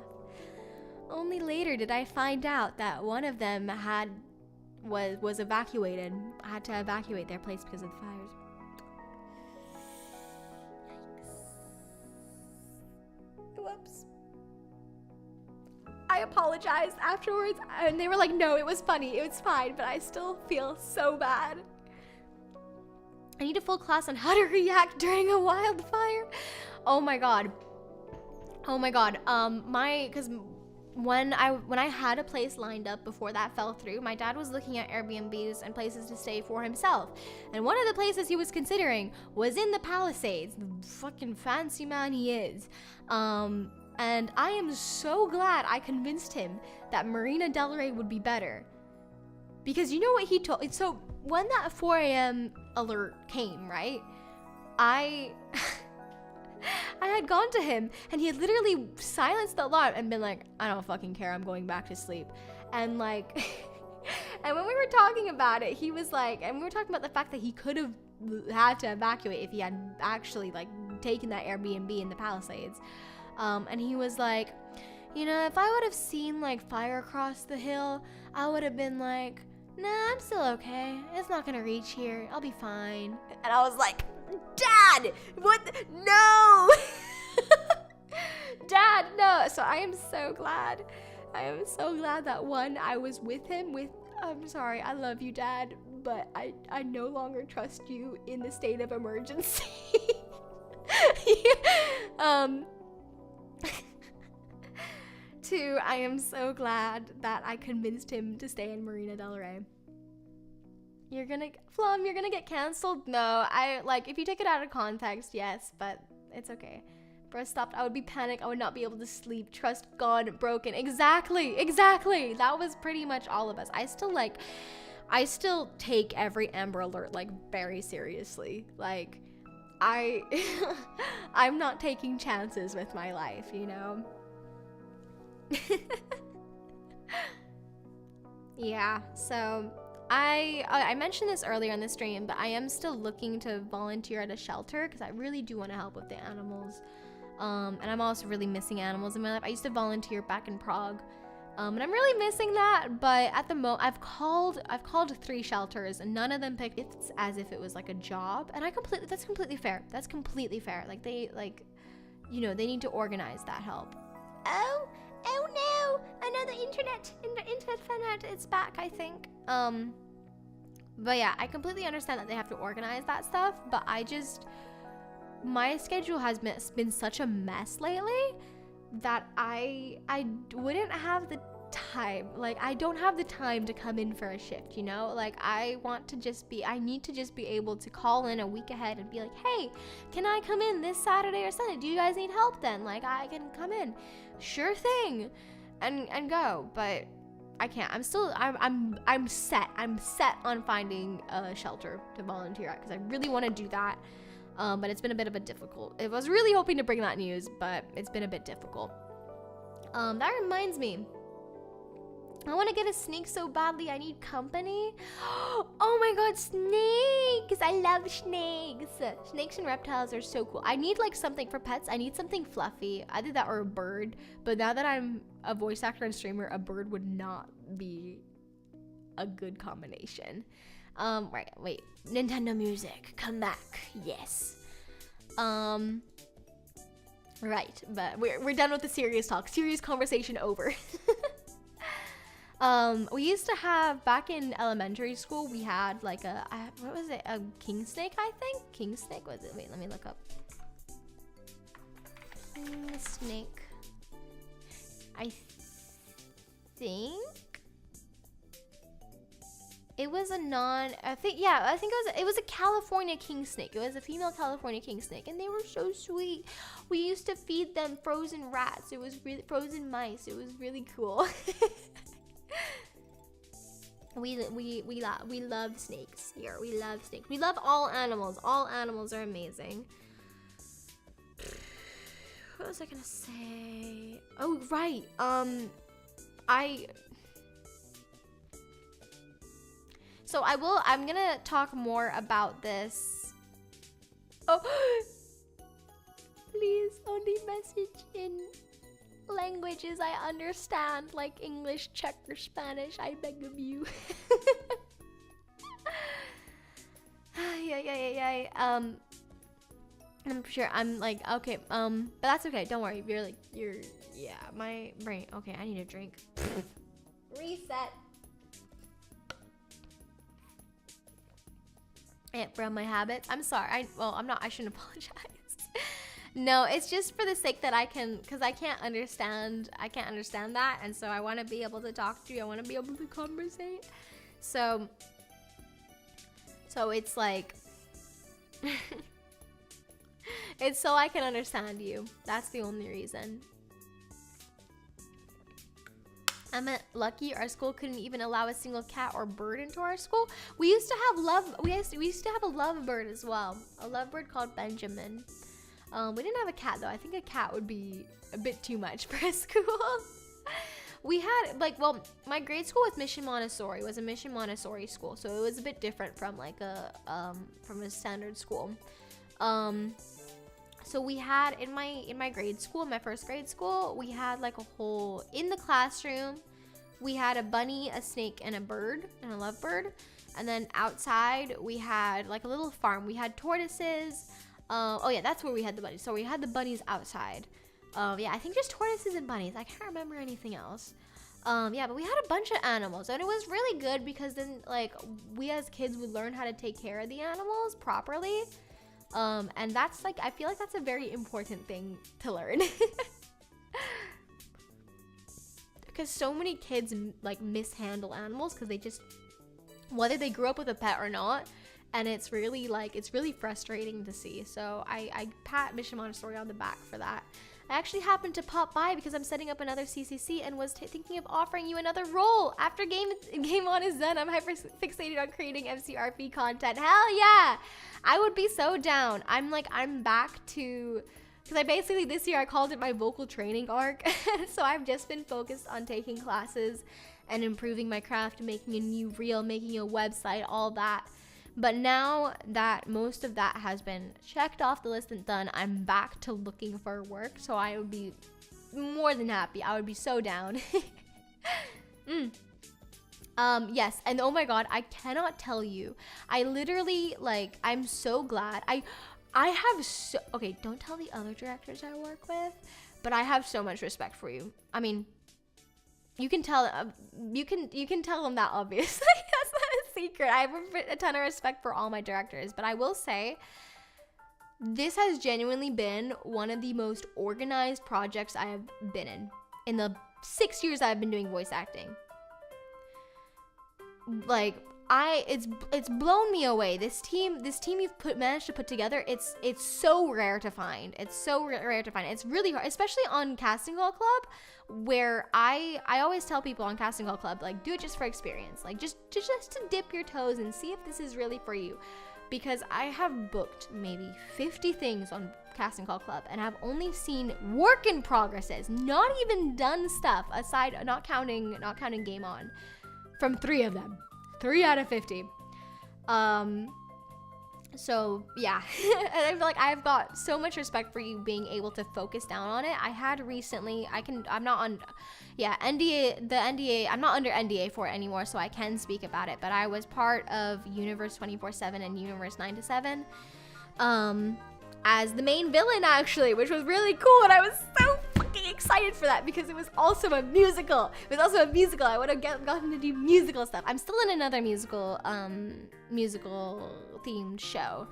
Only later did I find out that one of them was evacuated. Had to evacuate their place because of the fires. Yikes. Whoops. I apologized afterwards, and they were like, no, it was funny, it was fine, but I still feel so bad. I need a full class on how to react during a wildfire. Oh my god. Because when I had a place lined up before that fell through, my dad was looking at Airbnbs and places to stay for himself. And one of the places he was considering was in the Palisades. The fucking fancy man he is. And I am so glad I convinced him that Marina Del Rey would be better. Because you know what he told, so when that 4 a.m. alert came, right, I had gone to him, and he had literally silenced the alarm and been like, I don't fucking care, I'm going back to sleep. And like, and when we were talking about it, he was like, and we were talking about the fact that he could have had to evacuate if he had actually like taken that Airbnb in the Palisades. And he was like, you know, if I would have seen like fire across the hill, I would have been like, nah, I'm still okay. It's not gonna reach here. I'll be fine. And I was like, Dad, what? No! Dad, no. So I am so glad. That one, I was with him I'm sorry, I love you, Dad, but I no longer trust you in the state of emergency. Two, I am so glad that I convinced him to stay in Marina Del Rey. Plum, you're gonna get canceled? No, if you take it out of context, yes, but it's okay. Bro, stopped, I would be panicked, I would not be able to sleep, trust gone, broken. Exactly, that was pretty much all of us. I still take every Amber Alert, like, very seriously. Like, I'm not taking chances with my life, you know? Yeah, so I mentioned this earlier in the stream, but I am still looking to volunteer at a shelter because I really do want to help with the animals. And I'm also really missing animals in my life. I used to volunteer back in Prague, and I'm really missing that. But at the moment, I've called 3 shelters, and none of them picked it as if it was like a job. And that's completely fair. That's completely fair. Like they need to organize that help. Oh no! Another internet fan, it's back, I think. But yeah, I completely understand that they have to organize that stuff, but my schedule has been such a mess lately that I wouldn't have the time. Like, I don't have the time to come in for a shift, you know? Like, I need to just be able to call in a week ahead and be like, hey, can I come in this Saturday or Sunday? Do you guys need help then? Like, I can come in. Sure thing. And go. But I can't. I'm set on finding a shelter to volunteer at because I really want to do that. But it's been a bit of a difficult. I was really hoping to bring that news, but it's been a bit difficult. That reminds me. I want to get a snake so badly. I need company. Oh my god, snakes! I love snakes. Snakes and reptiles are so cool. I need like something for pets. I need something fluffy. Either that or a bird. But now that I'm a voice actor and streamer, a bird would not be a good combination. Right, wait. Nintendo music, come back. Yes. Right, but we're done with the serious talk. Serious conversation over. We used to have, back in elementary school, we had like what was it? A king snake, I think? King snake? Was it? Wait, let me look up. King snake. I think it was it was a California king snake. It was a female California king snake, and they were so sweet. We used to feed them frozen rats. It was really frozen mice. It was really cool. We love snakes here. We love snakes. We love all animals. All animals are amazing. What was I gonna say? Oh, right. I'm gonna talk more about this. Oh, please only message in languages I understand, like English, Czech, or Spanish. I beg of you. Yeah. I'm sure I'm like, okay, but that's okay. Don't worry. Yeah, my brain. Okay, I need a drink. Reset. And from my habits. I'm sorry. I shouldn't apologize. No, it's just for the sake that because I can't understand that, and so I want to be able to talk to you. I want to be able to conversate. So it's like, it's so I can understand you. That's the only reason. I'm lucky our school couldn't even allow a single cat or bird into our school. We used to have we used to have a lovebird as well. A lovebird called Benjamin. We didn't have a cat though. I think a cat would be a bit too much for a school. We had my grade school was Mission Montessori. It was a Mission Montessori school, so it was a bit different from like a standard school. So we had in my grade school, my first grade school, we had like a whole, in the classroom, we had a bunny, a snake, and a bird, and a lovebird. And then outside we had like a little farm. We had tortoises. Oh yeah, that's where we had the bunnies. So we had the bunnies outside. Yeah, I think just tortoises and bunnies. I can't remember anything else. Yeah, but we had a bunch of animals, and it was really good because then like we as kids would learn how to take care of the animals properly. And that's like, I feel like that's a very important thing to learn. Because so many kids like mishandle animals because they just, whether they grew up with a pet or not, and it's really frustrating to see. So I pat Mission Montessori on the back for that. I actually happened to pop by because I'm setting up another CCC and was thinking of offering you another role. After game on is done, I'm hyper fixated on creating MCRP content. Hell yeah! I would be so down. I'm back to, because I basically, this year I called it my vocal training arc. So I've just been focused on taking classes and improving my craft, making a new reel, making a website, all that. But now that most of that has been checked off the list and done, I'm back to looking for work. So I would be more than happy. I would be so down. Yes, and oh my god, I cannot tell you. I literally, I'm so glad. I have okay, don't tell the other directors I work with, but I have so much respect for you. I mean, you can tell you can tell them that, obviously. That's not a secret. I have a ton of respect for all my directors, but I will say this has genuinely been one of the most organized projects I have been in the 6 years I've been doing voice acting. It's blown me away. This team you've managed to put together, it's so rare to find. It's so rare to find. It's really hard, especially on Casting Call Club, where I always tell people on Casting Call Club, do it just for experience. Just to dip your toes and see if this is really for you. Because I have booked maybe 50 things on Casting Call Club and I've only seen work in progresses, not even done stuff, aside, not counting Game On, from 3 of them. 3 out of 50. So yeah. And I feel like I've got so much respect for you being able to focus down on it. I had recently, I'm not on, NDA, I'm not under NDA for it anymore, so I can speak about it, but I was part of Universe 24/7 and Universe 9 to 7. as the main villain, actually, which was really cool, and I was so fucking excited for that because it was also a musical. I would have gotten to do musical stuff. I'm still in another musical themed show,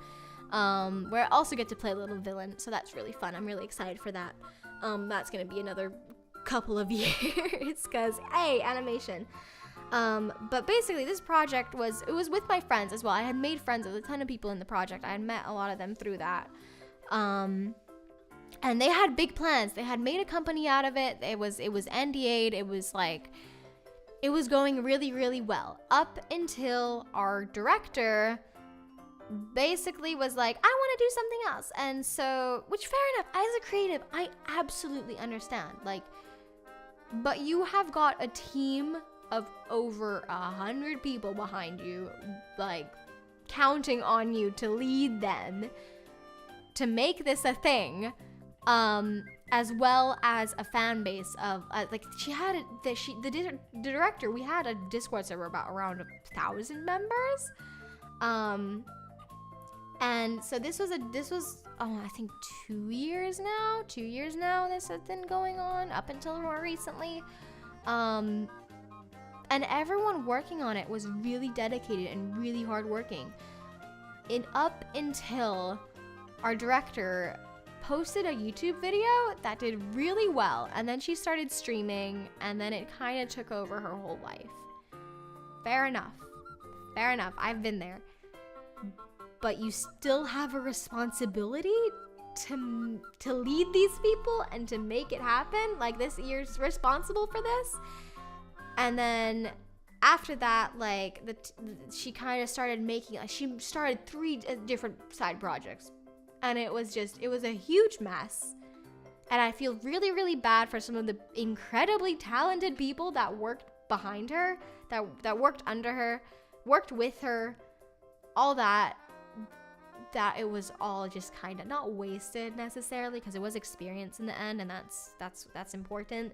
where I also get to play a little villain, so that's really fun. I'm really excited for that. That's gonna be another couple of years, because hey, animation. But basically this project was with my friends as well. I had made friends with a ton of people in the project. I had met a lot of them through that. And they had big plans. They had made a company out of it. It was NDA'd. It was like, it was going really, really well up until our director basically was like, I want to do something else. And so, which fair enough, as a creative, I absolutely understand. Like, but you have got a team of over 100 people behind you, like counting on you to lead them to make this a thing, as well as a fan base of like the director. We had a Discord server around 1,000 members, and so this was I think 2 years now. This has been going on up until more recently, and everyone working on it was really dedicated and really hardworking. And up until our director posted a YouTube video that did really well, and then she started streaming, and then it kind of took over her whole life. Fair enough. I've been there. But you still have a responsibility to lead these people and to make it happen. Like, you're responsible for this. And then after that, like, she kind of started making, she started 3 different side projects. And it was a huge mess. And I feel really, really bad for some of the incredibly talented people that worked behind her, that worked under her, worked with her, all that it was all just kind of not wasted necessarily, because it was experience in the end, and that's important.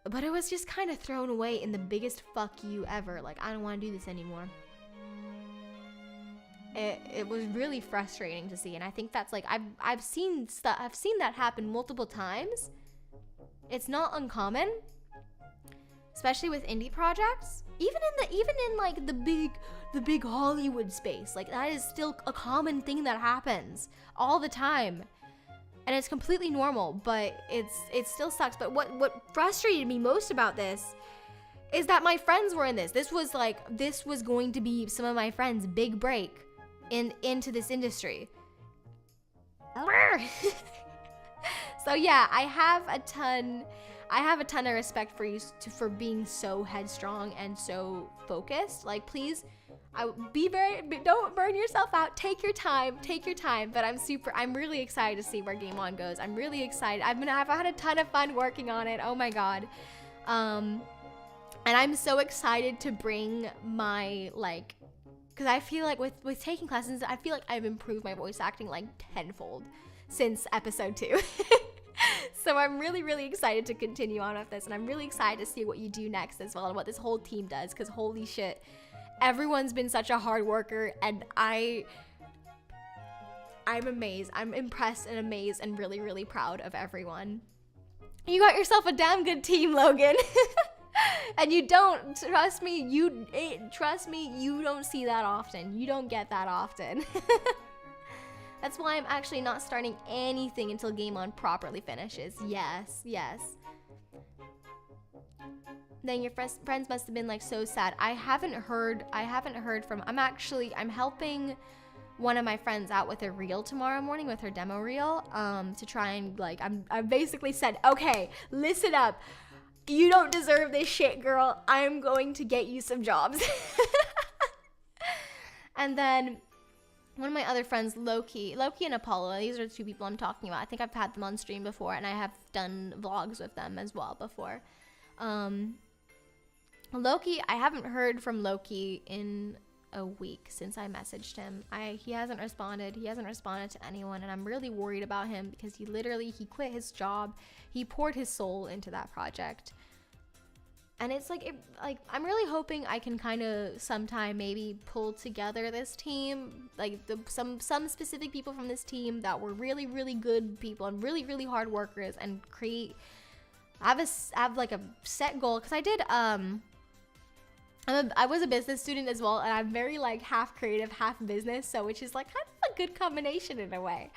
But it was just kind of thrown away in the biggest fuck you ever. Like, I don't want to do this anymore. It was really frustrating to see, and I think that's like, I've seen that happen multiple times. It's not uncommon, especially with indie projects. Even in like the big Hollywood space, like, that is still a common thing that happens all the time. And it's completely normal, but it still sucks. But what frustrated me most about this is that my friends were in this. This was going to be some of my friends' big break into this industry. So yeah, I have a ton of respect for you for being so headstrong and so focused. Like, please, don't burn yourself out. Take your time. But I'm really excited to see where Game On goes. I'm really excited. I've had a ton of fun working on it. Oh my god. And I'm so excited to bring my, like, because I feel like with taking classes, I feel like I've improved my voice acting like tenfold since episode 2. So I'm really, really excited to continue on with this, and I'm really excited to see what you do next as well, and what this whole team does, because holy shit, everyone's been such a hard worker, and I'm amazed. I'm impressed and amazed and really, really proud of everyone. You got yourself a damn good team, Logan. And you don't, trust me, you don't see that often. You don't get that often. That's why I'm actually not starting anything until Game On properly finishes. Yes. Then your friends must have been like so sad. I haven't heard from, I'm helping one of my friends out with a reel tomorrow morning, with her demo reel, to try and, like, I basically said, okay, listen up. You don't deserve this shit, girl. I'm going to get you some jobs. And then one of my other friends, Loki and Apollo, these are the 2 people I'm talking about. I think I've had them on stream before, and I have done vlogs with them as well before. Loki, I haven't heard from Loki in a week since I messaged him. He hasn't responded. He hasn't responded to anyone, and I'm really worried about him, because he quit his job. He poured his soul into that project. And it's like, I'm really hoping I can kind of sometime maybe pull together this team, like some specific people from this team that were really, really good people and really, really hard workers, and have like a set goal. Because I did, I was a business student as well, and I'm very like half creative, half business, so which is like kind of a good combination in a way.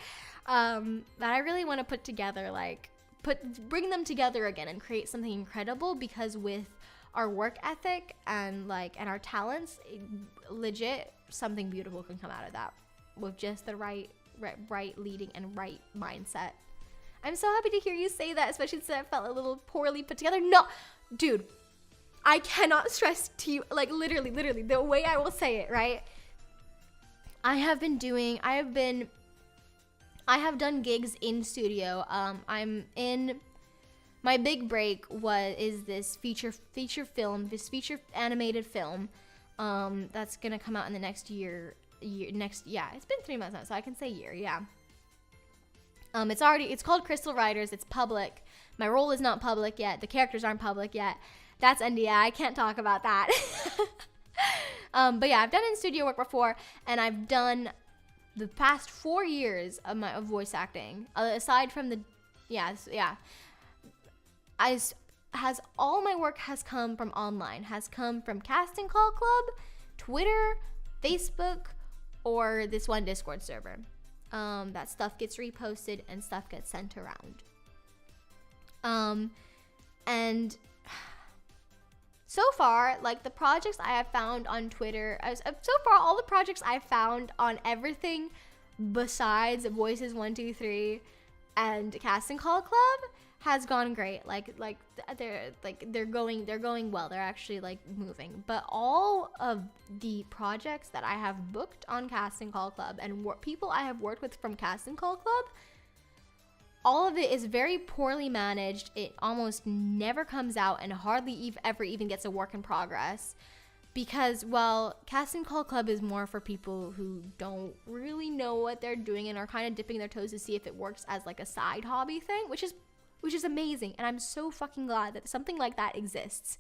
That I really want to put together, like, bring them together again and create something incredible, because with our work ethic and our talents, legit something beautiful can come out of that with just the right leading and right mindset. I'm so happy to hear you say that, especially since I felt a little poorly put together. No, dude, I cannot stress to you, like literally the way I will say it, right? I have done gigs in studio. I'm in my big break is this feature animated film that's gonna come out in the next year. It's been 3 months now, so I can say year. It's called Crystal Riders. It's public. My role is not public yet. The characters aren't public yet. That's NDA. I can't talk about that. But yeah, I've done in studio work before, and I've done the past 4 years of voice acting, aside from all my work has come from online, has come from Casting Call Club, Twitter, Facebook, or this one Discord server. That stuff gets reposted and stuff gets sent around. And so far, like the projects I have found on Twitter, all the projects I've found on everything besides Voices 123 and Casting Call Club has gone great. They're going well. They're actually like moving. But all of the projects that I have booked on Casting Call Club and people I have worked with from Casting Call Club, all of it is very poorly managed. It almost never comes out and hardly ever even gets a work in progress, because, well, Casting Call Club is more for people who don't really know what they're doing and are kind of dipping their toes to see if it works as like a side hobby thing, which is amazing. And I'm so fucking glad that something like that exists,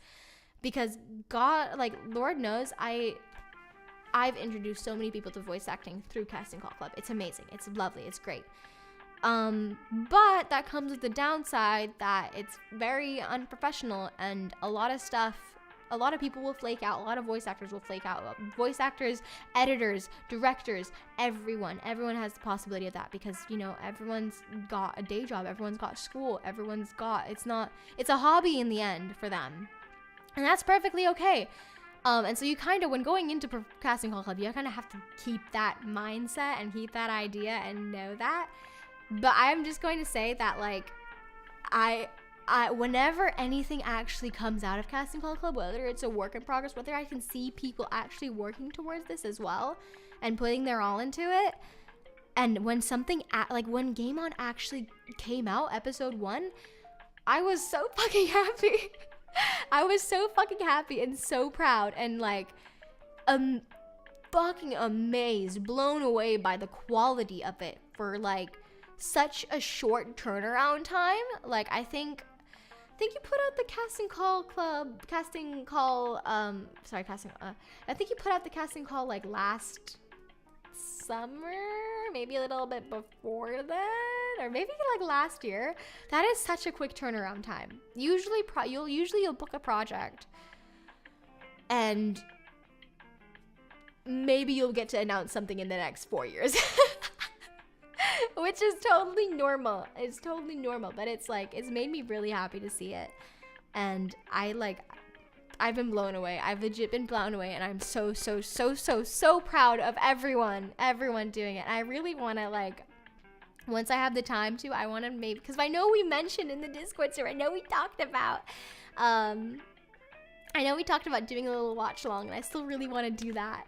because God, like, Lord knows, I've introduced so many people to voice acting through Casting Call Club. It's amazing. It's lovely. It's great. But that comes with the downside that it's very unprofessional, and a lot of people will flake out. A lot of voice actors will flake out. Voice actors, editors, directors, everyone has the possibility of that, because, you know, everyone's got a day job, everyone's got school, it's a hobby in the end for them. And that's perfectly okay. And so you kind of, when going into Casting Call Club, you kind of have to keep that mindset and keep that idea and know that. But I'm just going to say that, like, I whenever anything actually comes out of Casting Call Club, whether it's a work in progress, whether I can see people actually working towards this as well and putting their all into it, and when when Game On actually came out, episode 1, I was so fucking happy. I was so fucking happy and so proud, and like fucking amazed, blown away by the quality of it for like such a short turnaround time. Like, I think you put out the I think you put out the casting call like last summer, maybe a little bit before then, or maybe like last year. That is such a quick turnaround time. Usually you'll book a project and maybe you'll get to announce something in the next 4 years. Which is totally normal. It's totally normal, but it's like, it's made me really happy to see it. And I've been blown away. I've legit been blown away, and I'm so proud of everyone doing it. And I really want to, like, once I have the time to, I want to maybe, because I know we mentioned in the Discord server, I know we talked about doing a little watch along, and I still really want to do that.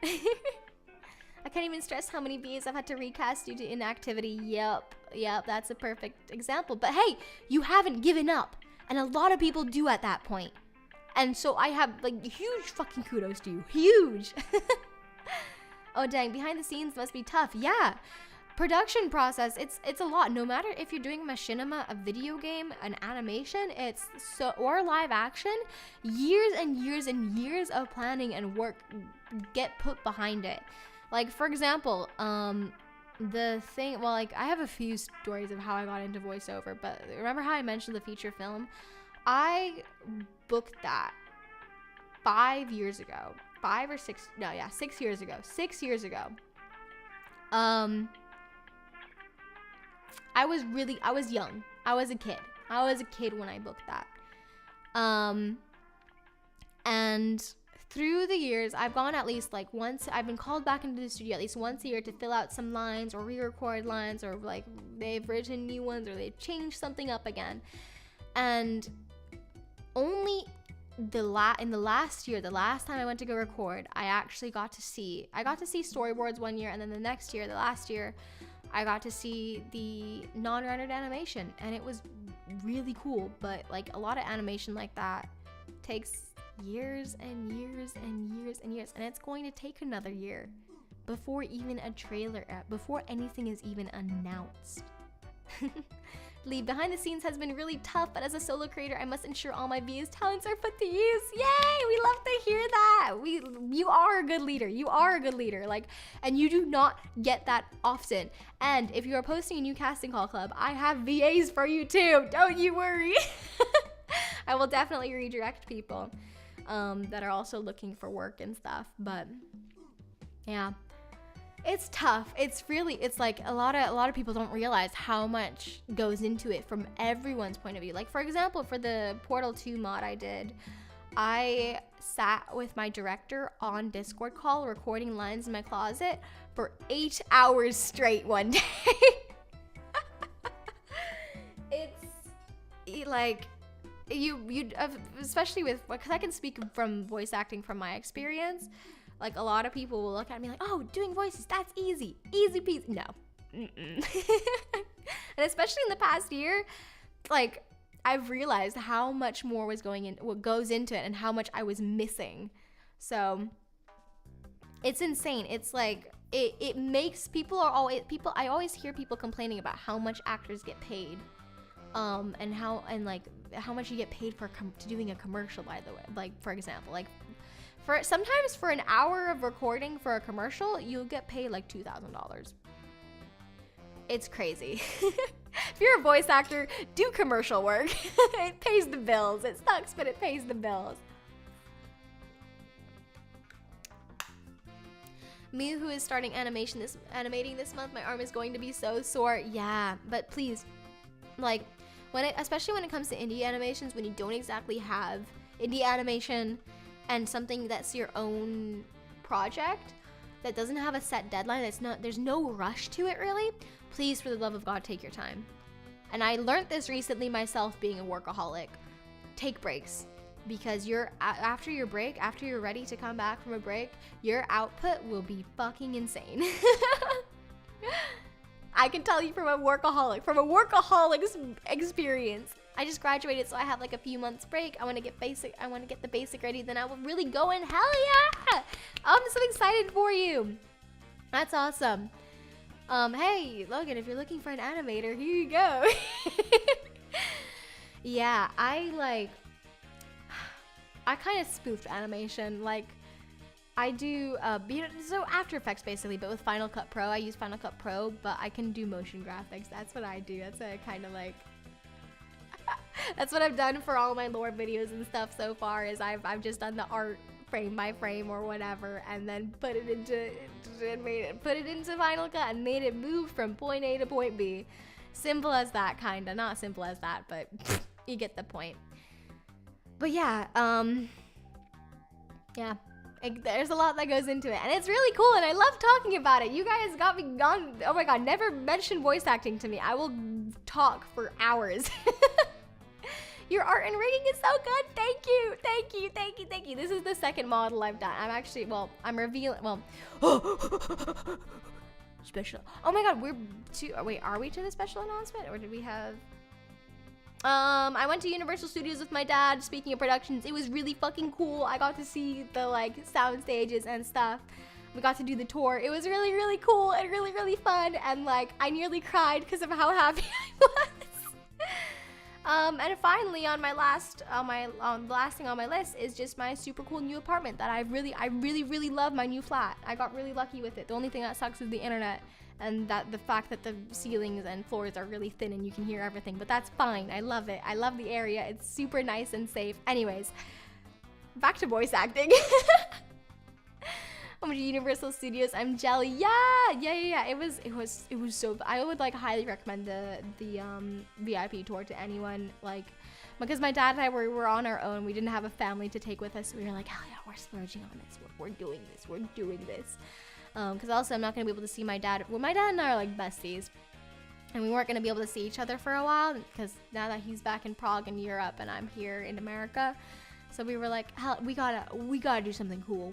I can't even stress how many BAs I've had to recast due to inactivity. Yep, that's a perfect example. But hey, you haven't given up, and a lot of people do at that point. And so I have, like, huge fucking kudos to you. Huge. Oh, dang, behind the scenes must be tough. Yeah. production process, it's a lot. No matter if you're doing machinima, a video game, an animation, or live action, years and years and years of planning and work get put behind it. Like, for example, the thing, well, like, I have a few stories of how I got into voiceover, but remember how I mentioned the feature film? I booked that 5 years ago. 5 or 6, no, yeah, 6 years ago. 6 years ago. I was young. I was a kid. I was a kid when I booked that. And through the years, I've gone at least like once. I've been called back into the studio at least once a year to fill out some lines or re-record lines, or like they've written new ones or they've changed something up again. And only in the last year, the last time I went to go record, I actually got to see storyboards one year, and then the next year, the last year, I got to see the non-rendered animation, and it was really cool. But like a lot of animation like that takes years and years and years and years, and it's going to take another year before even a trailer, before anything is even announced. Leave behind the scenes has been really tough, but as a solo creator, I must ensure all my VA's talents are put to use. Yay! We love to hear that. You are a good leader. You are a good leader. Like, and you do not get that often. And if you are posting a new casting call club, I have VAs for you too. Don't you worry. I will definitely redirect people that are also looking for work and stuff. But yeah. It's tough. It's like a lot of people don't realize how much goes into it from everyone's point of view. Like, for example, for the Portal 2 mod I did, I sat with my director on Discord call recording lines in my closet for 8 hours straight one day. It's like you especially with, because I can speak from voice acting from my experience. Like, a lot of people will look at me like, oh, doing voices, that's easy peasy. No. And especially in the past year, like, I've realized how much more was what goes into it, and how much I was missing. So it's insane. It's like, it makes I always hear people complaining about how much actors get paid, and how much you get paid for doing a commercial, by the way. Like, for example, like, sometimes for an hour of recording for a commercial, you'll get paid like $2,000. It's crazy. If you're a voice actor, do commercial work. It pays the bills. It sucks, but it pays the bills. Me, who is starting animating this month, my arm is going to be so sore. Yeah, but please, like, especially when it comes to indie animations, when you don't exactly have indie animation and something that's your own project that doesn't have a set deadline, there's no rush to it really, please, for the love of God, take your time. And I learned this recently myself, being a workaholic. Take breaks, because after you're ready to come back from a break, your output will be fucking insane. I can tell you from a workaholic's experience. I just graduated, so I have like a few months break. I want to get the basic ready, then I will really go in. Hell yeah! I'm so excited for you. That's awesome. Hey, Logan, if you're looking for an animator, here you go. Yeah, I kind of spoofed animation. Like, I do, so After Effects basically, but with Final Cut Pro. I use Final Cut Pro, but I can do motion graphics. That's what I do. That's what I kind of like. That's what I've done for all my lore videos and stuff so far, is I've just done the art frame by frame or whatever, and then put it into Final Cut and made it move from point A to point B. Simple as that, kinda. Not simple as that, but you get the point. But yeah, there's a lot that goes into it, and it's really cool, and I love talking about it. You guys got me gone. Oh my god, never mention voice acting to me. I will talk for hours. Your art and rigging is so good. Thank you. This is the second model I've done. I'm revealing, special. Oh my god, are we to the special announcement, or did we have? I went to Universal Studios with my dad. Speaking of productions, it was really fucking cool. I got to see the, like, sound stages and stuff. We got to do the tour. It was really, really cool and really, really fun. And like, I nearly cried because of how happy I was. And finally, on my last thing on my list is just my super cool new apartment that I really love my new flat. I got really lucky with it. The only thing that sucks is the internet and that the fact that the ceilings and floors are really thin and you can hear everything, but that's fine. I love it. I love the area. It's super nice and safe. Anyways, back to voice acting. Universal Studios, I'm jelly. Yeah. It was so. I would like highly recommend the VIP tour to anyone, like, because my dad and I were on our own. We didn't have a family to take with us. So we were like, hell yeah, we're splurging on this. We're doing this. Because also I'm not gonna be able to see my dad. Well, my dad and I are like besties, and we weren't gonna be able to see each other for a while because now that he's back in Prague in Europe and I'm here in America. So we were like, hell, we gotta do something cool.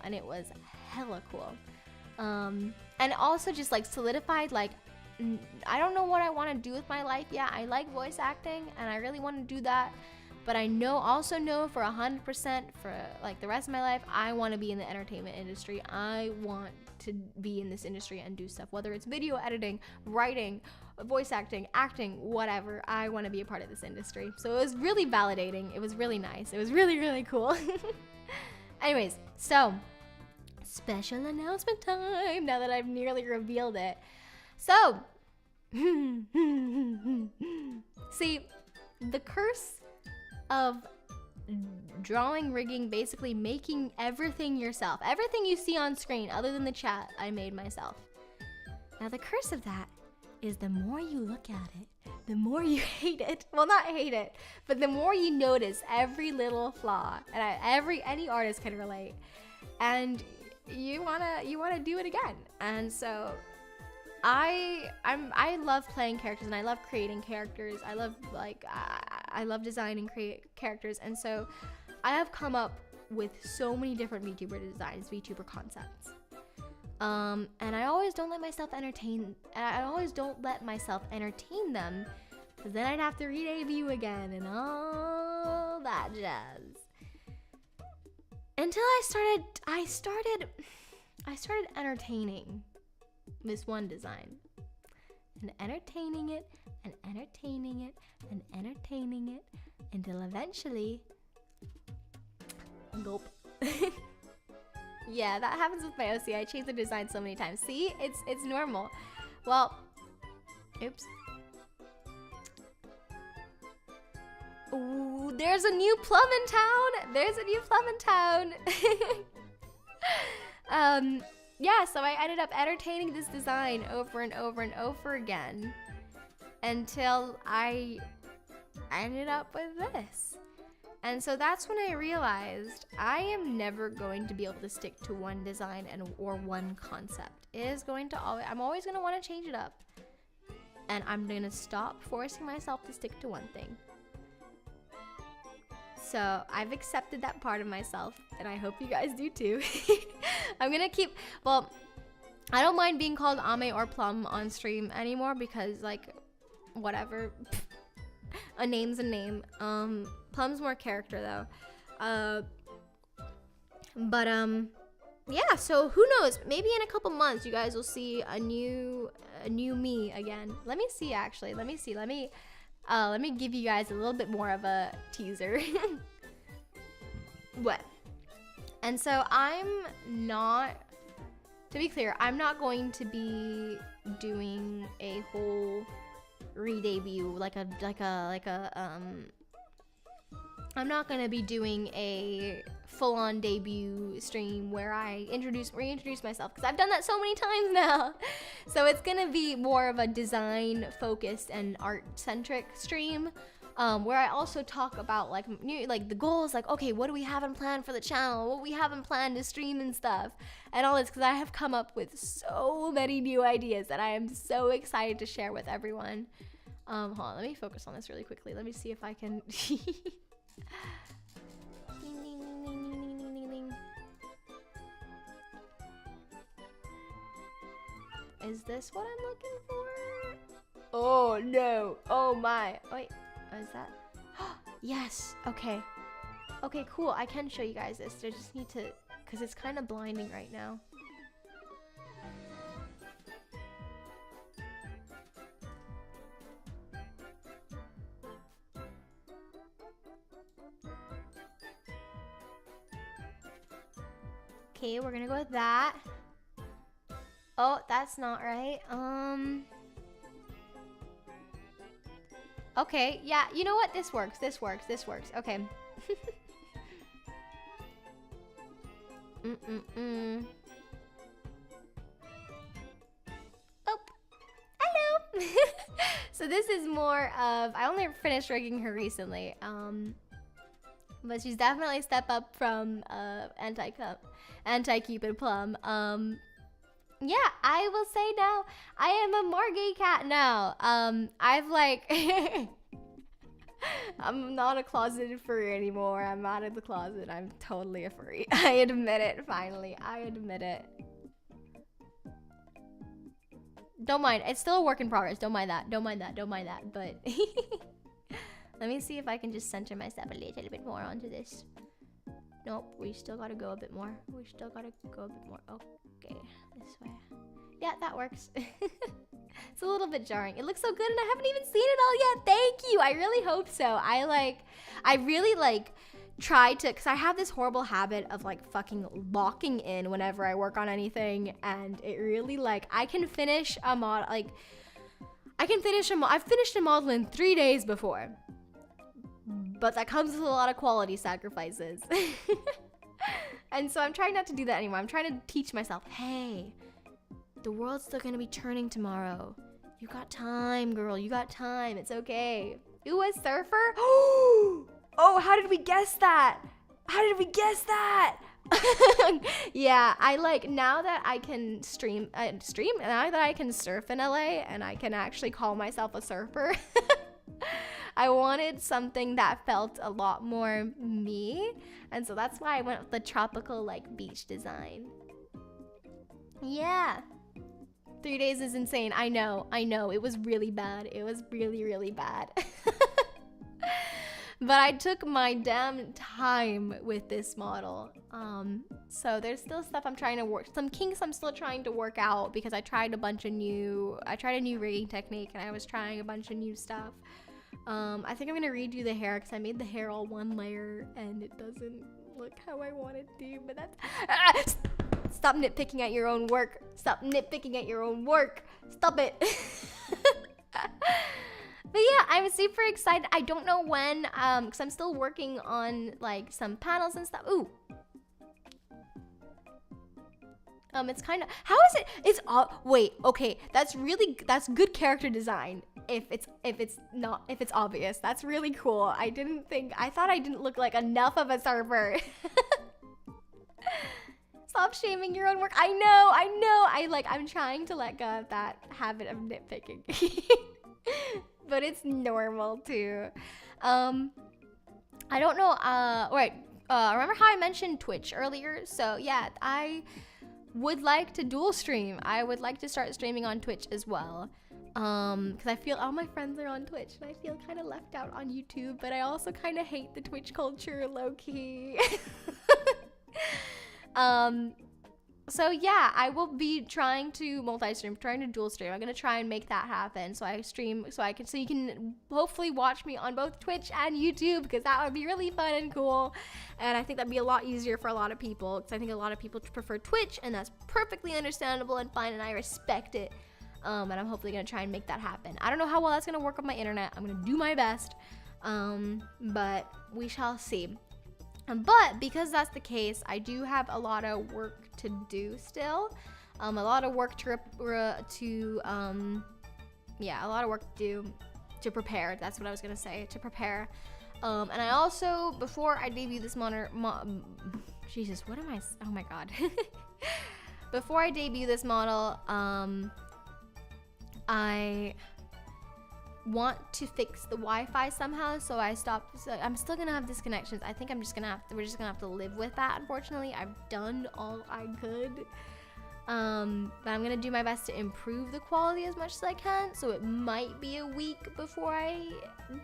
And it was hella cool. And also just like solidified, like, I don't know what I want to do with my life. Yeah, I like voice acting and I really want to do that. But I also know for 100% for like the rest of my life, I want to be in the entertainment industry. I want to be in this industry and do stuff, whether it's video editing, writing, voice acting, whatever. I want to be a part of this industry. So it was really validating. It was really nice. It was really, really cool. Anyways, so special announcement time now that I've nearly revealed it. So, see, the curse of drawing, rigging, basically making everything yourself. Everything you see on screen, other than the chat, I made myself. Now, the curse of that is the more you look at it, the more you hate it. Well, not hate it, but the more you notice every little flaw. And any artist can relate. And you wanna do it again. And so I love playing characters and I love creating characters. I love designing characters, and so I have come up with so many different VTuber designs, VTuber concepts. And I always don't let myself entertain them, because then I'd have to re-debut again and all that jazz. Until I started entertaining this one design and entertaining it until eventually, gulp. Yeah, that happens with my OC. I change the design so many times. See, it's normal. Well, oops. Ooh, there's a new Plum in town. Yeah, so I ended up entertaining this design over and over again until I ended up with this. And so that's when I realized I am never going to be able to stick to one design or one concept. I'm always going to want to change it up. And I'm going to stop forcing myself to stick to one thing. So I've accepted that part of myself, and I hope you guys do too. I'm gonna I don't mind being called Ame or Plum on stream anymore because, like, whatever. A name's a name. Plum's more character though. Yeah, so who knows? Maybe in a couple months you guys will see a new me again. Let me see, actually. Let me give you guys a little bit more of a teaser. What? And so to be clear, I'm not going to be doing a whole re-debut, I'm not gonna be doing a full-on debut stream where I reintroduce myself, because I've done that so many times now. So it's gonna be more of a design-focused and art-centric stream, where I also talk about like the goals, like, okay, what do we have in plan for the channel, what we have in plan to stream and stuff, and all this, because I have come up with so many new ideas that I am so excited to share with everyone. Hold on, let me focus on this really quickly. Let me see if I can. Ding, ding, ding, ding, ding, ding, ding, ding. Is this what I'm looking for? Oh no! Oh my! Wait, what is that? Yes. Okay. Okay, cool. I can show you guys this. I just need to because it's kind of blinding right now. Okay, we're gonna go with that. Oh, that's not right. Okay, yeah, you know what? This works. This works. This works. Okay. Oh, hello. So this is more of, I only finished rigging her recently. But she's definitely a step up from anti-Cupid Plum. Yeah, I will say now, I am a more gay cat now. I've like, I'm not a closeted furry anymore. I'm out of the closet. I'm totally a furry. I admit it, finally. I admit it. Don't mind, it's still a work in progress. Don't mind that, don't mind that, don't mind that, but let me see if I can just center myself a little bit more onto this. Nope, we still gotta go a bit more. We still gotta go a bit more. Okay, this way. Yeah, that works. It's a little bit jarring. It looks so good and I haven't even seen it all yet. Thank you. I really hope so. I really like try to, because I have this horrible habit of like fucking locking in whenever I work on anything, and it really like, I can finish a model, like I've finished a model in 3 days before. But that comes with a lot of quality sacrifices. And so I'm trying not to do that anymore. I'm trying to teach myself, hey, the world's still gonna be turning tomorrow. You got time, girl. You got time. It's okay. Ooh, a surfer? Oh, how did we guess that? How did we guess that? Yeah, I like, now that I can now that I can surf in LA and I can actually call myself a surfer. I wanted something that felt a lot more me, and so that's why I went with the tropical like beach design. Yeah, 3 days is insane. I know, it was really bad. It was really, really bad. But I took my damn time with this model. So there's still stuff I'm trying to work, some kinks I'm still trying to work out, because I tried a new rigging technique and I was trying a bunch of new stuff. I think I'm gonna redo the hair because I made the hair all one layer and it doesn't look how I want it to, but that's, stop nitpicking at your own work. Stop nitpicking at your own work. Stop it. But yeah, I'm super excited. I don't know when, because I'm still working on like some panels and stuff. Ooh. It's kind of, how is it? It's, wait, okay, that's good character design. If it's obvious, that's really cool. I thought I didn't look like enough of a surfer. Stop shaming your own work. I know. I'm trying to let go of that habit of nitpicking. But it's normal too. I don't know, right. Remember how I mentioned Twitch earlier? So yeah, I would like to dual stream. I would like to start streaming on Twitch as well. Because I feel all my friends are on Twitch and I feel kind of left out on YouTube, but I also kind of hate the Twitch culture low-key. So yeah, I will be trying to multi-stream, trying to dual stream. I'm gonna try and make that happen, so I stream, so you can hopefully watch me on both Twitch and YouTube, because that would be really fun and cool. And I think that'd be a lot easier for a lot of people, because I think a lot of people prefer Twitch, and that's perfectly understandable and fine, and I respect it. And I'm hopefully gonna try and make that happen. I don't know how well that's gonna work on my internet. I'm gonna do my best, but we shall see. But because that's the case, I do have a lot of work to do still. A lot of work to prepare. That's what I was gonna say, to prepare. And I also, before I debut this Jesus, what am I? Oh my God. Before I debut this model, I want to fix the Wi-Fi somehow, so I'm still gonna have disconnections. I think we're just gonna have to live with that, unfortunately. I've done all I could, but I'm gonna do my best to improve the quality as much as I can, so it might be a week before I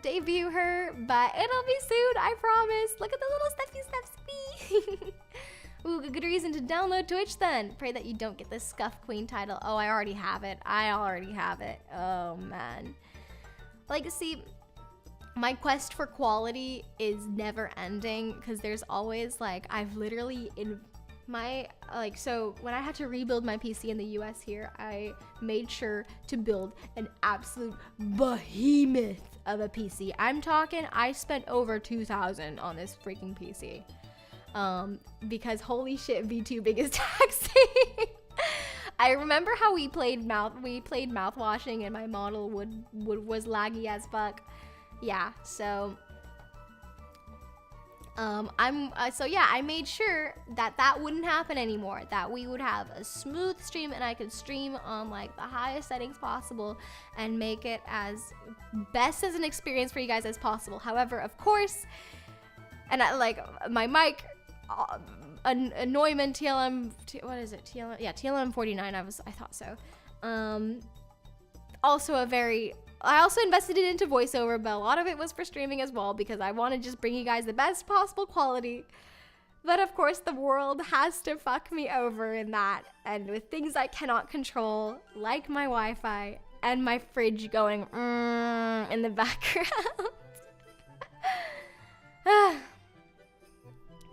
debut her, but it'll be soon, I promise. Look at the little steppy steps. Ooh, good reason to download Twitch then. Pray that you don't get the Scuff Queen title. Oh, I already have it. Oh, man. Like, see, my quest for quality is never ending because there's always, like, I've literally so when I had to rebuild my PC in the US here, I made sure to build an absolute behemoth of a PC. I'm talking, I spent over 2,000 on this freaking PC. Because holy shit, VTubing is taxing. I remember how we played mouthwashing and my model was laggy as fuck. Yeah, so I made sure that wouldn't happen anymore, that we would have a smooth stream and I could stream on like the highest settings possible and make it as best as an experience for you guys as possible. However, of course, and I like my mic, a Neumann TLM, what is it? TLM, yeah, TLM 49. I thought so. I also invested it into voiceover, but a lot of it was for streaming as well because I want to just bring you guys the best possible quality. But of course, the world has to fuck me over in that, and with things I cannot control, like my Wi-Fi and my fridge going in the background.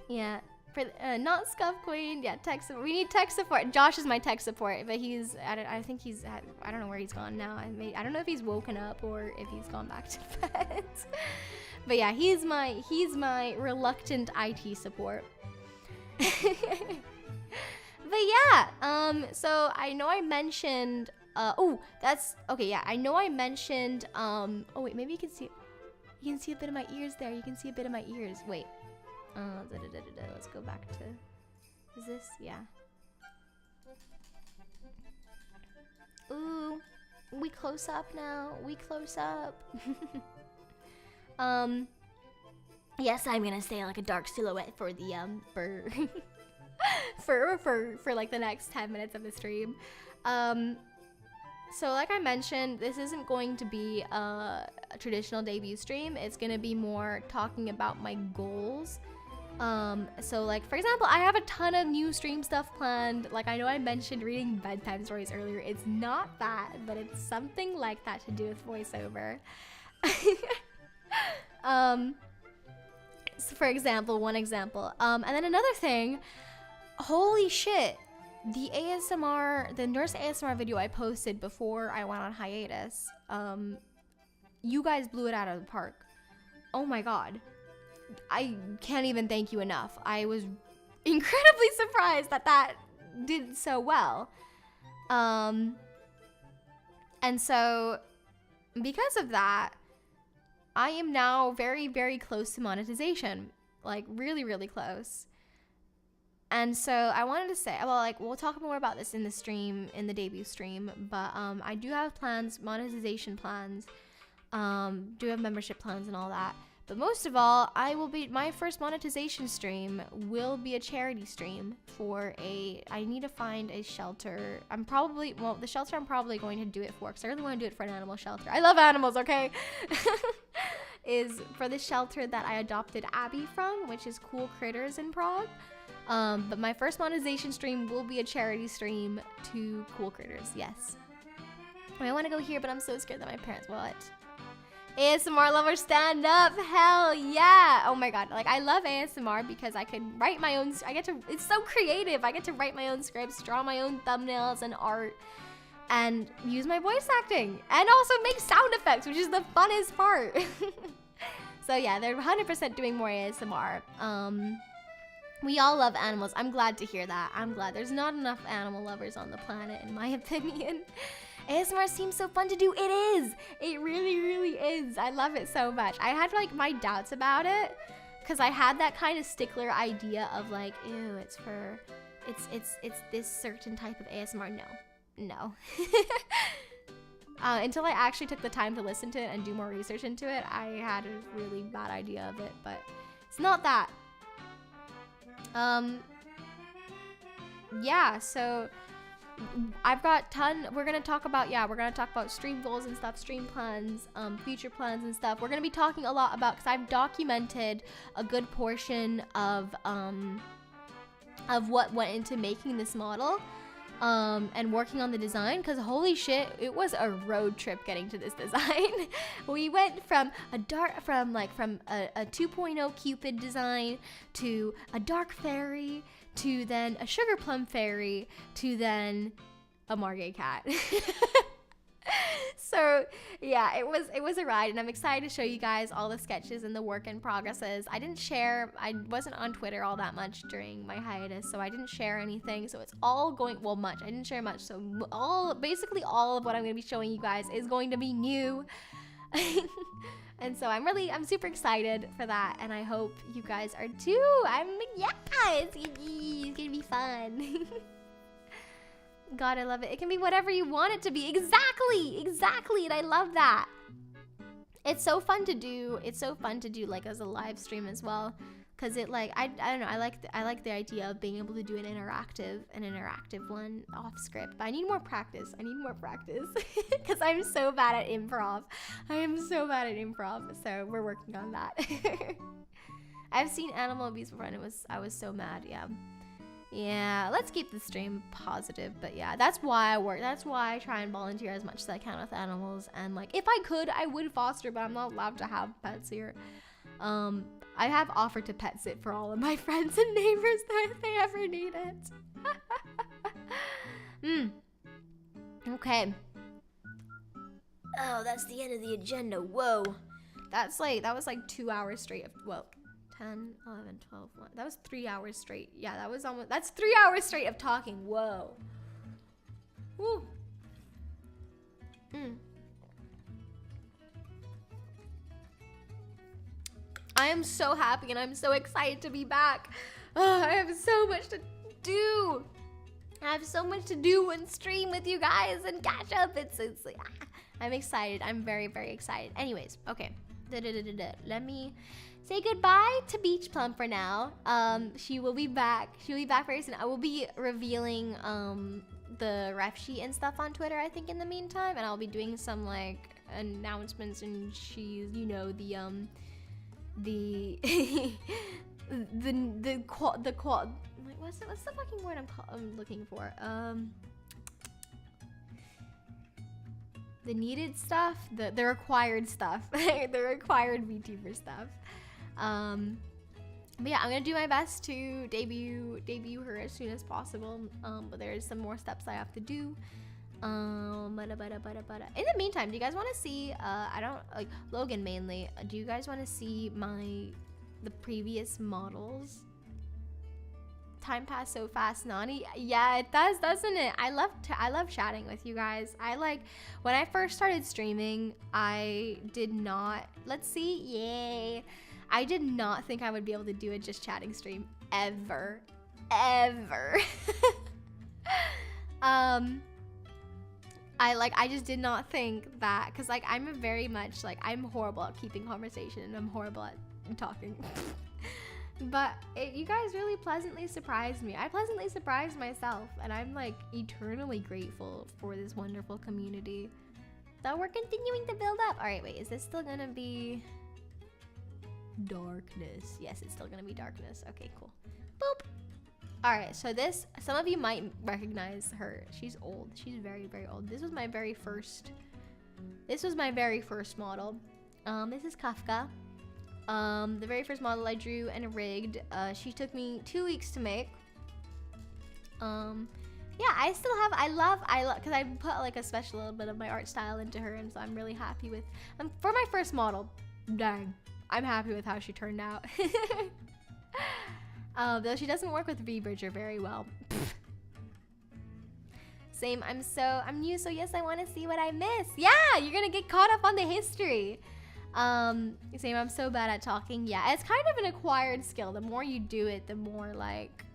Yeah, for not Scuff Queen. Yeah, tech support. We need tech support. Josh is my tech support, but I think he's I don't know where he's gone now. I don't know if he's woken up or if he's gone back to bed. But yeah, he's my reluctant IT support. But yeah, so I know I mentioned oh I mentioned oh wait, maybe you can see a bit of my ears there. You can see a bit of my ears. Wait. Let's go back to, is this? Yeah. Ooh, we close up now. We close up. Yes, I'm gonna stay like a dark silhouette for the for like the next 10 minutes of the stream. So like I mentioned, this isn't going to be a traditional debut stream. It's gonna be more talking about my goals. So like, for example, I have a ton of new stream stuff planned. Like, I know I mentioned reading bedtime stories earlier. It's not that, but it's something like that to do with voiceover. So for example, one example. And then another thing, holy shit, the nurse ASMR video I posted before I went on hiatus, you guys blew it out of the park. Oh my god. I can't even thank you enough. I was incredibly surprised that did so well. And so because of that, I am now very, very close to monetization. Like really, really close. And so I wanted to say, well, like, we'll talk more about this in the stream, in the debut stream, but I do have plans, monetization plans, do have membership plans and all that. But most of all, my first monetization stream will be a charity stream for I need to find a shelter. The shelter I'm probably going to do it for, because I really want to do it for an animal shelter. I love animals, okay? Is for the shelter that I adopted Abby from, which is Cool Critters in Prague. But my first monetization stream will be a charity stream to Cool Critters, yes. I want to go here, but I'm so scared that my parents will. What? ASMR lovers stand up, hell yeah. Oh my god, like I love ASMR because I can write my own, it's so creative. I get to write my own scripts, draw my own thumbnails and art, and use my voice acting, and also make sound effects, which is the funnest part. So yeah, they're 100% doing more ASMR. We all love animals. I'm glad to hear that. I'm glad. There's not enough animal lovers on the planet, in my opinion. ASMR seems so fun to do. It is. It really, really is. I love it so much. I had like my doubts about it because I had that kind of stickler idea of like, ew, it's this certain type of ASMR. No. Until I actually took the time to listen to it and do more research into it, I had a really bad idea of it, but it's not that. Yeah, so I've got we're gonna talk about stream goals and stuff, stream plans, future plans and stuff. We're gonna be talking a lot about, because I've documented a good portion of of what went into making this model and working on the design, because holy shit, it was a road trip getting to this design. We went from a 2.0 Cupid design to a dark fairy to then a sugar plum fairy to then a Margay cat. So yeah, it was a ride, and I'm excited to show you guys all the sketches and the work in progresses. I wasn't on Twitter all that much during my hiatus, so I didn't share anything. So it's all going, well, much. I didn't share much, so basically all of what I'm going to be showing you guys is going to be new. And so I'm super excited for that, and I hope you guys are too. It's gonna be fun. God, I love it. It can be whatever you want it to be. Exactly, and I love that. It's so fun to do. It's so fun to do like as a live stream as well, because it like I don't know. I like the idea of being able to do an interactive one off script. But I need more practice. Because I'm so bad at improv. So we're working on that. I've seen animal abuse before, and I was so mad. Yeah, let's keep the stream positive, but yeah, that's why I work. That's why I try and volunteer as much as I can with animals, and like, if I could, I would foster, but I'm not allowed to have pets here. I have offered to pet sit for all of my friends and neighbors if they ever need it. Okay. Oh, that's the end of the agenda. Whoa. That was like 2 hours straight of, well, 10, 11, 12, 1. That was 3 hours straight. Yeah, that's 3 hours straight of talking. Whoa. Woo. I am so happy and I'm so excited to be back. Oh, I have so much to do. I have so much to do and stream with you guys and catch up. I'm excited. I'm very, very excited. Anyways, okay. Let me say goodbye to Beach Plum for now. She will be back. She'll be back very soon. I will be revealing the ref sheet and stuff on Twitter, I think, in the meantime, and I'll be doing some like announcements, and she's, you know, what's the fucking word I'm looking for? The needed stuff, the required stuff, the required VTuber stuff. But yeah, I'm gonna do my best to debut her as soon as possible. But there's some more steps I have to do. In the meantime, do you guys want to see? I don't like Logan mainly. Do you guys want to see the previous models? Time passed so fast, Nani. Yeah, it does, doesn't it? I love chatting with you guys. When I first started streaming, I did not. Let's see, yay! I did not think I would be able to do a just chatting stream ever. I just did not think that, because like I'm very much like, I'm horrible at keeping conversation and I'm horrible at talking. But you guys really pleasantly surprised me. I pleasantly surprised myself, and I'm like eternally grateful for this wonderful community that we're continuing to build up. All right, wait, is this still gonna be darkness? Yes, it's still gonna be darkness. Okay, cool. Boop. All right, so some of you might recognize her. She's old. She's very, very old. This was my very first model. This is Kafka. The very first model I drew and rigged. She took me 2 weeks to make. Yeah, I love, because I put like a special little bit of my art style into her, and so I'm really happy with, for my first model, dang, I'm happy with how she turned out. Though she doesn't work with V-Bridger very well. Same, I'm new, so yes, I want to see what I miss. Yeah, you're gonna get caught up on the history. Same, I'm so bad at talking. Yeah, it's kind of an acquired skill. The more you do it, the more like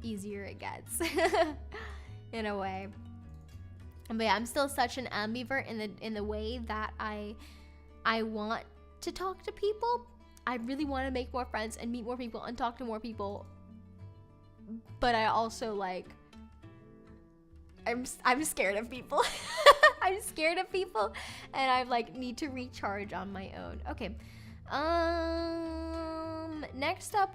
easier it gets. In a way. But yeah, I'm still such an ambivert in the way that I want to talk to people. I really want to make more friends and meet more people and talk to more people. But I also like, I'm scared of people. I'm scared of people, and I like need to recharge on my own. Okay. Next up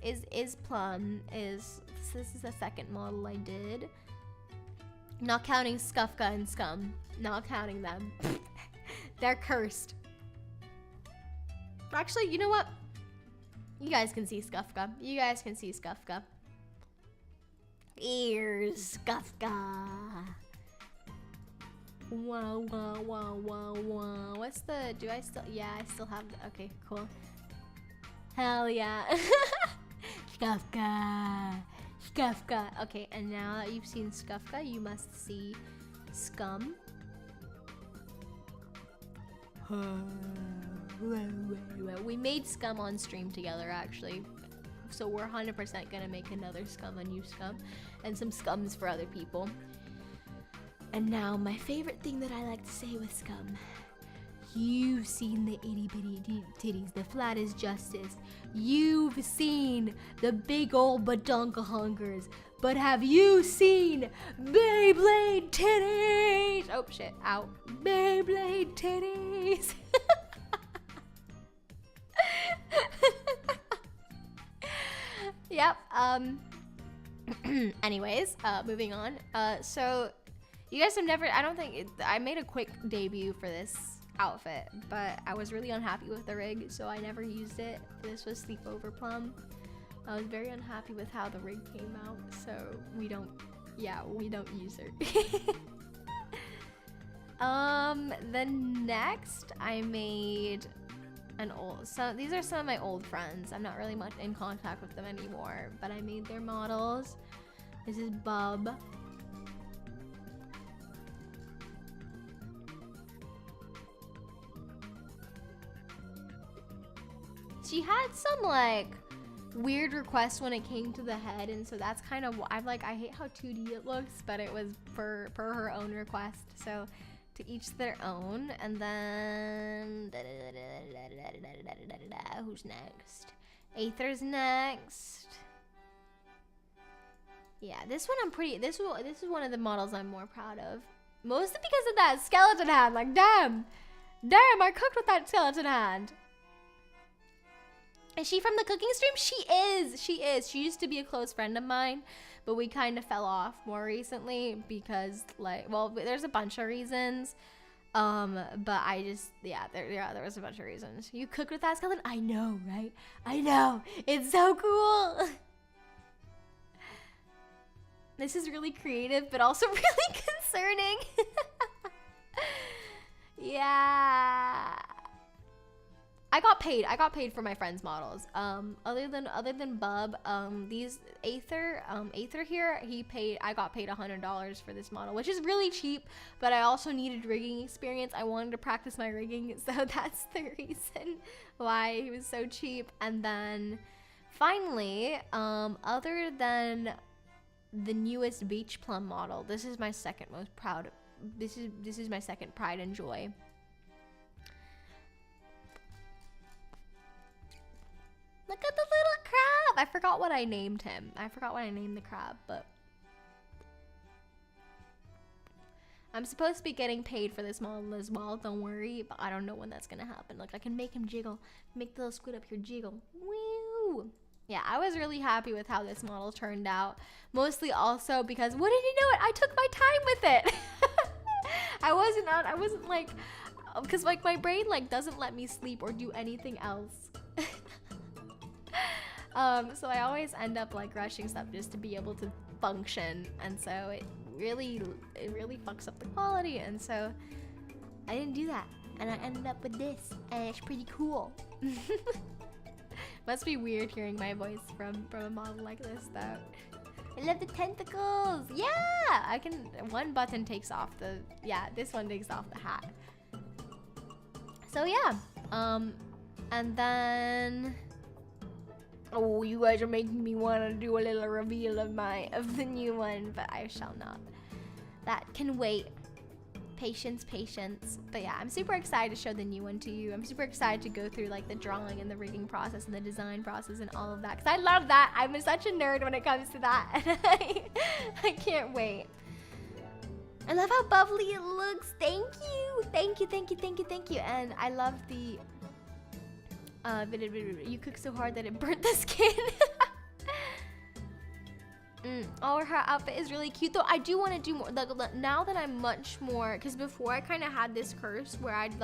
is Plum. This is the second model I did. Not counting Skufka and Scum. Not counting them. They're cursed. Actually, you know what? You guys can see Skufka. You guys can see Skufka. Here's Skufka. Wow, wow, wow, wow, wow. What's the, do I still, yeah, I still have, okay, cool. Hell yeah. Skufka. Skufka. Okay, and now that you've seen Skufka, you must see Scum. We made Scum on stream together, actually. So we're 100% gonna make another Scum, a new Scum, and some Scums for other people. And now, my favorite thing that I like to say with Scum. You've seen the itty bitty titties, the flat as justice. You've seen the big old badonka hunkers. But have you seen Beyblade titties? Oh shit, ow. Beyblade titties. Yep, anyways, moving on. So, you guys have never, I don't think, I made a quick debut for this outfit, but I was really unhappy with the rig, so I never used it. This was Sleepover Plum. I was very unhappy with how the rig came out, so we don't use her. Then next I made an old, so these are some of my old friends. I'm not really much in contact with them anymore, but I made their models. This is Bub. She had some like weird requests when it came to the head, and so that's kind of, I'm like, I hate how 2D it looks, but it was per her own request, so to each their own. And then who's next? Aether's next. Yeah, this one I'm pretty, this is one of the models I'm more proud of, mostly because of that skeleton hand. Like, damn, I cooked with that skeleton hand. Is she from the cooking stream? She is. She used to be a close friend of mine, but we kind of fell off more recently because, like, well, there's a bunch of reasons. But I just, there was a bunch of reasons. You cook with that skeleton? I know, right? I know. It's so cool. This is really creative, but also really concerning. Yeah. I got paid for my friends' models. Other than Bub, these Aether here, I got paid $100 for this model, which is really cheap, but I also needed rigging experience. I wanted to practice my rigging, so that's the reason why he was so cheap. And then finally, other than the newest Beach Plum model, this is my second most proud, this is my second pride and joy. Look at the little crab! I forgot what I named him. I forgot what I named the crab, but I'm supposed to be getting paid for this model as well, don't worry, but I don't know when that's gonna happen. Like, I can make him jiggle, make the little squid up here jiggle. Woo! Yeah, I was really happy with how this model turned out. Mostly also because, wouldn't you know it, I took my time with it! I wasn't like, because like my brain like doesn't let me sleep or do anything else. So I always end up like rushing stuff just to be able to function, and so it really fucks up the quality, and so I didn't do that, and I ended up with this, and it's pretty cool. Must be weird hearing my voice from a model like this though. I love the tentacles. Yeah, I can, one button takes off the, yeah, this one takes off the hat. So yeah, and then, oh, you guys are making me want to do a little reveal of the new one, but I shall not. That can wait. Patience. But yeah, I'm super excited to show the new one to you. I'm super excited to go through like the drawing and the rigging process and the design process and all of that, because I love that. I'm such a nerd when it comes to that. I can't wait. I love how bubbly it looks. Thank you. And I love the You cook so hard that it burnt the skin. Oh, her outfit is really cute though. I do want to do more, like, now that I'm much more, because before I kind of had this curse where I'd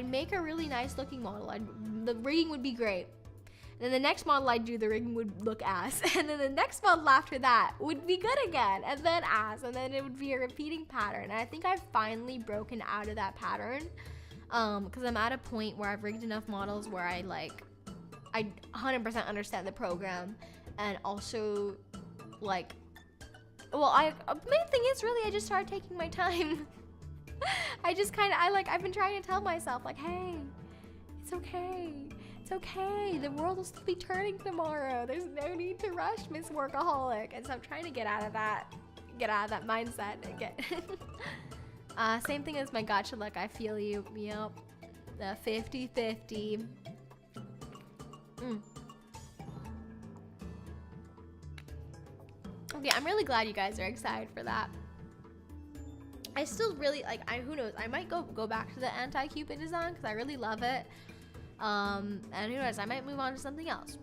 make a really nice looking model, the rigging would be great, and then the next model I'd do, the rigging would look ass, and then the next model after that would be good again, and then ass, and then it would be a repeating pattern. And I think I've finally broken out of that pattern, because I'm at a point where I've rigged enough models where I 100% understand the program, and also main thing is really I just started taking my time. I've been trying to tell myself, like, hey, it's okay. It's okay. The world will still be turning tomorrow. There's no need to rush, Miss Workaholic. And so I'm trying to get out of that mindset and get same thing as my gotcha luck. I feel you. Yep. The 50-50. Okay, I'm really glad you guys are excited for that. I still really who knows, I might go back to the anti-Cupid design because I really love it. And who knows, I might move on to something else.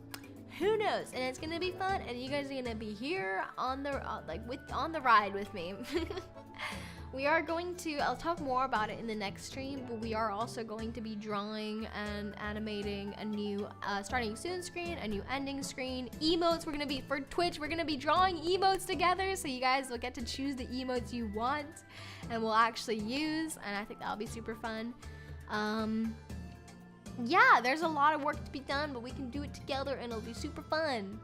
Who knows? And it's gonna be fun, and you guys are gonna be here on the on the ride with me. We are going to, I'll talk more about it in the next stream, but we are also going to be drawing and animating a new starting soon screen, a new ending screen, emotes. We're going to be, for Twitch, we're going to be drawing emotes together, so you guys will get to choose the emotes you want and we'll actually use, and I think that'll be super fun. Yeah, there's a lot of work to be done, but we can do it together and it'll be super fun.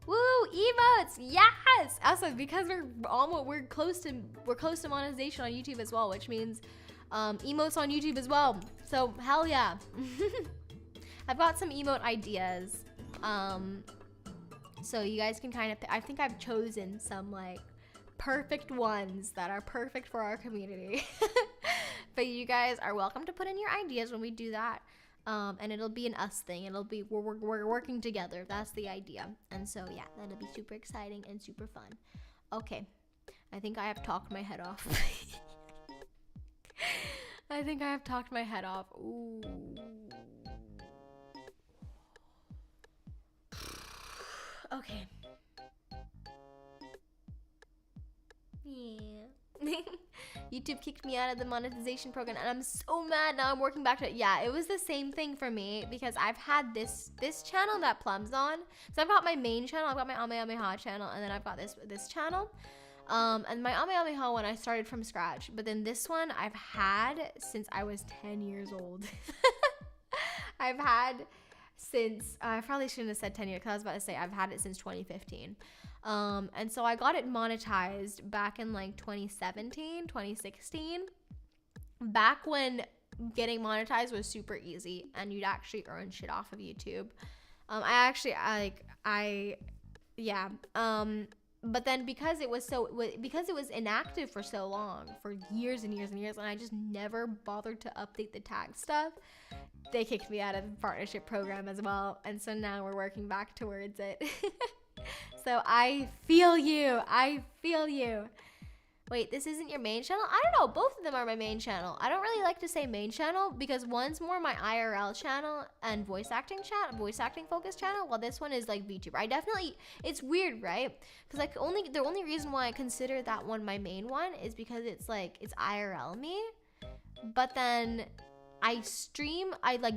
Woo, emotes, yes! Also, because we're close to monetization on YouTube as well, which means emotes on YouTube as well. So hell yeah. I've got some emote ideas. So you guys can kind of, I think I've chosen some perfect ones that are perfect for our community. But you guys are welcome to put in your ideas when we do that. And it'll be an us thing. It'll be we're working together. That's the idea. And so yeah, that'll be super exciting and super fun. Okay, I think I have talked my head off. I think I have talked my head off. Ooh. Okay. Yeah. YouTube kicked me out of the monetization program and I'm so mad. Now I'm working back to it. Yeah, it was the same thing for me because I've had this channel that Plum's on. So I've got my main channel, I've got my Ameameha channel, and then I've got this channel. And my Ameameha one I started from scratch, but then this one I've had since I was 10 years old. I've had since, I probably shouldn't have said 10 years because I was about to say I've had it since 2015. And so I got it monetized back in 2017, 2016, back when getting monetized was super easy and you'd actually earn shit off of YouTube. But then because it was inactive for so long, for years and years and years, and I just never bothered to update the tag stuff, they kicked me out of the partnership program as well. And so now we're working back towards it. So I feel you. Wait, this isn't your main channel? I don't know. Both of them are my main channel. I don't really like to say main channel because one's more my IRL channel and voice acting focused channel, while this one is VTuber. It's weird, right? Because the only reason why I consider that one my main one is because it's IRL me. But then I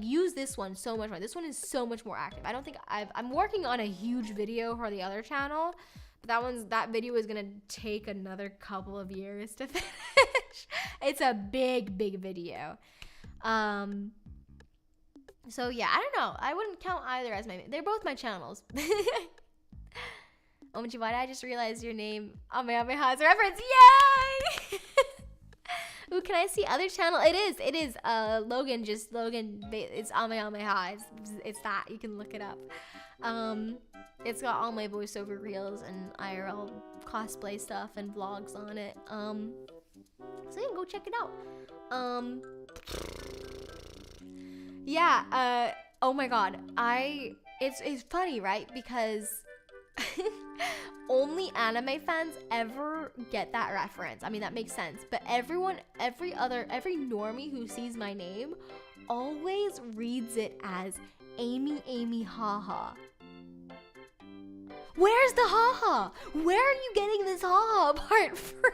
use this one so much more. This one is so much more active. I don't think I'm working on a huge video for the other channel, but that video is gonna take another couple of years to finish. It's a big video. So yeah, I don't know. I wouldn't count either as my, they're both my channels. Omochi, why did I just realize your name Ameameha is a reference? Yay! Ooh, can I see other channel? It is Logan, it's Ameameha. It's that, you can look it up. It's got all my voiceover reels and IRL cosplay stuff and vlogs on it. So yeah, go check it out. Yeah, oh my god, it's funny, right? Because Only anime fans ever get that reference. I mean, that makes sense. But every normie who sees my name always reads it as Amy, haha. Where's the haha? Where are you getting this haha part from?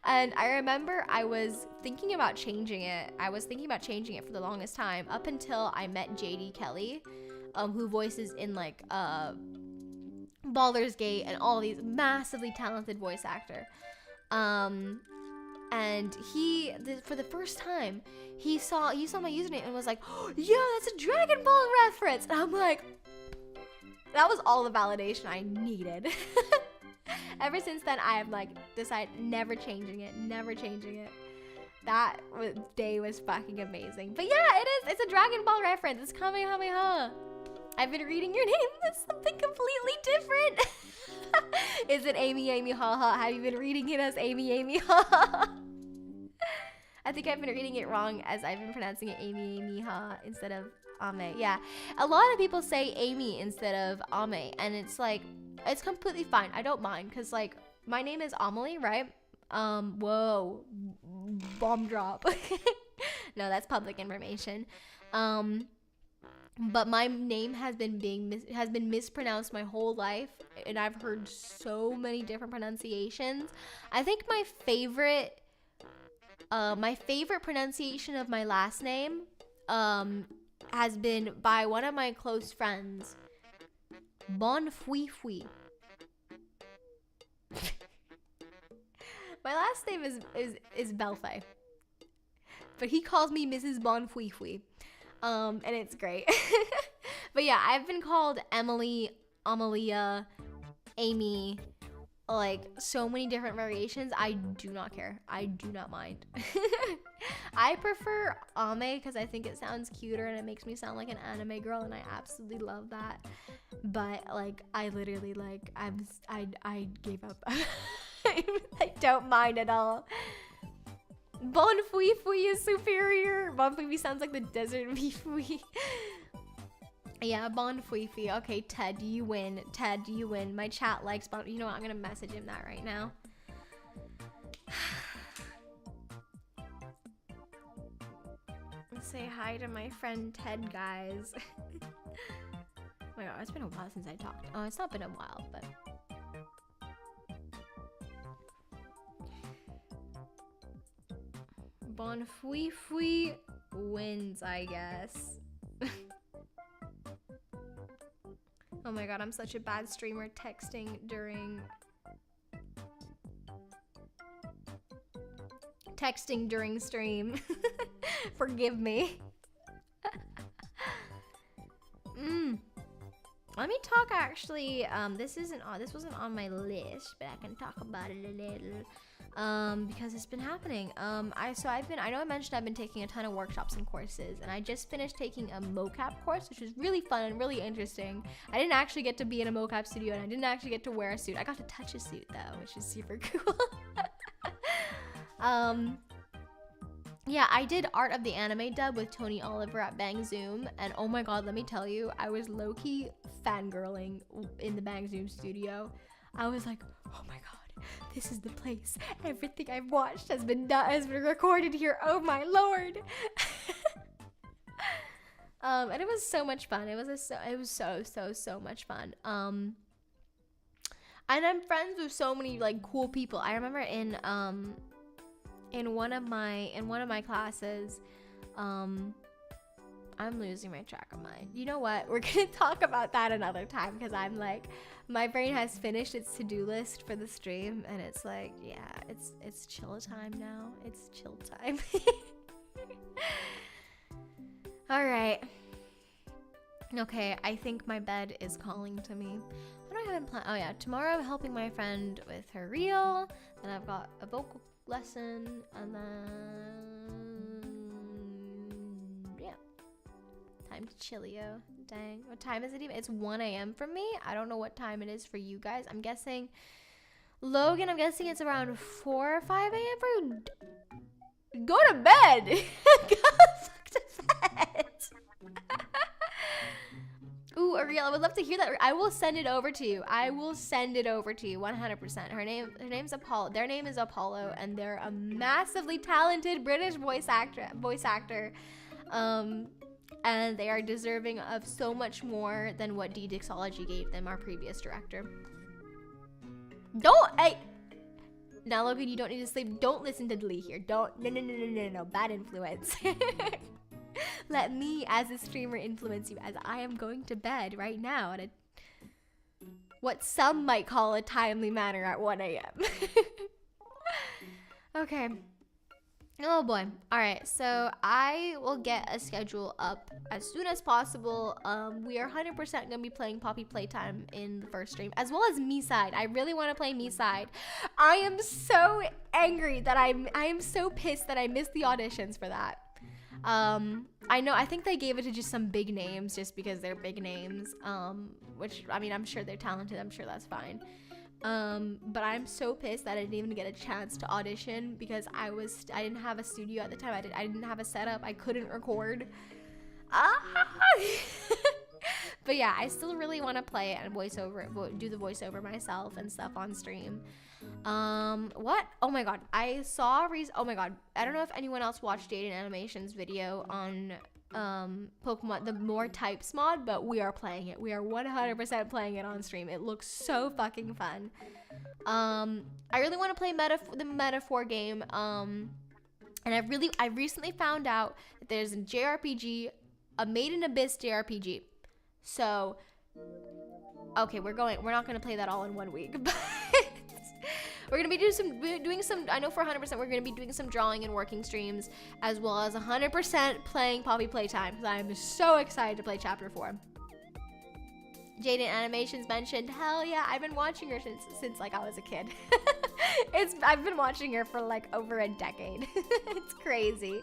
And I remember I was thinking about changing it. I was thinking about changing it for the longest time up until I met JD Kelly, who voices in like Baldur's Gate and all these massively talented voice actor. And for the first time, he saw my username and was like, oh, yeah, that's a Dragon Ball reference. And I'm like, that was all the validation I needed. Ever since then, I have like decided never changing it. That day was fucking amazing. But yeah, it is. It's a Dragon Ball reference. It's Kamehameha. I've been reading your name as something completely different. Is it Amy, haha? Have you been reading it as Amy, haha? I think I've been reading it wrong as I've been pronouncing it Amy, ha instead of Ame. Yeah, a lot of people say Amy instead of Ame, and it's like, it's completely fine. I don't mind, because like, my name is Amelie, right? Whoa, bomb drop. No, that's public information. But my name has been mispronounced my whole life, and I've heard so many different pronunciations. I think my favorite pronunciation of my last name has been by one of my close friends, Bon Fui Fui. My last name is Belfay, but he calls me Mrs. Bon Fui Fui. And it's great. But yeah, I've been called Emily, Amelia, Amy, like so many different variations. I do not care. I do not mind. I prefer Ame because I think it sounds cuter and it makes me sound like an anime girl, and I absolutely love that. But like, I literally like, I gave up. I don't mind at all. Bon Fui Fui is superior. Bon Fui Fui sounds like the desert Fui Fui. Yeah, Bon Fui Fui. Okay, Ted, you win. Ted, you win. My chat likes Bon. You know what? I'm gonna message him that right now. Let's say hi to my friend Ted, guys. Oh my god, it's been a while since I talked. Oh, it's not been a while, but. Bon Fui Fui wins, I guess. Oh my god, I'm such a bad streamer texting during stream. Forgive me. Let me talk actually, this wasn't on my list, but I can talk about it a little. Because it's been happening. I know I mentioned I've been taking a ton of workshops and courses, and I just finished taking a mocap course, which was really fun and really interesting. I didn't actually get to be in a mocap studio, and I didn't actually get to wear a suit. I got to touch a suit though, which is super cool. Yeah, I did Art of the Anime dub with Tony Oliver at Bang Zoom, and oh my god, let me tell you, I was low-key fangirling in the Bang Zoom studio. I was like, oh my god, this is the place. Everything I've watched has been recorded here. Oh my lord. And it was so much fun. It was so much fun. And I'm friends with so many like cool people. I remember in one of my classes, I'm losing my track of mine. You know what? We're gonna talk about that another time, because I'm like, my brain has finished its to-do list for the stream, and it's like, yeah, it's chill time now. It's chill time. All right. Okay, I think my bed is calling to me. What do I have in plan? Oh yeah, tomorrow I'm helping my friend with her reel, and I've got a vocal lesson, and then yeah, time to chillio. Dang, what time is it even? It's 1 a.m. for me. I don't know what time it is for you guys. I'm guessing, Logan, I'm guessing it's around 4 or 5 a.m. for you. Go to bed. Go the fuck to bed. Ooh, Ariel, I would love to hear that. I will send it over to you. I will send it over to you 100%. Her name's Apollo. Their name is Apollo, and they're a massively talented British voice actor. And they are deserving of so much more than what D.B.A.D gave them, our previous director. Now, Logan, you don't need to sleep. Don't listen to Lee here. No, bad influence. Let me, as a streamer, influence you, as I am going to bed right now at what some might call a timely manner at 1 a.m. Okay. Oh boy. All right, so I will get a schedule up as soon as possible. We are 100% gonna be playing Poppy Playtime in the first stream, as well as Me-Side. I really want to play Me-Side. I am so angry that I am so pissed that I missed the auditions for that. I think they gave it to just some big names just because they're big names. Which, I mean, I'm sure they're talented. I'm sure that's fine. But I'm so pissed that I didn't even get a chance to audition because I didn't have a studio at the time. I didn't have a setup. I couldn't record. But yeah, I still really want to play it and do the voiceover myself and stuff on stream. What? Oh my god, oh my god, I don't know if anyone else watched Jaden Animation's video on Pokemon, the more types mod, but we are playing it. We are 100% playing it on stream. It looks so fucking fun. I really want to play the Metaphor game. And I recently found out that there's a JRPG, a Made in Abyss JRPG. So, okay, we're not gonna play that all in 1 week, but we're gonna be doing some. I know for 100% we're gonna be doing some drawing and working streams, as well as 100% playing Poppy Playtime, because I'm so excited to play Chapter 4. Jaden Animations mentioned, hell yeah, I've been watching her since like I was a kid. I've been watching her for like over a decade. It's crazy.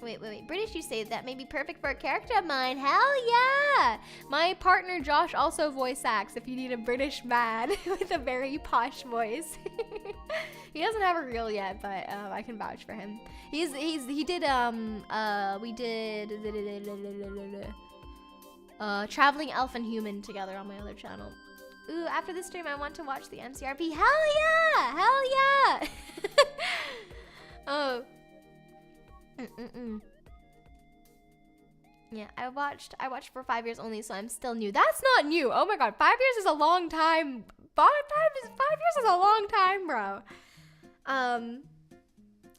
Wait. British, you say that may be perfect for a character of mine. Hell yeah! My partner Josh also voice acts if you need a British man with a very posh voice. He doesn't have a reel yet, but I can vouch for him. We did Traveling Elf and Human together on my other channel. Ooh, after the stream I want to watch the MCRP. Hell yeah! Hell yeah! Oh. Yeah, I watched for 5 years only, so I'm still new. That's not new. Oh my god, 5 years is a long time. 5 years is a long time, bro.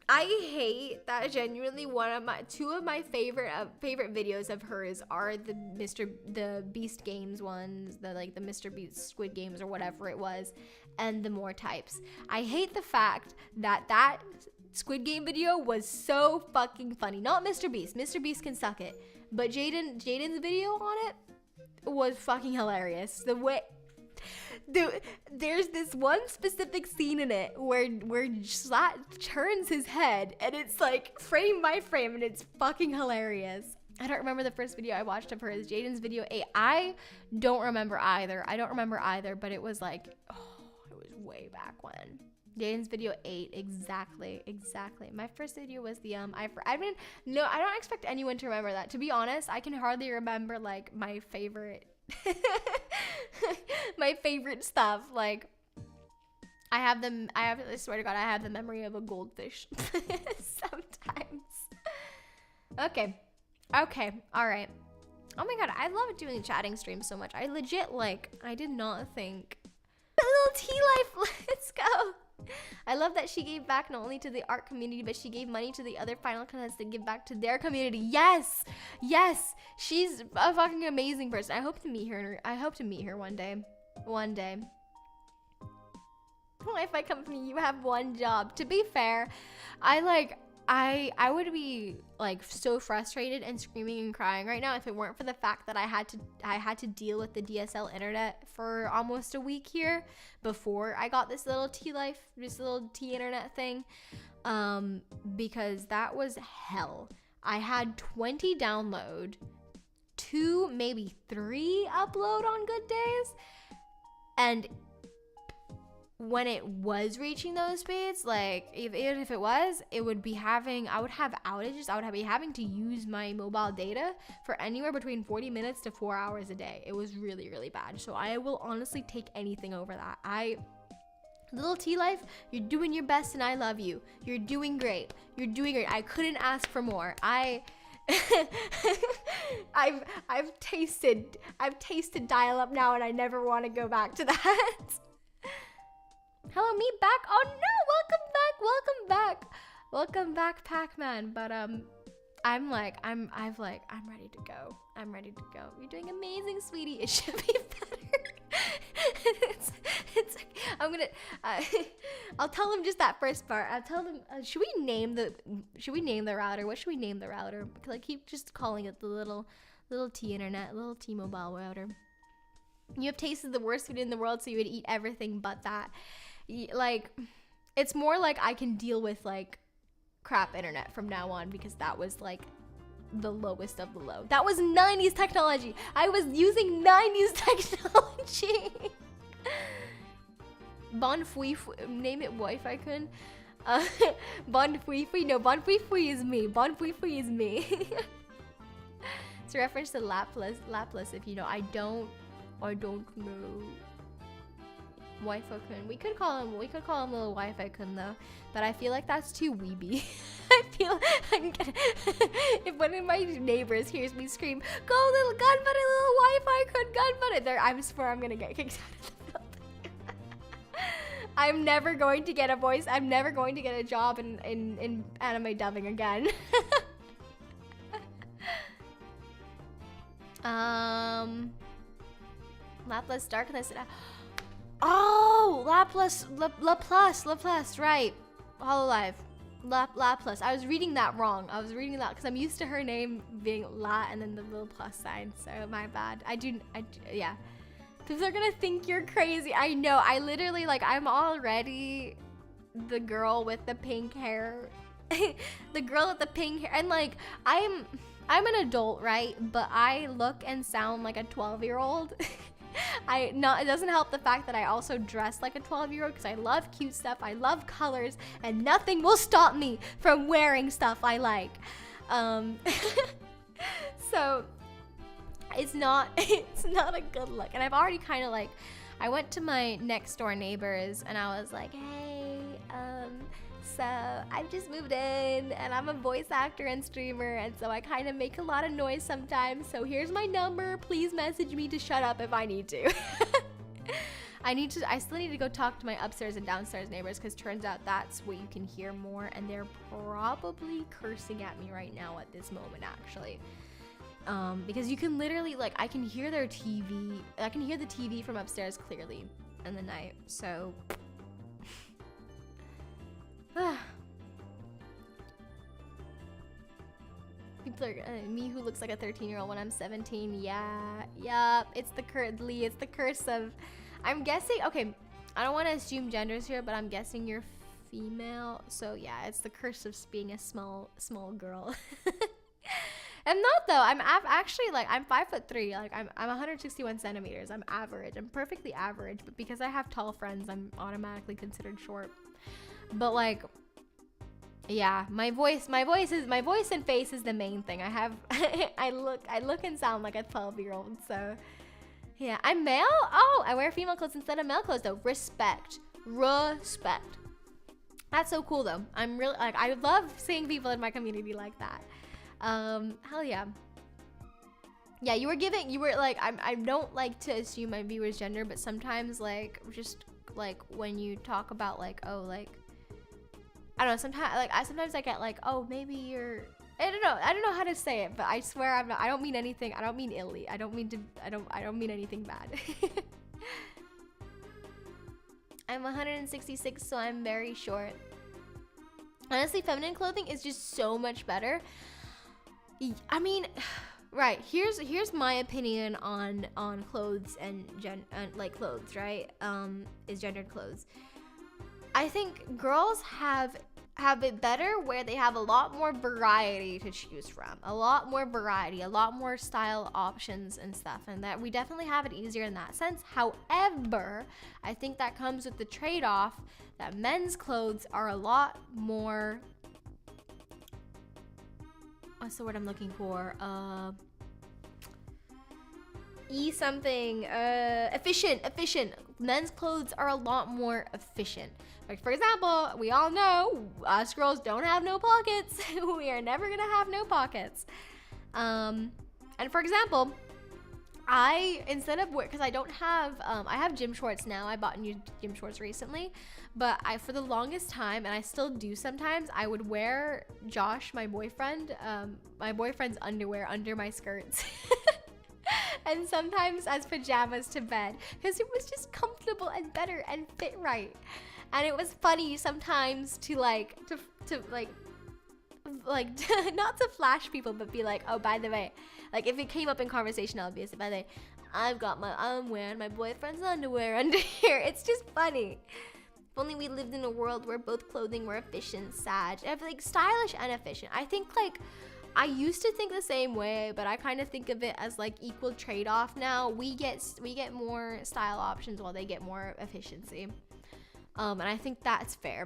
I hate that genuinely two of my favorite videos of hers are the Beast Games ones, the Mr. Beast Squid Games or whatever it was, and the More Types. I hate the fact that Squid Game video was so fucking funny. Not Mr. Beast. Mr. Beast can suck it. But Jaden's video on it was fucking hilarious. The way there's this one specific scene in it where Slat turns his head and it's like frame by frame and it's fucking hilarious. I don't remember the first video I watched of her. Is Jaden's video 8. I don't remember either, but it was like, oh, it was way back when. Jaden's video 8, exactly. My first video was the I don't expect anyone to remember that. To be honest, I can hardly remember like my favorite my favorite stuff. Like I swear to God, I have the memory of a goldfish sometimes. Okay, all right. Oh my god, I love doing chatting streams so much. I legit I did not think. A little tea life, let's go. I love that she gave back not only to the art community, but she gave money to the other final contestants to give back to their community. Yes, she's a fucking amazing person. I hope to meet her one day. Wi-Fi company, you have one job. To be fair, I would be so frustrated and screaming and crying right now if it weren't for the fact that I had to deal with the DSL internet for almost a week here before I got this little T internet thing, because that was hell. I had 20 download, 2 maybe 3 upload on good days, and when it was reaching those speeds, like even if it was, it would be having, I would have outages. I would be having to use my mobile data for anywhere between 40 minutes to 4 hours a day. It was really, really bad. So I will honestly take anything over that. Little T Life, you're doing your best and I love you. You're doing great. You're doing great. I couldn't ask for more. I've tasted dial up now and I never want to go back to that. Hello, me back. Oh no, welcome back, Pac-Man. But I'm ready to go. I'm ready to go. You're doing amazing, sweetie. It should be better. it's like, I'll tell them just that first part. I'll tell them, should we name the router? What should we name the router? Because I keep just calling it the little T internet, little T mobile router. You have tasted the worst food in the world, so you would eat everything but that. Like, it's more like I can deal with like crap internet from now on, because that was like the lowest of the low. That was 90s technology. I was using 90s technology. Bon Fui, name it Wi-Fi kun. Bon Fui Fui, no, Bon Fui Fui is me. Bon Fui Fui is me. It's a reference to Laplace, if you know. I don't know. Wi-Fi kun. We could call him little Wi-Fi kun though, but I feel like that's too weeby. I feel if one of my neighbors hears me scream, "Go little gun buddy, little Wi-Fi kun, gun buddy," there, I swear I'm gonna get kicked out of the building. I'm never going to get a voice. I'm never going to get a job in anime dubbing again. Laplace darkness. Oh, Laplace, right. Hololive. Laplace. I was reading that wrong. I was reading that because I'm used to her name being La and then the little plus sign. So my bad. Yeah. People are gonna think you're crazy. I know. I literally, like, I'm already the girl with the pink hair. The girl with the pink hair. And like, I'm an adult, right? But I look and sound like a 12-year-old. It doesn't help the fact that I also dress like a 12-year-old because I love cute stuff, I love colors, and nothing will stop me from wearing stuff I like. So it's not a good look. And I've already kind of like, I went to my next door neighbors and I was like, hey, so I've just moved in and I'm a voice actor and streamer, and so I kind of make a lot of noise sometimes, so here's my number, please message me to shut up if I need to. I still need to go talk to my upstairs and downstairs neighbors, because turns out that's what you can hear more, and they're probably cursing at me right now at this moment actually. Because you can literally, like, I can hear their TV, I can hear the TV from upstairs clearly in the night, so people are me who looks like a 13-year-old when I'm 17. Yeah, yup. It's the curse of, I'm guessing, okay, I don't want to assume genders here, but I'm guessing you're female. So yeah, it's the curse of being a small girl. I'm not though. I'm actually, like, I'm 5'3". Like, I'm 161 centimeters. I'm average. I'm perfectly average. But because I have tall friends, I'm automatically considered short. But like, yeah, my voice and face is the main thing. I have I look and sound like a 12-year-old. So yeah, I'm male. Oh, I wear female clothes instead of male clothes though. Respect. That's so cool though. I'm really, like, I love seeing people in my community like that. Hell yeah. Yeah, you were like, I don't like to assume my viewer's gender, but sometimes, like, just like when you talk about, like, oh, like, I don't know, sometimes I get like, oh, maybe you're, I don't know how to say it, but I swear I don't mean anything. I don't mean illy. I don't mean anything bad. I'm 166, so I'm very short. Honestly, feminine clothing is just so much better. I mean, right, here's my opinion on clothes and like clothes, right? Is gendered clothes. I think girls have have it better where they have a lot more variety to choose from, a lot more variety, a lot more style options and stuff, and that we definitely have it easier in that sense. However, I think that comes with the trade-off that men's clothes are a lot more, what's the word I'm looking for? Efficient. Men's clothes are a lot more efficient. Like, for example, we all know us girls don't have no pockets. We are never gonna have no pockets. And for example, instead of because I don't have, I have gym shorts now. I bought new gym shorts recently, but for the longest time, and I still do sometimes, I would wear Josh, my boyfriend's underwear under my skirts. And sometimes as pajamas to bed, because it was just comfortable and better and fit right. And it was funny sometimes to not to flash people, but be like, oh, by the way, like if it came up in conversation, I'll be, by the way, I'm wearing my boyfriend's underwear under here. It's just funny. If only we lived in a world where both clothing were efficient, like stylish and efficient. I think like, I used to think the same way, but I kind of think of it as like equal trade-off now. We get more style options while they get more efficiency. And I think that's fair.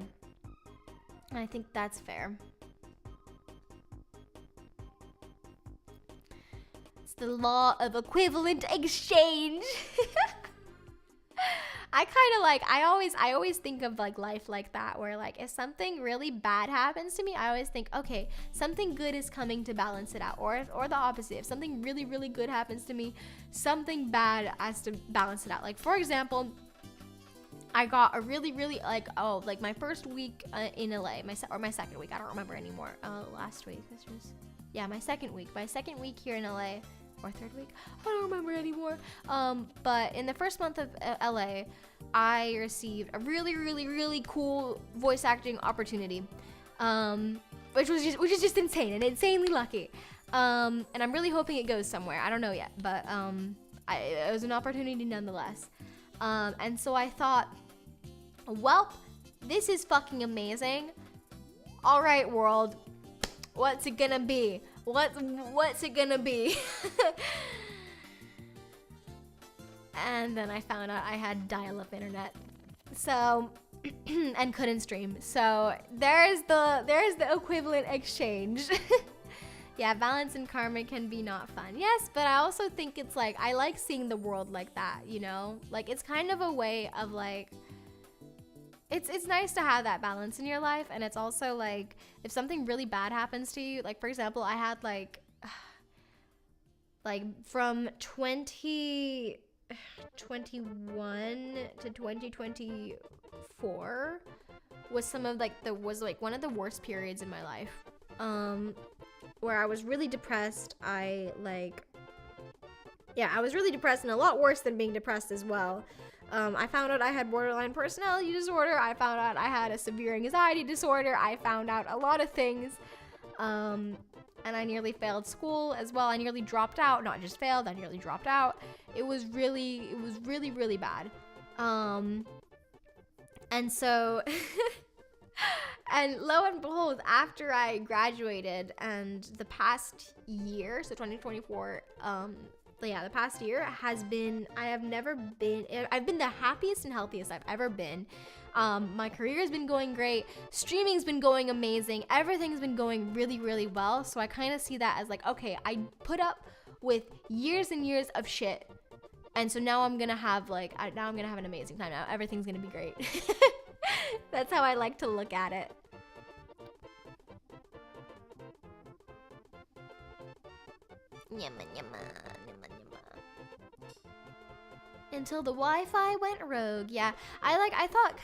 It's the law of equivalent exchange. I always think of like life like that, where like if something really bad happens to me, I always think, okay, something good is coming to balance it out, or the opposite. If something really, really good happens to me, something bad has to balance it out. Like for example, I got a really, really like my first week in LA, my second week, I don't remember anymore. Last week, my second week here in LA. Or third week, I don't remember anymore. But in the first month of LA, I received a really, really, really cool voice acting opportunity, which is just insane and insanely lucky. And I'm really hoping it goes somewhere. I don't know yet, but it was an opportunity nonetheless. And so I thought, well, this is fucking amazing. All right, world, what's it gonna be? What's it gonna be? And then I found out I had dial-up internet, so and couldn't stream. So there's the equivalent exchange. Yeah, balance and karma can be not fun. Yes, but I also think it's like I like seeing the world like that. You know, like it's kind of a way of like. It's nice to have that balance in your life, and it's also like if something really bad happens to you, like for example, I had like from 2021 to 2024 was one of the worst periods in my life, where I was really depressed. I was really depressed, and a lot worse than being depressed as well. I found out I had borderline personality disorder. I found out I had a severe anxiety disorder. I found out a lot of things. And I nearly failed school as well. I nearly dropped out. Not just failed, I nearly dropped out. It was really, really bad. And so, and lo and behold, after I graduated and the past year, so 2024, the past year has been, I've been the happiest and healthiest I've ever been. My career has been going great. Streaming's been going amazing. Everything's been going really, really well. So I kind of see that as like, okay, I put up with years and years of shit. And so now I'm going to have an amazing time. Now everything's going to be great. That's how I like to look at it. Yumma, yumma. Until the Wi-Fi went rogue. Yeah, I thought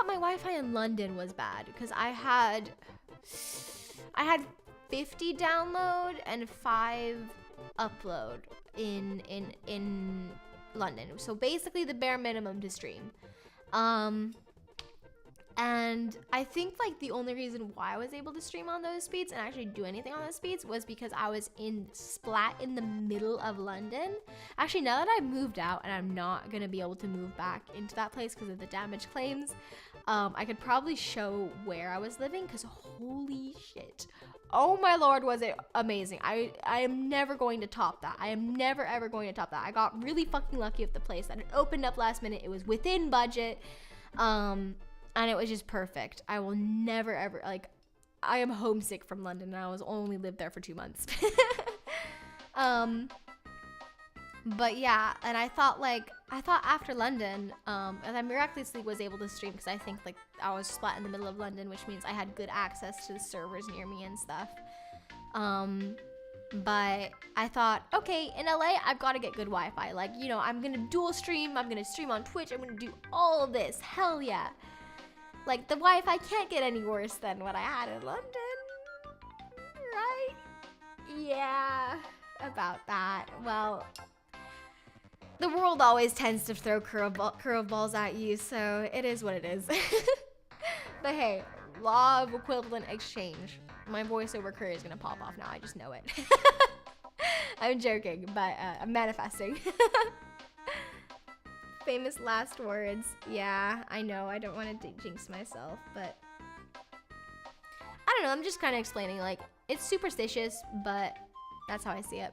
my Wi-Fi in London was bad because I had 50 download and 5 upload in London. So basically the bare minimum to stream. And And I think like the only reason why I was able to stream on those speeds and actually do anything on those speeds was because I was splat in the middle of London. Actually, now that I've moved out and I'm not gonna be able to move back into that place because of the damage claims, I could probably show where I was living, because holy shit. Oh my lord, was it amazing. I am never going to top that. I am never ever going to top that. I got really fucking lucky with the place that it opened up last minute. It was within budget. And it was just perfect. I will never ever, like, I am homesick from London, and I was only lived there for 2 months. But yeah, and I thought after London, and I miraculously was able to stream because I think like I was splat in the middle of London, which means I had good access to the servers near me and stuff. But I thought, okay, in LA, I've got to get good Wi-Fi. Like, you know, I'm going to dual stream, I'm going to stream on Twitch, I'm going to do all of this. Hell yeah. Like, the Wi-Fi can't get any worse than what I had in London, right? Yeah, about that. Well, the world always tends to throw curveballs at you, so it is what it is. But hey, law of equivalent exchange. My voiceover career is gonna pop off now, I just know it. I'm joking, but I'm manifesting. Famous last words. Yeah, I know, I don't want to jinx myself, but I don't know, I'm just kind of explaining, like, it's superstitious, but that's how I see it.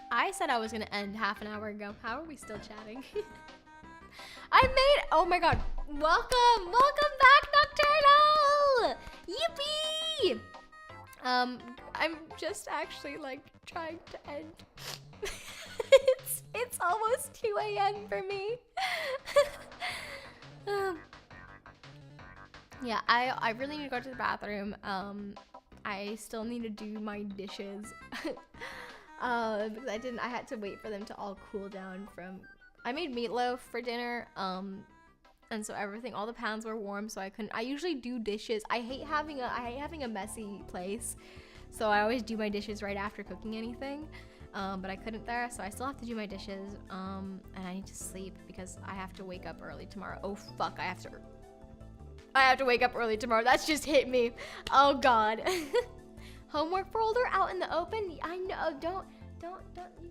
I said I was gonna end half an hour ago. How are we still chatting? Oh my god, welcome back, Nocturnal! Yippee! I'm just actually like trying to end. it's almost 2 a.m. for me. Yeah, I really need to go to the bathroom. I still need to do my dishes. Because I had to wait for them to all cool down from, I made meatloaf for dinner, and so all the pans were warm, so I usually do dishes. I hate having a messy place, so I always do my dishes right after cooking anything, but I couldn't there, so I still have to do my dishes, and I need to sleep because I have to wake up early tomorrow. Oh fuck, I have to wake up early tomorrow. That's just hit me. Oh god. Homework folder out in the open. I know. Don't. You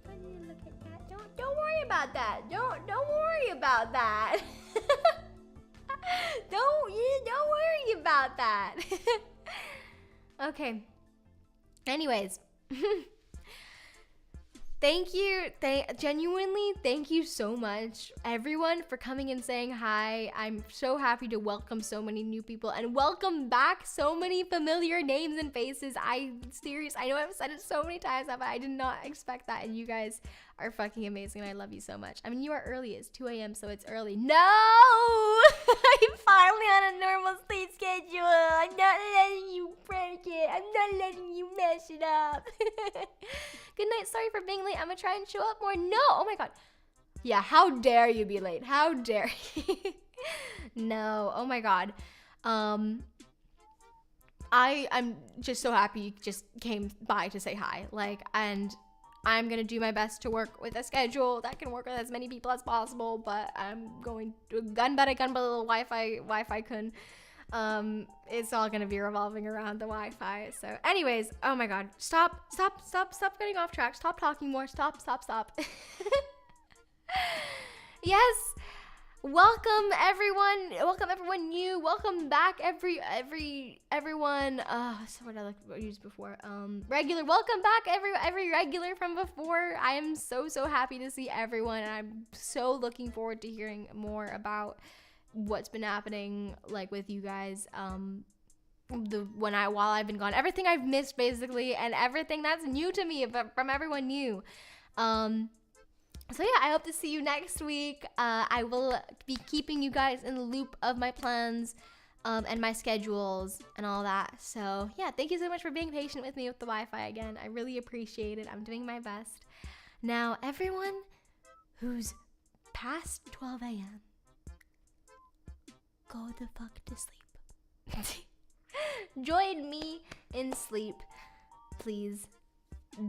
guys need to look at that. Don't worry about that. Don't worry about that. Don't worry about that. Okay. Anyways. Genuinely, thank you so much, everyone, for coming and saying hi. I'm so happy to welcome so many new people and welcome back so many familiar names and faces. I know I've said it so many times, but I did not expect that, and you guys are fucking amazing, and I love you so much. I mean, you are early. It's 2 a.m., so it's early. No! I'm finally on a normal sleep schedule. I'm not letting you break it. I'm not letting you mess it up. Good night. Sorry for being late. I'm gonna try and show up more. No! Oh my god. Yeah, how dare you be late? How dare you? No. Oh my god. I'm just so happy you just came by to say hi. Like, and I'm gonna do my best to work with a schedule that can work with as many people as possible, but I'm going to gun but little Wi-Fi kun. It's all gonna be revolving around the Wi-Fi. So anyways, oh my god, stop getting off track. Stop talking more. Stop. Yes. Welcome everyone new. Welcome back everyone. So what I used before. Regular. Welcome back every regular from before. I am so happy to see everyone, and I'm so looking forward to hearing more about what's been happening, like, with you guys. While I've been gone, everything I've missed basically, and everything that's new to me from everyone new. So yeah, I hope to see you next week. I will be keeping you guys in the loop of my plans and my schedules and all that. So yeah, thank you so much for being patient with me with the Wi-Fi again. I really appreciate it. I'm doing my best. Now, everyone who's past 12 a.m., go the fuck to sleep. Join me in sleep, please.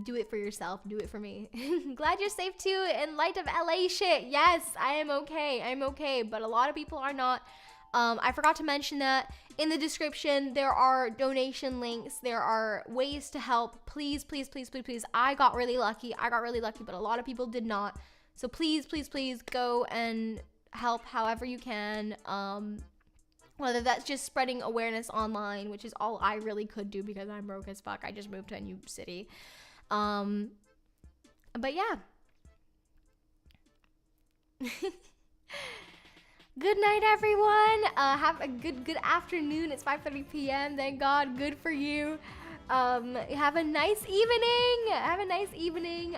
do it for yourself. Do it for me. Glad you're safe too in light of LA shit. Yes, I am okay. I'm okay. But a lot of people are not. I forgot to mention that in the description, there are donation links. There are ways to help. Please, please, please, please, please. I got really lucky. But a lot of people did not. So please, please, please go and help however you can. Whether that's just spreading awareness online, which is all I really could do because I'm broke as fuck. I just moved to a new city. But yeah. Good night, everyone. Have a good afternoon. It's 5:30 p.m. Thank God. Good for you. Have a nice evening.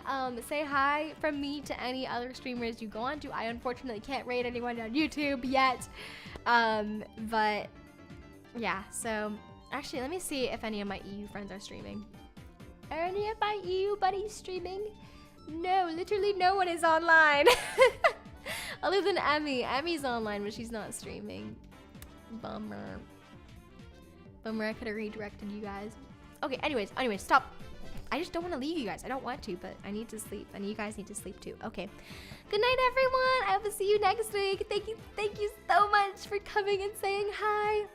Say hi from me to any other streamers you go on to. I unfortunately can't rate anyone on YouTube yet. But yeah, so actually let me see if any of my EU friends are streaming. Are any of my EU buddies streaming? No, literally no one is online. Other than Emmy. Emmy's online, but she's not streaming. Bummer. I could have redirected you guys. Okay, anyways, stop. I just don't want to leave you guys. I don't want to, but I need to sleep, and you guys need to sleep too. Okay. Good night, everyone. I will see you next week. Thank you so much for coming and saying hi.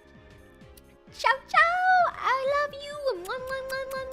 Ciao, ciao. I love you. Mwah, mwah, mwah, mwah.